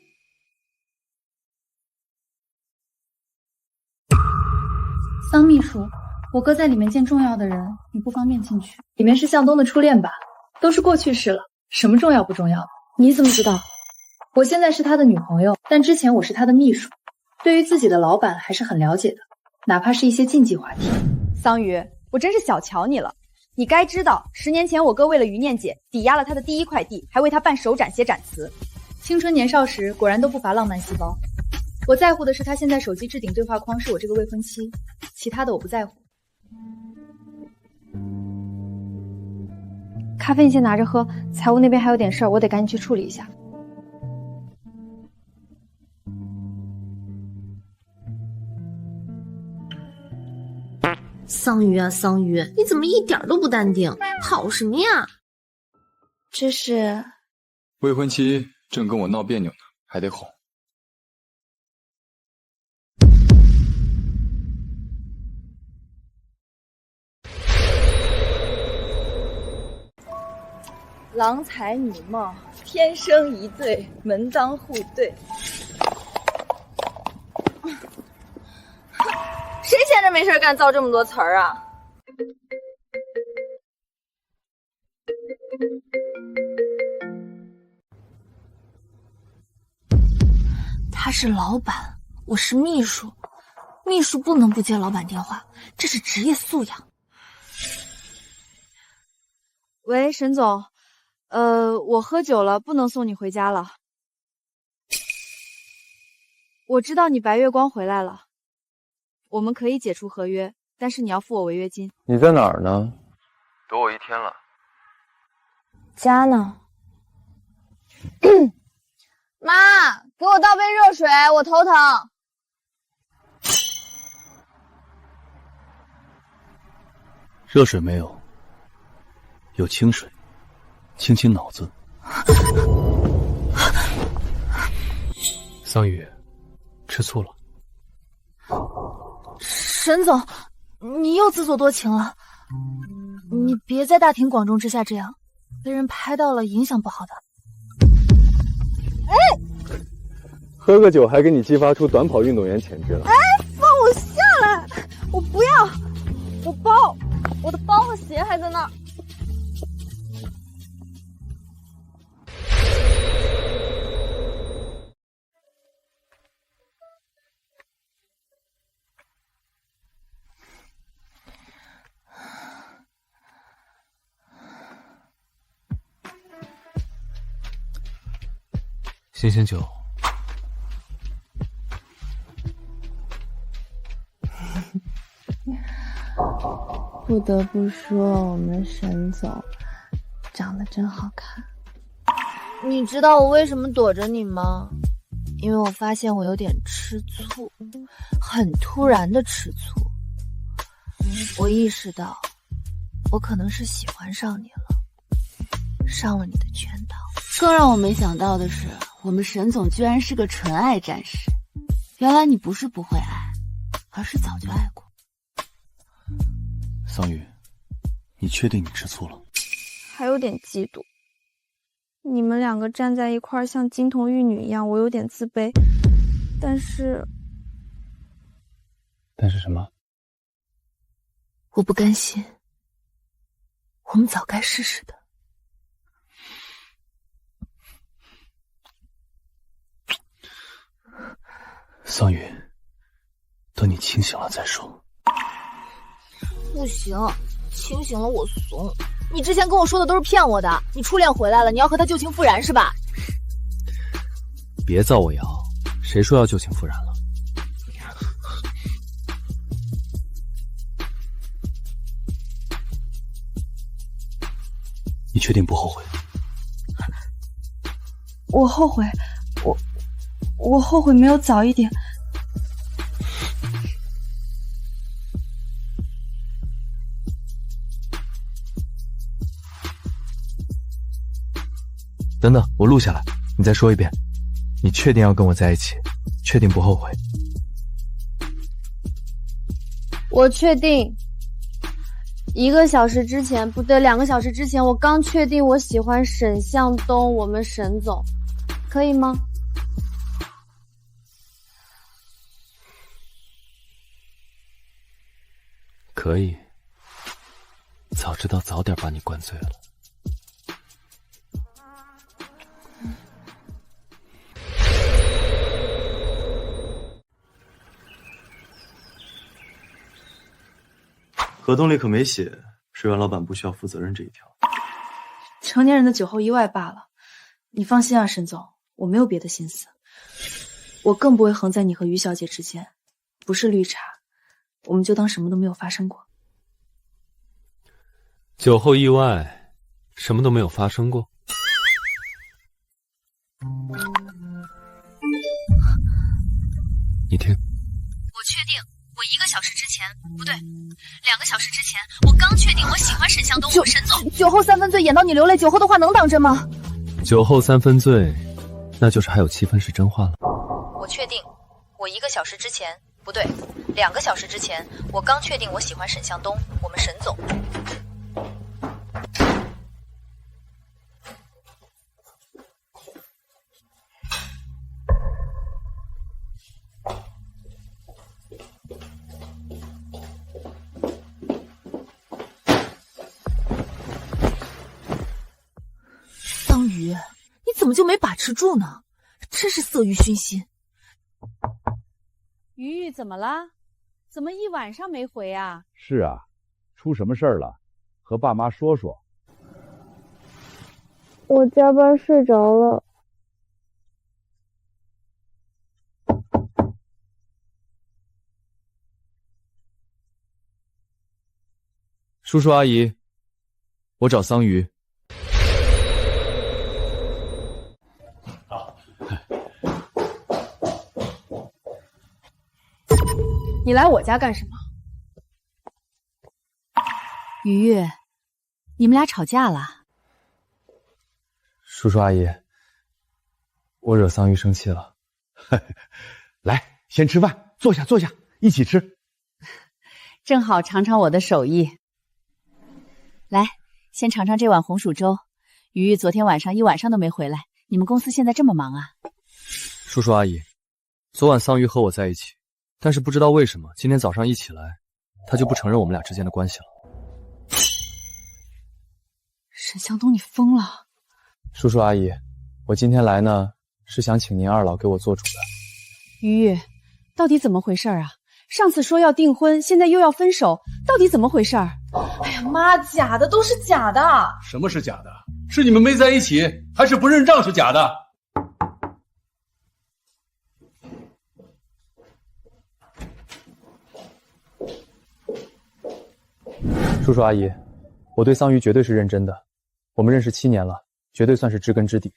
Speaker 6: 桑秘书，我哥在里面见重要的人，你不方便进去。里面是向东的初恋吧？都是过去式了，什么重要不重要？你怎么知道？我现在是他的女朋友，但之前我是他的秘书，对于自己的老板还是很了解的，哪怕是一些禁忌话题。桑榆，我真是小瞧你了。你该知道，10年前我哥为了于念姐抵押了他的第1块地，还为他办手展写展词。青春年少时果然都不乏浪漫细胞。我在乎的是他现在手机置顶对话框是我这个未婚妻，其他的我不在乎。咖啡你先拿着喝，财务那边还有点事儿，我得赶紧去处理一下。
Speaker 9: 桑榆啊桑榆，你怎么一点都不淡定？跑什么呀？这是
Speaker 10: 未婚妻正跟我闹别扭呢，还得哄。
Speaker 8: 郎才女貌，天生一对，门当户对。谁闲着没事干造这么多词儿啊？
Speaker 3: 他是老板，我是秘书，秘书不能不接老板电话，这是职业素养。
Speaker 12: 喂，沈总，我喝酒了，不能送你回家了。我知道你白月光回来了，我们可以解除合约，但是你要付我违约金。
Speaker 4: 你在哪儿呢？
Speaker 15: 躲我1天了。
Speaker 12: 家呢？
Speaker 9: 妈，给我倒杯热水，我头疼。
Speaker 23: 热水没有，有清水，清清脑子。
Speaker 1: 桑榆，吃醋了。
Speaker 3: 沈总，你又自作多情了，你别在大庭广众之下这样，被人拍到了影响不好的。
Speaker 4: 喝个酒还给你激发出短跑运动员潜质了。
Speaker 9: 放我下来！我不要，我的包和鞋还在那儿。
Speaker 1: 醒醒酒。
Speaker 3: 不得不说，我们沈总长得真好看。
Speaker 2: 你知道我为什么躲着你吗？因为我发现我有点吃醋，很突然的吃醋。我意识到，我可能是喜欢上你了，上了你的圈套。
Speaker 7: 更让我没想到的是，我们沈总居然是个纯爱战士。原来你不是不会爱，而是早就爱过。
Speaker 23: 桑榆，你确定你吃醋了？
Speaker 6: 还有点嫉妒。你们两个站在一块儿像金童玉女一样，我有点自卑。但是
Speaker 4: 什么？
Speaker 3: 我不甘心，我们早该试试的。
Speaker 23: 桑榆，等你清醒了再说。
Speaker 2: 不行，清醒了我怂。你之前跟我说的都是骗我的，你初恋回来了，你要和他旧情复燃是吧？
Speaker 1: 别造我谣，谁说要旧情复燃了？
Speaker 23: 你确定不后悔？
Speaker 12: 我后悔，我后悔没有早一点。
Speaker 1: 等等，我录下来，你再说一遍。你确定要跟我在一起？确定不后悔？
Speaker 6: 我确定。1个小时之前，不对，2个小时之前，我刚确定我喜欢沈向东，我们沈总，可以吗？
Speaker 1: 可以。早知道早点把你灌醉了。
Speaker 4: 合同里可没写水源老板不需要负责任这一条。
Speaker 12: 成年人的酒后意外罢了。你放心啊，沈总，我没有别的心思。我更不会横在你和于小姐之间，不是绿茶，我们就当什么都没有发生过。
Speaker 1: 酒后意外，什么都没有发生过。你听，
Speaker 21: 我确定，我1个小时之前，不对，2个小时之前，我刚确定我喜欢沈向东，沈总。
Speaker 2: 酒后3分醉，演到你流泪，酒后的话能当真吗？
Speaker 1: 酒后3分醉，那就是还有7分是真话了。
Speaker 2: 我确定，我1个小时之前，不对，2个小时之前，我刚确定我喜欢沈向东，我们沈总。
Speaker 13: 桑榆，你怎么就没把持住呢？真是色欲熏心。
Speaker 11: 鱼玉怎么了？怎么一晚上没回啊？
Speaker 18: 是啊，出什么事儿了？和爸妈说说。
Speaker 9: 我加班睡着了。
Speaker 23: 叔叔阿姨，我找桑榆。
Speaker 8: 你来我家干什么？
Speaker 12: 于玉，你们俩吵架了？
Speaker 5: 叔叔阿姨，我惹桑榆生气了。
Speaker 18: 来，先吃饭，坐下，一起吃。
Speaker 11: 正好尝尝我的手艺。
Speaker 12: 来，先尝尝这碗红薯粥。于玉昨天晚上一晚上都没回来，你们公司现在这么忙啊？
Speaker 1: 叔叔阿姨，昨晚桑榆和我在一起，但是不知道为什么今天早上一起来，他就不承认我们俩之间的关系了。
Speaker 8: 沈向东，你疯了！
Speaker 5: 叔叔阿姨，我今天来呢，是想请您二老给我做主的。
Speaker 8: 于玉，到底怎么回事啊？上次说要订婚，现在又要分手，到底怎么回事？哎呀妈，假的，都是假的！
Speaker 18: 什么是假的？是你们没在一起，还是不认账是假的？
Speaker 5: 叔叔阿姨，我对桑榆绝对是认真的，我们认识7年了，绝对算是知根知底。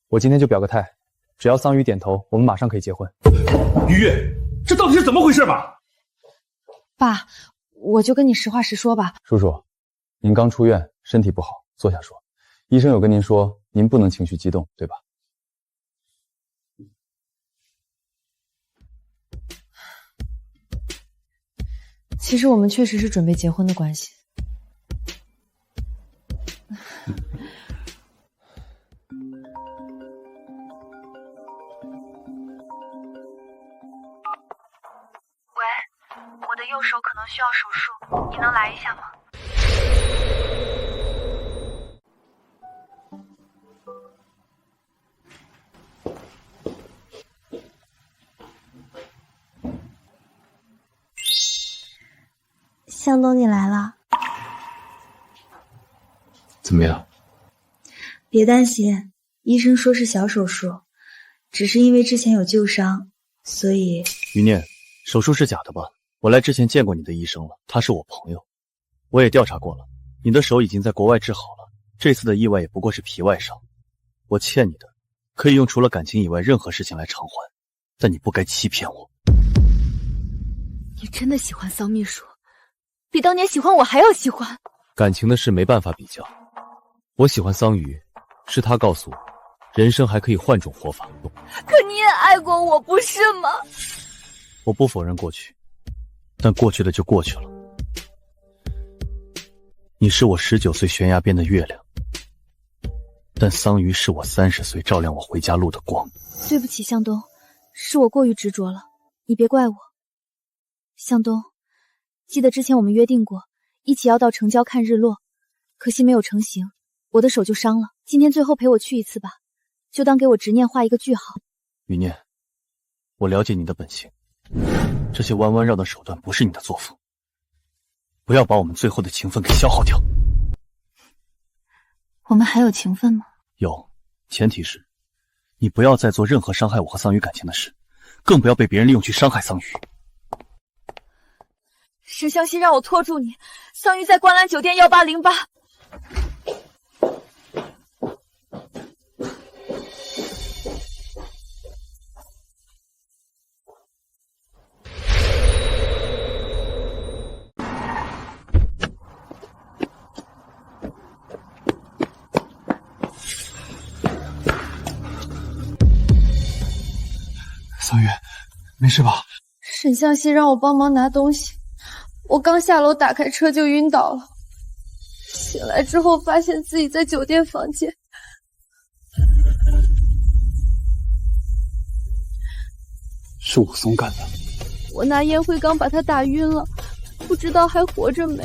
Speaker 5: 我今天就表个态，只要桑榆点头，我们马上可以结婚。
Speaker 18: 于玉，这到底是怎么回事吧？
Speaker 8: 爸，我就跟你实话实说吧。
Speaker 5: 叔叔，您刚出院，身体不好，坐下说。医生有跟您说，您不能情绪激动，对吧？
Speaker 12: 其实我们确实是准备结婚的关系。
Speaker 16: 喂，我的右手可能需要手术，你能来一下吗？
Speaker 14: 向东，你来了。
Speaker 23: 怎么样？
Speaker 14: 别担心，医生说是小手术，只是因为之前有旧伤，所以……
Speaker 1: 余念，手术是假的吧？我来之前见过你的医生了，他是我朋友，我也调查过了，你的手已经在国外治好了，这次的意外也不过是皮外伤。我欠你的，可以用除了感情以外任何事情来偿还，但你不该欺骗我。
Speaker 2: 你真的喜欢桑秘书？比当年喜欢我还要喜欢。
Speaker 1: 感情的事没办法比较，我喜欢桑榆，是他告诉我，人生还可以换种活法。
Speaker 2: 可你也爱过我，不是吗？
Speaker 1: 我不否认过去，但过去的就过去了。你是我19岁悬崖边的月亮，但桑榆是我30岁照亮我回家路的光。
Speaker 12: 对不起，向东，是我过于执着了，你别怪我。向东，记得之前我们约定过，一起要到城郊看日落，可惜没有成行，我的手就伤了。今天最后陪我去一次吧，就当给我执念画一个句号。
Speaker 1: 余念，我了解你的本性，这些弯弯绕的手段不是你的作风，不要把我们最后的情分给消耗掉。
Speaker 14: 我们还有情分吗？
Speaker 1: 有，前提是你不要再做任何伤害我和桑榆感情的事，更不要被别人利用去伤害桑榆。
Speaker 2: 沈湘西让我拖住你，桑榆在观澜酒店1808。
Speaker 1: 桑榆，没事吧？
Speaker 9: 沈向西让我帮忙拿东西，我刚下楼打开车就晕倒了。醒来之后发现自己在酒店房间。
Speaker 5: 是武松干的。
Speaker 9: 我拿烟灰缸把他打晕了，不知道还活着没。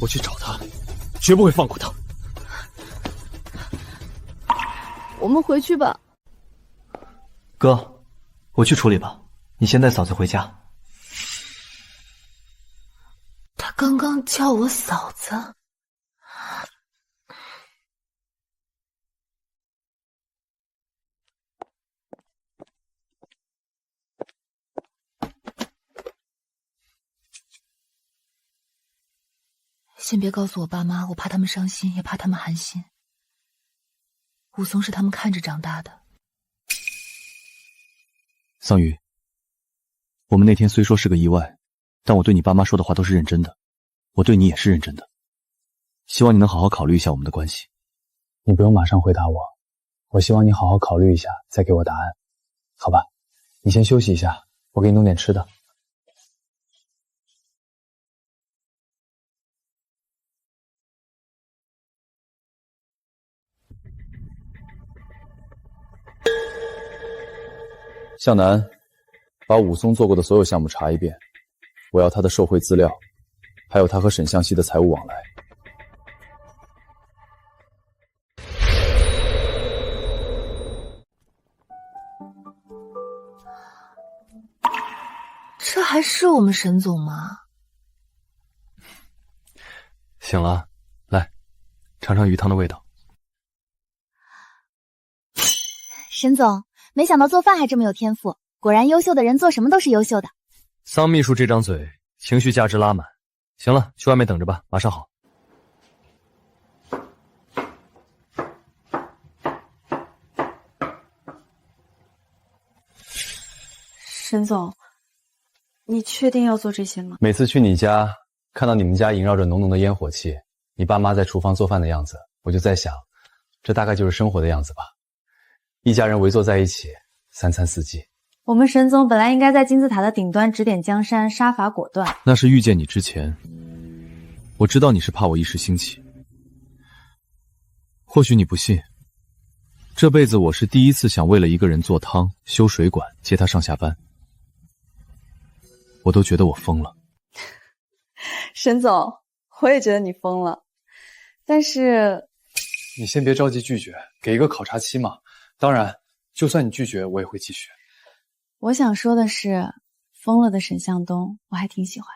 Speaker 1: 我去找他，绝不会放过他。
Speaker 9: 我们回去吧。
Speaker 1: 哥，我去处理吧，你先带嫂子回家。
Speaker 3: 他刚刚叫我嫂子。先别告诉我爸妈，我怕他们伤心，也怕他们寒心。武松是他们看着长大的。
Speaker 23: 桑榆，我们那天虽说是个意外，但我对你爸妈说的话都是认真的，我对你也是认真的。希望你能好好考虑一下我们的关系。
Speaker 5: 你不用马上回答我，我希望你好好考虑一下，再给我答案，好吧？你先休息一下，我给你弄点吃的。
Speaker 23: 向南，把武松做过的所有项目查一遍，我要他的受贿资料，还有他和沈向西的财务往来。
Speaker 3: 这还是我们沈总吗？
Speaker 1: 醒了，来，尝尝鱼汤的味道。
Speaker 14: 沈总，没想到做饭还这么有天赋，果然优秀的人做什么都是优秀的。
Speaker 1: 桑秘书这张嘴，情绪价值拉满。行了，去外面等着吧，马上好。
Speaker 12: 沈总，你确定要做这些吗？
Speaker 5: 每次去你家，看到你们家萦绕着浓浓的烟火气，你爸妈在厨房做饭的样子，我就在想，这大概就是生活的样子吧。一家人围坐在一起，三餐四季。
Speaker 12: 我们沈总本来应该在金字塔的顶端指点江山，杀伐果断。
Speaker 23: 那是遇见你之前，我知道你是怕我一时兴起。或许你不信，这辈子我是第一次想为了一个人做汤、修水管、接他上下班，我都觉得我疯了。
Speaker 12: 沈总，我也觉得你疯了，但是
Speaker 5: 你先别着急拒绝，给一个考察期嘛。当然，就算你拒绝，我也会继续。
Speaker 12: 我想说的是，疯了的沈向东，我还挺喜欢。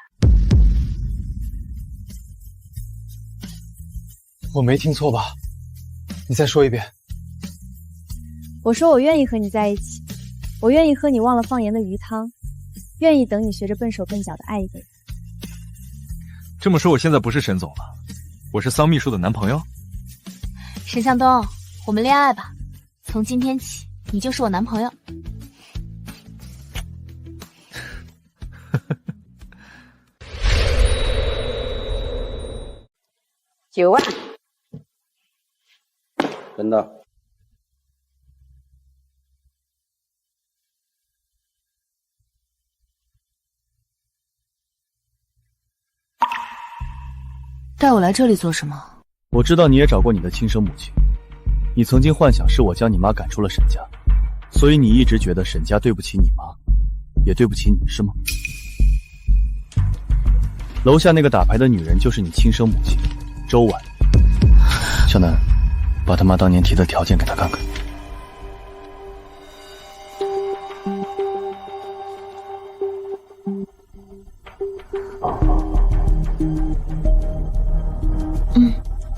Speaker 5: 我没听错吧？你再说一遍。
Speaker 12: 我说我愿意和你在一起，我愿意喝你忘了放盐的鱼汤，愿意等你学着笨手笨脚的爱一个人。
Speaker 17: 这么说，我现在不是沈总了，我是桑秘书的男朋友。
Speaker 14: 沈向东，我们恋爱吧，从今天起，你就是我男朋友。
Speaker 20: 9万，
Speaker 18: 真的。
Speaker 3: 带我来这里做什么？
Speaker 23: 我知道你也找过你的亲生母亲，你曾经幻想是我将你妈赶出了沈家，所以你一直觉得沈家对不起你妈，也对不起你，是吗？楼下那个打牌的女人就是你亲生母亲周婉。向南，把他妈当年提的条件给她看看。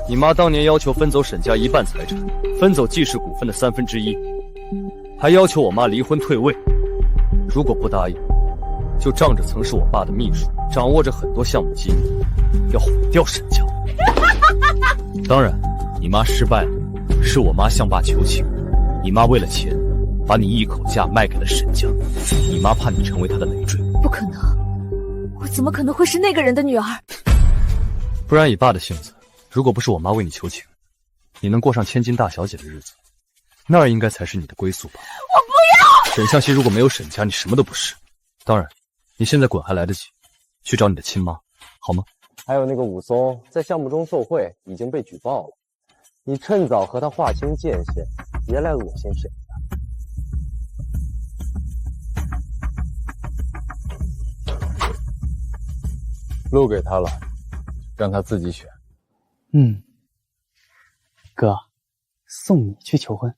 Speaker 23: 你妈当年要求分走沈家一半财产，分走季氏股份的1/3，还要求我妈离婚退位。如果不答应，就仗着曾是我爸的秘书，掌握着很多项目机密，要毁掉沈家。当然，你妈失败了，是我妈向爸求情，你妈为了钱，把你一口价卖给了沈家，你妈怕你成为她的累赘。
Speaker 3: 不可能，我怎么可能会是那个人的女儿？
Speaker 1: 不然以爸的性子，如果不是我妈为你求情，你能过上千金大小姐的日子，那儿应该才是你的归宿吧？
Speaker 9: 我不要！
Speaker 1: 沈向西如果没有沈家，你什么都不是。当然，你现在滚还来得及，去找你的亲妈，好吗？
Speaker 19: 还有那个武松在项目中受贿，已经被举报了。你趁早和他划清界限，别来恶心沈家。
Speaker 5: 路给他了，让他自己选。
Speaker 20: 哥，送你去求婚。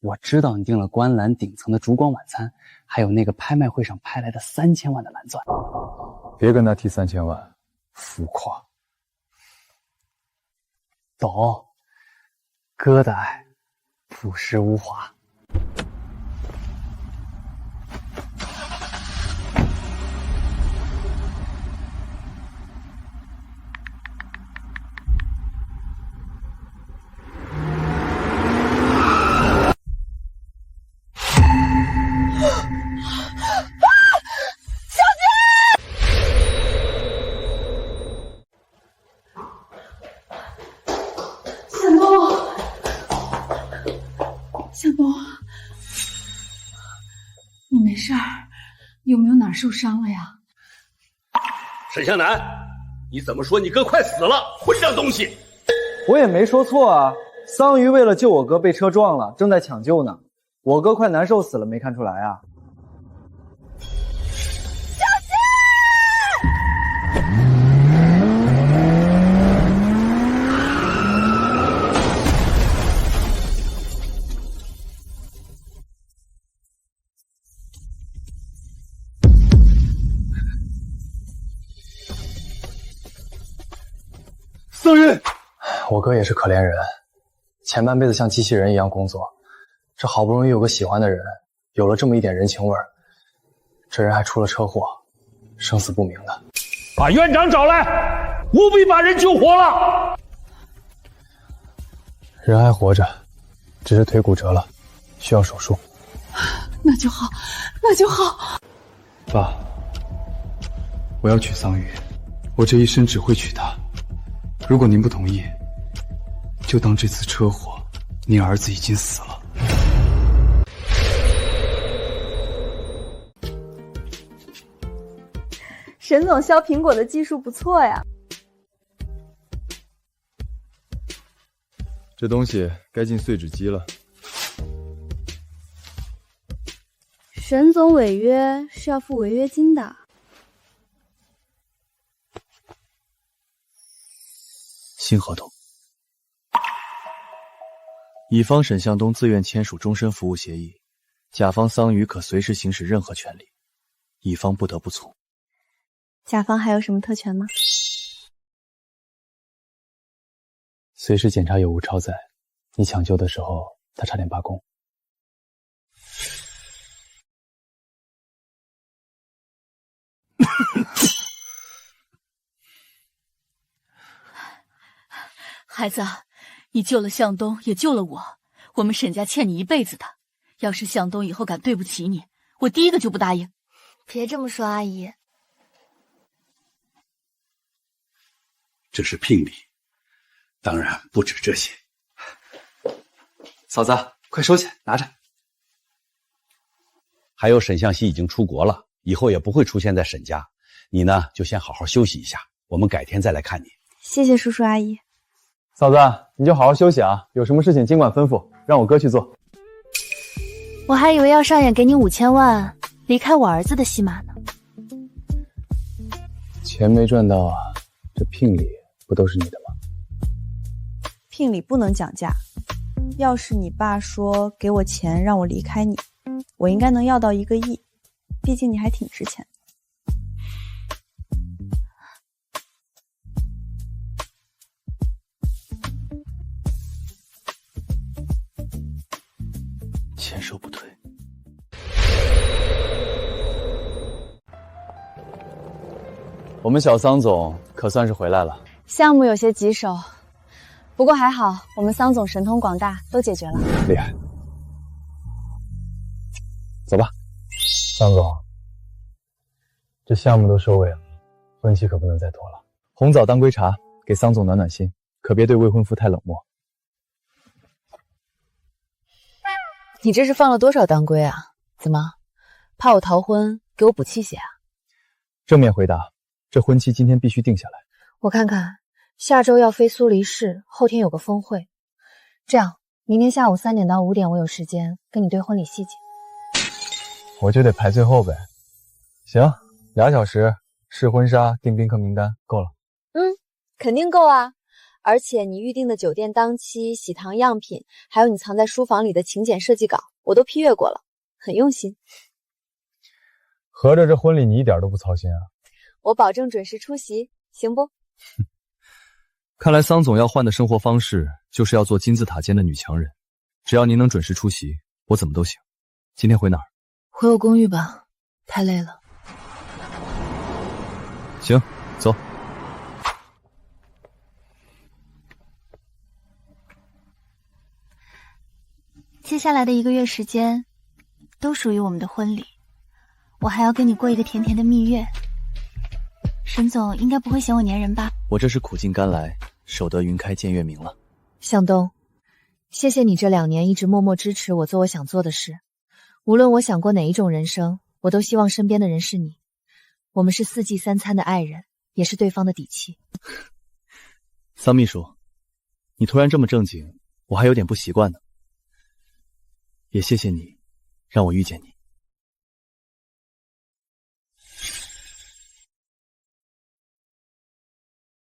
Speaker 20: 我知道你订了观澜顶层的烛光晚餐，还有那个拍卖会上拍来的3000万的蓝钻。
Speaker 5: 别跟他提3000万，浮夸。
Speaker 20: 懂，哥的爱朴实无华。
Speaker 8: 向东，你没事儿？有没有哪儿受伤了呀？
Speaker 18: 沈向南，你怎么说你哥快死了？混账东西！
Speaker 19: 我也没说错啊，桑榆为了救我哥被车撞了，正在抢救呢。我哥快难受死了，没看出来啊？
Speaker 5: 桑榆，
Speaker 20: 我哥也是可怜人，前半辈子像机器人一样工作，这好不容易有个喜欢的人，有了这么一点人情味儿，这人还出了车祸，生死不明的。
Speaker 18: 把院长找来，务必把人救活了。
Speaker 20: 人还活着，只是腿骨折了，需要手术。
Speaker 8: 那就好，那就好。
Speaker 5: 爸，我要娶桑榆，我这一生只会娶她。如果您不同意，就当这次车祸，您儿子已经死了。
Speaker 6: 沈总削苹果的技术不错呀。
Speaker 5: 这东西该进碎纸机了。
Speaker 6: 沈总违约是要付违约金的。
Speaker 23: 新合同，乙方沈向东自愿签署终身服务协议，甲方桑榆可随时行使任何权利，乙方不得不从。
Speaker 12: 甲方还有什么特权吗？
Speaker 20: 随时检查有无超载，你抢救的时候他差点罢工。
Speaker 22: 孩子，你救了向东，也救了我，我们沈家欠你一辈子的。要是向东以后敢对不起你，我第一个就不答应。
Speaker 9: 别这么说，阿姨。
Speaker 18: 这是聘礼，当然不止这些。
Speaker 5: 嫂子，快收起，拿着。
Speaker 18: 还有沈向西已经出国了，以后也不会出现在沈家。你呢，就先好好休息一下，我们改天再来看你。
Speaker 12: 谢谢叔叔阿姨。
Speaker 19: 嫂子，你就好好休息啊，有什么事情尽管吩咐，让我哥去做。
Speaker 14: 我还以为要上演给你5000万离开我儿子的戏码呢。
Speaker 20: 钱没赚到啊，这聘礼不都是你的吗？
Speaker 12: 聘礼不能讲价，要是你爸说给我钱让我离开你，我应该能要到1个亿，毕竟你还挺值钱。
Speaker 23: 前手不退。
Speaker 5: 我们小桑总可算是回来了。
Speaker 2: 项目有些棘手，不过还好，我们桑总神通广大，都解决了。
Speaker 5: 厉害。
Speaker 19: 走吧，桑总，这项目都收尾了，婚期可不能再拖了。
Speaker 5: 红枣当归茶，给桑总暖暖心，可别对未婚夫太冷漠。
Speaker 2: 你这是放了多少当归啊？怎么，怕我逃婚，给我补气血啊？
Speaker 5: 正面回答，这婚期今天必须定下来。
Speaker 2: 我看看，下周要飞苏黎世，后天有个峰会。这样，明天下午3点到5点我有时间跟你对婚礼细节。
Speaker 5: 我就得排最后呗。行，2小时试婚纱，订宾客名单，够了。
Speaker 12: 肯定够啊。而且你预定的酒店当期、喜糖样品，还有你藏在书房里的请柬设计稿，我都批阅过了，很用心。
Speaker 5: 合着这婚礼你一点都不操心啊？
Speaker 12: 我保证准时出席，行不？
Speaker 23: 看来桑总要换的生活方式就是要做金字塔尖的女强人。只要您能准时出席，我怎么都行。今天回哪儿？
Speaker 2: 回我公寓吧，太累了。
Speaker 23: 行，走。
Speaker 21: 接下来的1个月时间，都属于我们的婚礼。我还要跟你过一个甜甜的蜜月。沈总应该不会嫌我粘人吧？
Speaker 1: 我这是苦尽甘来，守得云开见月明了。
Speaker 2: 向东，谢谢你这2年一直默默支持我做我想做的事。无论我想过哪一种人生，我都希望身边的人是你。我们是4季3餐的爱人，也是对方的底气。
Speaker 1: 桑秘书，你突然这么正经，我还有点不习惯呢。也谢谢你，让我遇见你。